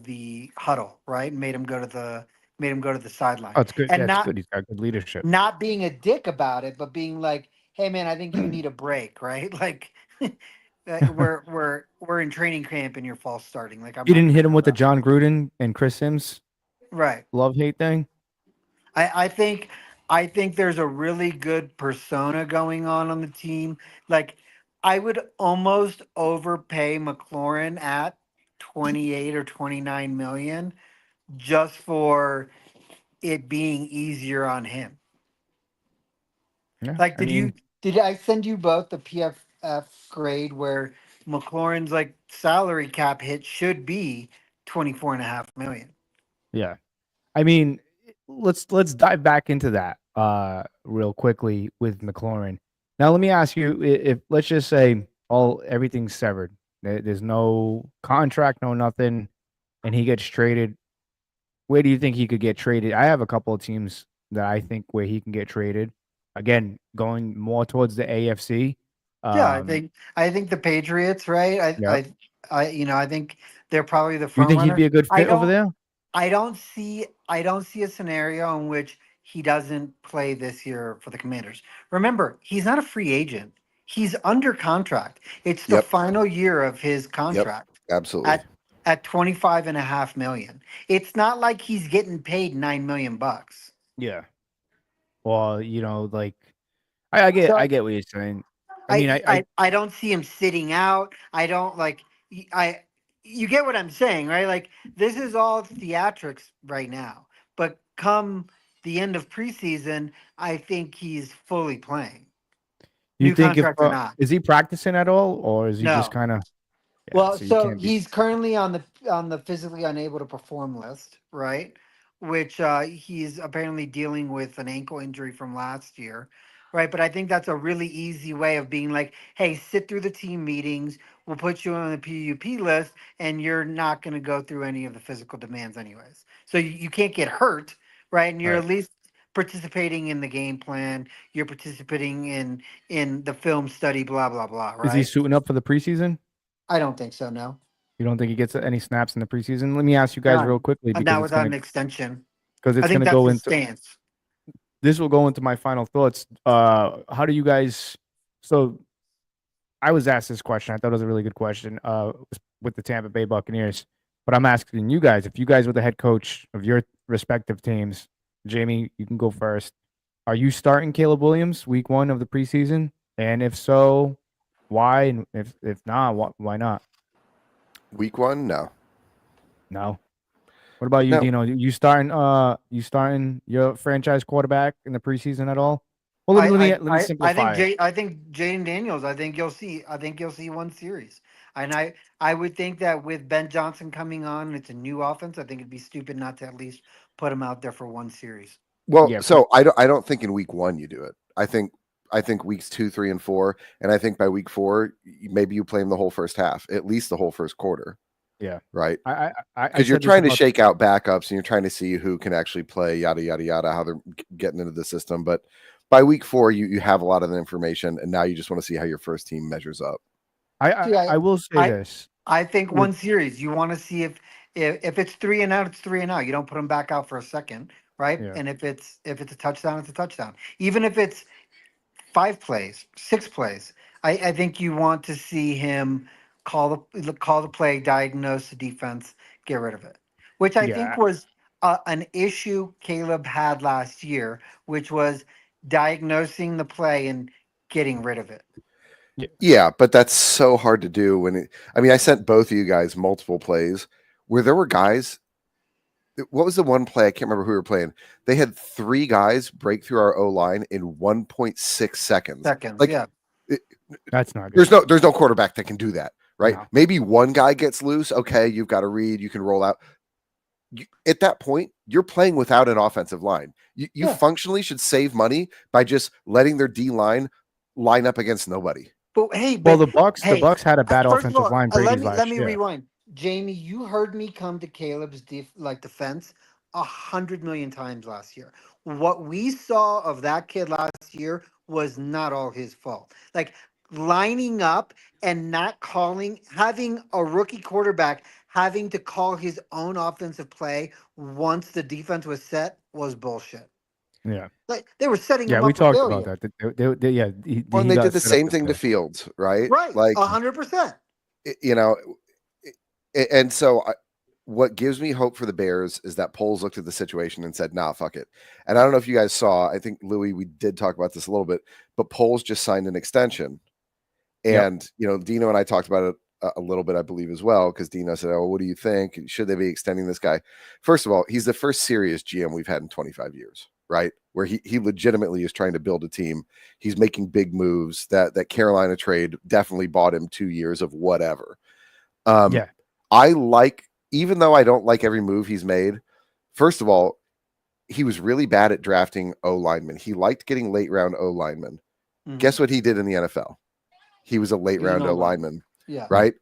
Speaker 5: the huddle, right? And made him go to the sideline.
Speaker 2: oh, it's good.
Speaker 5: And
Speaker 2: Yeah, it's good. He's got good leadership.
Speaker 5: not being a dick about it, but being like, "Hey, man, I think you need a break, right? Like, we're in training camp and you're false starting. Like, I'm
Speaker 2: You
Speaker 5: not
Speaker 2: didn't hit him with the
Speaker 5: that."
Speaker 2: John Gruden and Chris Sims
Speaker 5: Right.
Speaker 2: love-hate thing?
Speaker 5: I think there's a really good persona going on the team. Like, I would almost overpay McLaurin at 28 or 29 million just for it being easier on him.
Speaker 2: Yeah.
Speaker 5: Like, did I send you both the PFF grade where McLaurin's like salary cap hit should be 24.5 million?
Speaker 2: Yeah. I mean, let's dive back into that real quickly with McLaurin. Now, let me ask you, if let's just say everything's severed, there's no contract, no nothing, and he gets traded. Where do you think he could get traded? I have a couple of teams that I think where he can get traded. Again, going more towards the AFC.
Speaker 5: Yeah, I think the Patriots, right?
Speaker 2: Yep.
Speaker 5: I think they're probably the
Speaker 2: You
Speaker 5: front
Speaker 2: think he'd
Speaker 5: runner.
Speaker 2: be a good fit over there?
Speaker 5: I don't see a scenario in which he doesn't play this year for the Commanders. Remember, he's not a free agent. He's under contract. It's the final year of his contract.
Speaker 4: Yep, absolutely.
Speaker 5: At 25.5 million. It's not like he's getting paid $9 million.
Speaker 2: Yeah. Well, like I get what you're saying. I mean,
Speaker 5: I don't see him sitting out. I don't like you get what I'm saying, right? Like this is all theatrics right now. But come the end of preseason, I think he's fully playing.
Speaker 2: You think
Speaker 5: contract or not.
Speaker 2: Is he practicing at all, or is he
Speaker 5: No.
Speaker 2: just kind of? Yeah,
Speaker 5: Well,
Speaker 2: so
Speaker 5: he's currently on the physically unable to perform list, right? Which he's apparently dealing with an ankle injury from last year, right? But I think that's a really easy way of being like, hey, sit through the team meetings. We'll put you on the PUP list, and you're not going to go through any of the physical demands, anyways. So you can't get hurt, right? And you're at least participating in the game plan. You're participating in the film study, blah blah blah. Right?
Speaker 2: Is he suiting up for the preseason?
Speaker 5: I don't think so. No.
Speaker 2: You don't think he gets any snaps in the preseason? Let me ask you guys real quickly because
Speaker 5: not without an extension.
Speaker 2: Because it's going to go into
Speaker 5: stance.
Speaker 2: This will go into my final thoughts. How do you guys? So, I was asked this question. I thought it was a really good question. with the Tampa Bay Buccaneers. But I'm asking you guys, if you guys were the head coach of your respective teams, Jamie, you can go first. Are you starting Caleb Williams week 1 of the preseason? And if so, why? And if not, why not?
Speaker 4: Week 1, no.
Speaker 2: No. What about you,
Speaker 4: No.
Speaker 2: Dino? You starting your franchise quarterback in the preseason at all? Well, let me simplify it.
Speaker 5: I think Jaden Daniels. I think you'll see one series, and I would think that with Ben Johnson coming on, it's a new offense. I think it'd be stupid not to at least put him out there for one series.
Speaker 4: Well,
Speaker 2: Yeah,
Speaker 4: so I don't think in week 1 you do it. I think weeks 2, 3, and 4, and I think by week 4 maybe you play him the whole first half, at least the whole first quarter.
Speaker 2: Yeah,
Speaker 4: right.
Speaker 2: Because
Speaker 4: you're trying to shake out backups and you're trying to see who can actually play, yada yada yada, how they're getting into the system. But by week 4, you have a lot of the information, and now you just want to see how your first team measures up.
Speaker 2: I will say this.
Speaker 5: I think one series you want to see if it's 3 and out, it's 3 and out. You don't put them back out for a second, right?
Speaker 2: Yeah.
Speaker 5: And if it's a touchdown, it's a touchdown. Even if it's 5 plays, 6 plays, I think you want to see him call the play, diagnose the defense, get rid of it. Which I think was an issue Caleb had last year, which was diagnosing the play and getting rid of it.
Speaker 4: Yeah, but that's so hard to do I sent both of you guys multiple plays where there were guys. What was the one play? I can't remember who we were playing. They had 3 guys break through our O-line in 1.6 seconds.
Speaker 2: That's not good.
Speaker 4: There's no quarterback that can do that, right?
Speaker 2: No.
Speaker 4: Maybe one guy gets loose. Okay, you've got to read. You can roll out. At that point, you're playing without an offensive line. You functionally should save money by just letting their D line up against nobody.
Speaker 5: But
Speaker 2: the Bucs had a bad offensive line.
Speaker 5: Let me rewind. Jamie, you heard me come to Caleb's defense 100 million times last year. What we saw of that kid last year was not all his fault. Like lining up and not having a rookie quarterback having to call his own offensive play once the defense was set was bullshit.
Speaker 2: Yeah,
Speaker 5: like they were setting him up.
Speaker 2: Yeah, we talked about that.
Speaker 4: They did the same thing to Fields, right?
Speaker 5: Right,
Speaker 4: like
Speaker 5: 100%.
Speaker 4: And so what gives me hope for the Bears is that Poles looked at the situation and said, "Nah, fuck it." And I don't know if you guys saw. I think Louie, we did talk about this a little bit, but Poles just signed an extension, and Dino and I talked about it a little bit, I believe, as well, because Dino said, "Oh, what do you think? Should they be extending this guy?" First of all, he's the first serious GM we've had in 25 years, right? Where he legitimately is trying to build a team. He's making big moves. That Carolina trade definitely bought him 2 years of whatever. Even though I don't like every move he's made, first of all, he was really bad at drafting O linemen. He liked getting late round O linemen. Mm-hmm. Guess what he did in the NFL? He was a late round O lineman.
Speaker 5: Yeah.
Speaker 4: Right.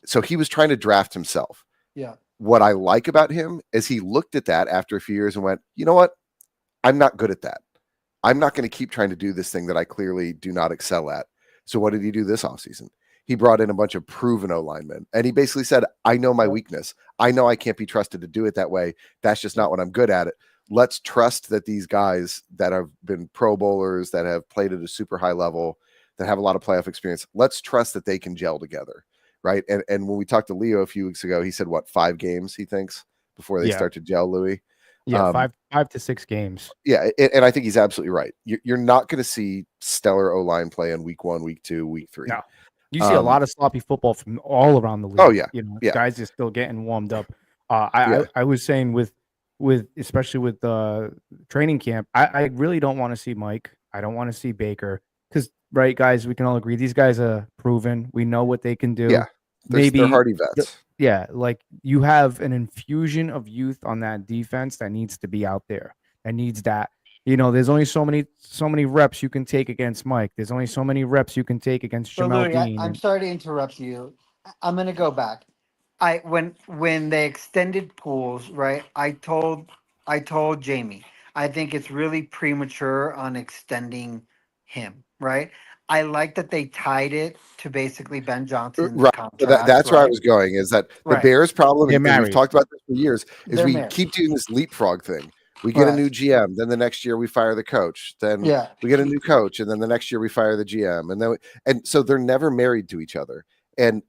Speaker 4: So he was trying to draft himself.
Speaker 5: Yeah.
Speaker 4: What I like about him is he looked at that after a few years and went, you know what? I'm not good at that. I'm not going to keep trying to do this thing that I clearly do not excel at. So what did he do this offseason? He brought in a bunch of proven O linemen, and he basically said, I know my weakness. I know I can't be trusted to do it that way. That's just not what I'm good at. Let's trust that these guys that have been Pro Bowlers, that have played at a super high level, that have a lot of playoff experience, let's trust that they can gel together, right? And when we talked to Leo a few weeks ago, he said, 5 games, he thinks, before they start to gel, Louie?
Speaker 2: Yeah, 5 to 6 games.
Speaker 4: Yeah, and I think he's absolutely right. You're not going to see stellar O-line play in week 1, week 2, week 3.
Speaker 2: No. You see a lot of sloppy football from all around the league.
Speaker 4: Oh yeah,
Speaker 2: guys are still getting warmed up. I was saying with especially with training camp, I really don't want to see Mike. I don't want to see Baker because guys, we can all agree these guys are proven. We know what they can do.
Speaker 4: Yeah, they're hardy vets.
Speaker 2: Like you have an infusion of youth on that defense that needs to be out there. That needs that. There's only so many reps you can take against Mike. There's only so many reps you can take against Jamel Dean.
Speaker 5: I'm sorry to interrupt you. I'm going to go back. When they extended pools, right? I told Jamie, I think it's really premature on extending him, right? I like that they tied it to basically Ben Johnson's contract.
Speaker 4: That's where I was going. Is that the Bears' problem? And we've talked about this for years. Is we keep doing this leapfrog thing. We get a new GM, then the next year we fire the coach. Then we get a new coach, and then the next year we fire the GM, and so they're never married to each other. And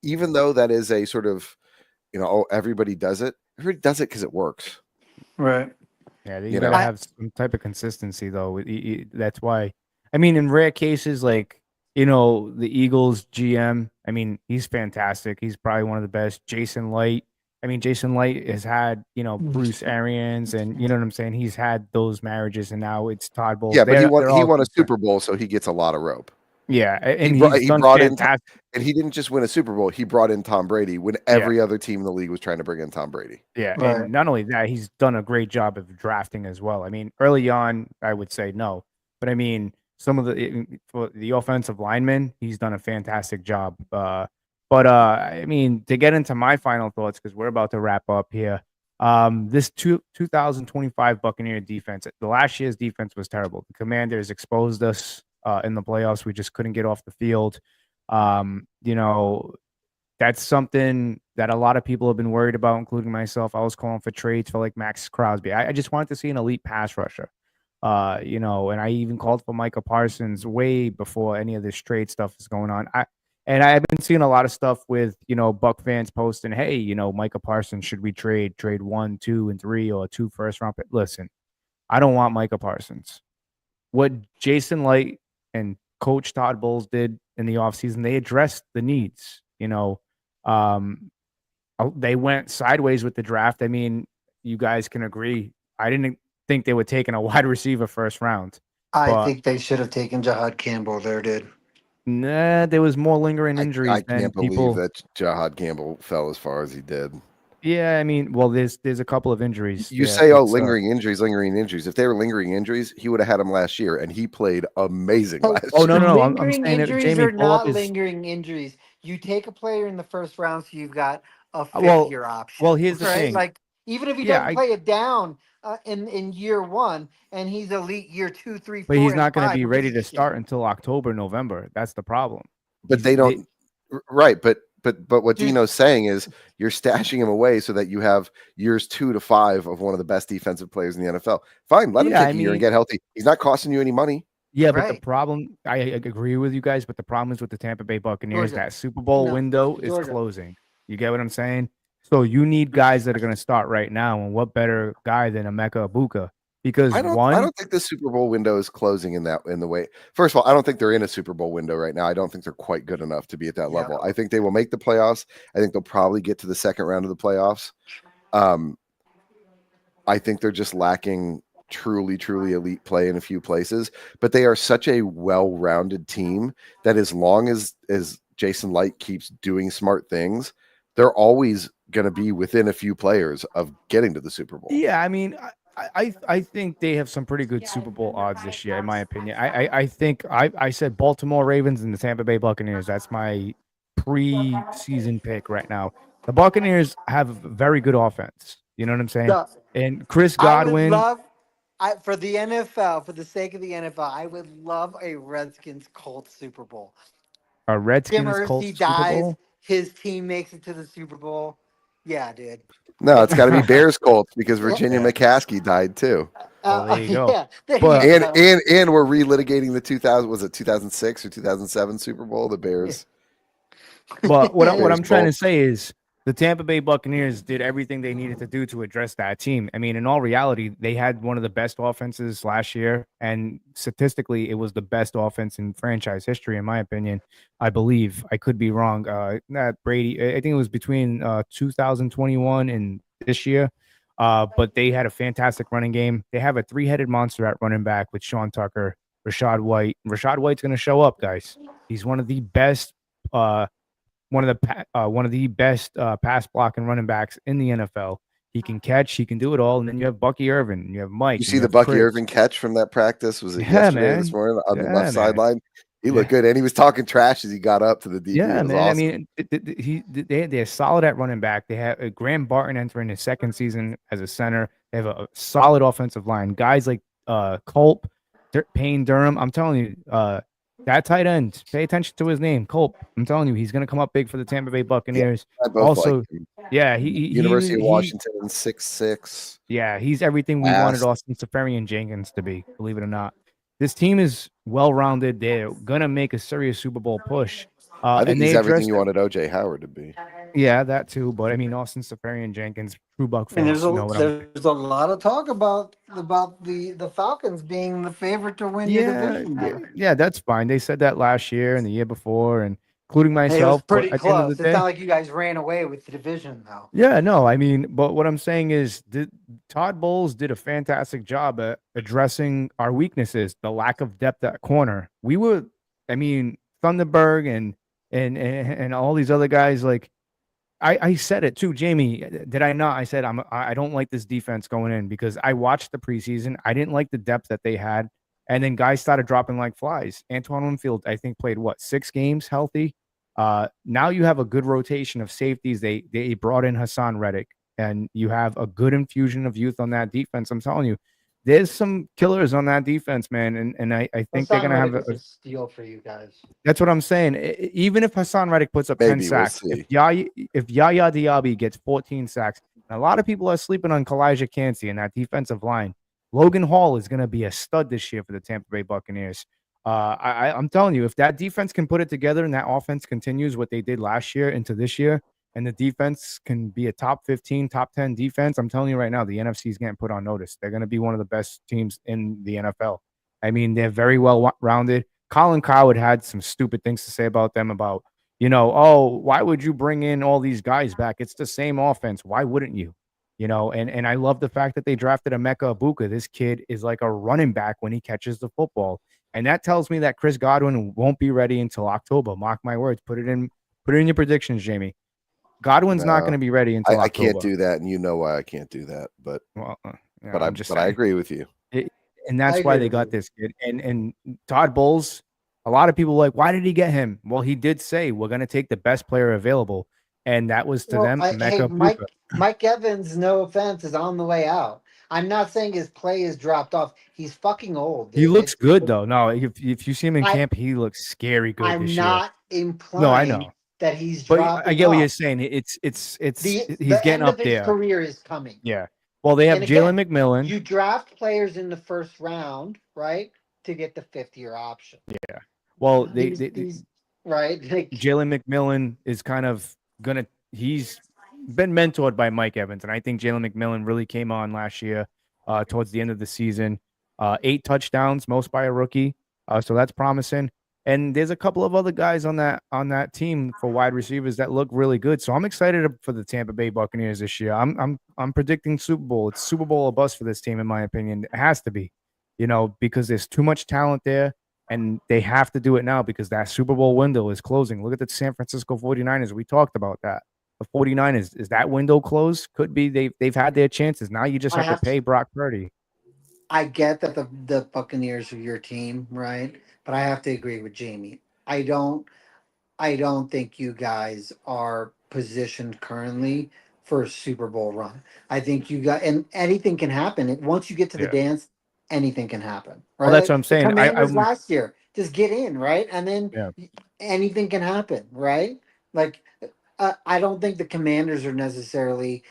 Speaker 4: even though that is a sort of, everybody does it. Everybody does it because it works.
Speaker 5: Right.
Speaker 2: Yeah, you gotta have some type of consistency, though. That's why. I mean, in rare cases, like the Eagles GM. I mean, he's fantastic. He's probably one of the best. Jason Light. I mean, Jason Light has had Bruce Arians, and you know what I'm saying. He's had those marriages, and now it's Todd Bowles.
Speaker 4: Yeah, but he
Speaker 2: They're all
Speaker 4: won a
Speaker 2: different.
Speaker 4: Super Bowl, so he gets a lot of rope.
Speaker 2: Yeah, and
Speaker 4: he
Speaker 2: he's done
Speaker 4: brought
Speaker 2: fantastic.
Speaker 4: and he didn't just win a Super Bowl. He brought in Tom Brady when every other team in the league was trying to bring in Tom Brady.
Speaker 2: Yeah,
Speaker 5: Right.
Speaker 2: and not only that, he's done a great job of drafting as well. I mean, early on, I would say no, but I mean, some of for the offensive linemen, he's done a fantastic job. I mean, to get into my final thoughts, because we're about to wrap up here. This 2025 Buccaneer defense, the last year's defense was terrible. The Commanders exposed us in the playoffs. We just couldn't get off the field. That's something that a lot of people have been worried about, including myself. I was calling for trades for like Max Crosby. I just wanted to see an elite pass rusher. And I even called for Micah Parsons way before any of this trade stuff is going on. I've been seeing a lot of stuff with, Buck fans posting, hey, Micah Parsons, should we trade 1, 2, and 3 or 2 first-round picks? Listen, I don't want Micah Parsons. What Jason Light and Coach Todd Bowles did in the offseason, they addressed the needs. They went sideways with the draft. I mean, you guys can agree. I didn't think they would take a wide receiver first round.
Speaker 5: I think they should have taken Jahad Campbell there, dude.
Speaker 2: Nah, there was more lingering injuries
Speaker 4: I
Speaker 2: than
Speaker 4: can't
Speaker 2: people.
Speaker 4: believe that Jahad Campbell fell as far as he did.
Speaker 2: Yeah, I mean, well, there's a couple of injuries.
Speaker 4: You say, lingering injuries. If they were lingering injuries, he would have had them last year, and he played amazing last year.
Speaker 2: Oh, no. I'm
Speaker 5: Lingering
Speaker 2: saying that,
Speaker 5: injuries
Speaker 2: Jamie,
Speaker 5: are
Speaker 2: pull up
Speaker 5: not
Speaker 2: his.
Speaker 5: lingering injuries. You take a player in the first round, so you've got a
Speaker 2: Well,
Speaker 5: fifth-year option.
Speaker 2: well, here's the
Speaker 5: right?
Speaker 2: thing.
Speaker 5: Like, even if he doesn't play it down in year 1, and he's elite year 2, 3, 4,
Speaker 2: But he's not
Speaker 5: going to
Speaker 2: be ready to start until October, November. That's the problem.
Speaker 4: But they don't. Right, but what Dino's saying is you're stashing him away so that you have years 2 to 5 of one of the best defensive players in the NFL. Fine, let him take a year and get healthy. He's not costing you any money.
Speaker 2: Yeah, but the problem, I agree with you guys, but the problem is with the Tampa Bay Buccaneers, that Super Bowl window is closing. You get what I'm saying? So you need guys that are going to start right now, and what better guy than Emeka Egbuka? Because
Speaker 4: I don't think the Super Bowl window is closing in the way. First of all, I don't think they're in a Super Bowl window right now. I don't think they're quite good enough to be at that level. I think they will make the playoffs. I think they'll probably get to the second round of the playoffs. I think they're just lacking truly elite play in a few places, but they are such a well-rounded team that as long as Jason Light keeps doing smart things, they're always going to be within a few players of getting to the Super Bowl.
Speaker 2: Yeah, I mean, I think they have some pretty good Super Bowl odds this year, in my opinion. I think I said Baltimore Ravens and the Tampa Bay Buccaneers. That's my pre-season pick right now. The Buccaneers have very good offense. You know what I'm saying? And Chris Godwin.
Speaker 5: For the NFL, for the sake of the NFL, I would love a Redskins Colts Super Bowl.
Speaker 2: A Redskins Colts Super Bowl?
Speaker 5: His team makes it to the Super Bowl. Yeah, dude.
Speaker 4: No, it's got to be Bears Colts because Virginia McCaskey died too.
Speaker 2: Well, there you go.
Speaker 5: Yeah,
Speaker 4: and we're relitigating the 2006 or 2007 Super Bowl. The Bears.
Speaker 2: But what I'm trying to say is the Tampa Bay Buccaneers did everything they needed to do to address that team. I mean, in all reality, they had one of the best offenses last year, and statistically, it was the best offense in franchise history, in my opinion. I believe. I could be wrong. Not Brady. I think it was between 2021 and this year. But they had a fantastic running game. They have a 3-headed monster at running back with Sean Tucker, Rashad White. Rashad White's going to show up, guys. He's one of the best. One of the best pass blocking running backs in the NFL. He can catch, he can do it all, and then you have Bucky Irvin, you have Mike.
Speaker 4: You see the Bucky Irvin catch from that practice? Was it yesterday or this morning on the left sideline? He looked good, and he was talking trash as he got up to the DB.
Speaker 2: Yeah, man.
Speaker 4: Awesome.
Speaker 2: I mean, they're solid at running back. They have Graham Barton entering his second season as a center. They have a solid offensive line. Guys like Culp, Payne Durham. I'm telling you, that tight end, pay attention to his name, Culp. I'm telling you, he's going to come up big for the Tampa Bay Buccaneers.
Speaker 4: Also,
Speaker 2: University
Speaker 4: of Washington, 6'6".
Speaker 2: Yeah, he's everything we wanted Austin Seferian-Jenkins to be, believe it or not. This team is well-rounded. They're going to make a serious Super Bowl push.
Speaker 4: I think
Speaker 2: And
Speaker 4: he's
Speaker 2: they
Speaker 4: everything
Speaker 2: addressed
Speaker 4: you wanted OJ Howard to be.
Speaker 2: Yeah, that too. But I mean, Austin Safarian-Jenkins, true Buck
Speaker 5: And
Speaker 2: fans know what I'm.
Speaker 5: there's a lot of talk about the Falcons being the favorite to win your
Speaker 2: Yeah,
Speaker 5: division
Speaker 2: yeah,
Speaker 5: there.
Speaker 2: yeah, that's fine. They said that last year and the year before, and including
Speaker 5: Hey, it was
Speaker 2: myself. But
Speaker 5: pretty
Speaker 2: at the end of the
Speaker 5: close. It's not
Speaker 2: day,
Speaker 5: like you guys ran away with the division though.
Speaker 2: yeah, no, I mean, but what I'm saying is, Todd Bowles did a fantastic job at addressing our weaknesses, the lack of depth at corner. I mean, Thunderberg and all these other guys. Like I said it too, Jamie. Did I not? I said I don't like this defense going in because I watched the preseason. I didn't like the depth that they had, and then guys started dropping like flies. Antoine Winfield, I think, played what 6 games healthy. Now you have a good rotation of safeties. They brought in Hassan Reddick, and you have a good infusion of youth on that defense. I'm telling you, there's some killers on that defense, man, and I think they're
Speaker 5: Hassan
Speaker 2: gonna have
Speaker 5: Reddick is a steal for you guys.
Speaker 2: that's what I'm saying. Even if Hassan Reddick puts up 10
Speaker 4: Maybe we'll
Speaker 2: sacks,
Speaker 4: see.
Speaker 2: if Yaya Diaby gets 14 sacks, and a lot of people are sleeping on Kalijah Cansey and that defensive line. Logan Hall is going to be a stud this year for the Tampa Bay Buccaneers. I'm telling you, if that defense can put it together and that offense continues what they did last year into this year, and the defense can be a top 15, top 10 defense, I'm telling you right now, the NFC is getting put on notice. They're going to be one of the best teams in the NFL. I mean, they're very well rounded. Colin Cowherd had some stupid things to say about them about, oh, why would you bring in all these guys back? It's the same offense. Why wouldn't you? And I love the fact that they drafted Emeka Ibuka. This kid is like a running back when he catches the football. And that tells me that Chris Godwin won't be ready until October. Mark my words. Put it in your predictions, Jamie. Godwin's not going to be ready until
Speaker 4: I
Speaker 2: October.
Speaker 4: can't do that, and you know why I can't do that. But I agree with you.
Speaker 2: And that's why they got this kid. And Todd Bowles, a lot of people were like, why did he get him? Well, he did say we're going to take the best player available, and that was to them.
Speaker 5: Mike Evans, no offense, is on the way out. I'm not saying his play is dropped off. He's fucking old.
Speaker 2: He looks good though. No, if you see him in camp, he looks scary good
Speaker 5: I'm
Speaker 2: this year.
Speaker 5: not implying
Speaker 2: No, I know
Speaker 5: that he's
Speaker 2: but
Speaker 5: dropping
Speaker 2: I get what
Speaker 5: off.
Speaker 2: you're saying. He's
Speaker 5: The
Speaker 2: getting
Speaker 5: end
Speaker 2: up
Speaker 5: of his
Speaker 2: there.
Speaker 5: career is coming.
Speaker 2: Yeah. Well, they have
Speaker 5: And
Speaker 2: Jalen
Speaker 5: again,
Speaker 2: McMillan.
Speaker 5: You draft players in the first round, right, to get the 5th-year option.
Speaker 2: Yeah. Well,
Speaker 5: right. Like,
Speaker 2: Jalen McMillan is kind of he's been mentored by Mike Evans, and I think Jalen McMillan really came on last year towards the end of the season. 8 touchdowns, most by a rookie. So that's promising. And there's a couple of other guys on that team for wide receivers that look really good. So I'm excited for the Tampa Bay Buccaneers this year. I'm predicting Super Bowl. It's Super Bowl or bust for this team, in my opinion. It has to be, because there's too much talent there, and they have to do it now because that Super Bowl window is closing. Look at the San Francisco 49ers. We talked about that. The 49ers, is that window closed? Could be. They've had their chances. Now you just have to pay Brock Purdy.
Speaker 5: I get that the Buccaneers are your team, right? But I have to agree with Jamie. I don't think you guys are positioned currently for a Super Bowl run. I think you got, and anything can happen. Once you get to the dance, anything can happen, right?
Speaker 2: Well, that's what I'm saying.
Speaker 5: The Commanders last year, just get in, right? And then anything can happen, right? Like, I don't think the Commanders are necessarily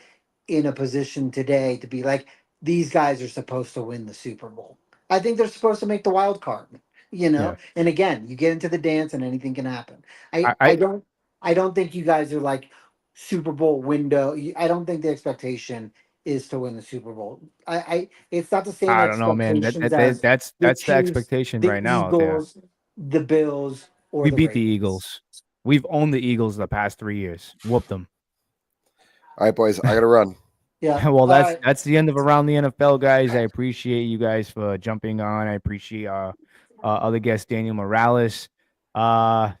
Speaker 5: in a position today to be like, these guys are supposed to win the Super Bowl. I think they're supposed to make the wild card. And again, you get into the dance and anything can happen. I don't think you guys are like Super Bowl window. I don't think the expectation is to win the Super Bowl. It's not the same.
Speaker 2: I don't know, man. That's the expectation right now out there.
Speaker 5: The Bills, or
Speaker 2: we beat the Eagles. We've owned the Eagles the past 3 years. Whooped them.
Speaker 4: All right, boys, I gotta run.
Speaker 5: Yeah.
Speaker 2: Well, that's the end of Around the NFL, guys. I appreciate you guys for jumping on. I appreciate other guest Daniel Morales.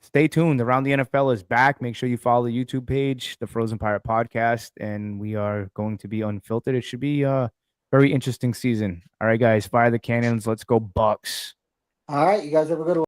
Speaker 2: Stay tuned. Around the NFL is back. Make sure you follow the YouTube page, the Frozen Pirate Podcast, and we are going to be unfiltered. It should be a very interesting season. All right, guys, fire the cannons. Let's go Bucks.
Speaker 5: All right, you guys have a good one.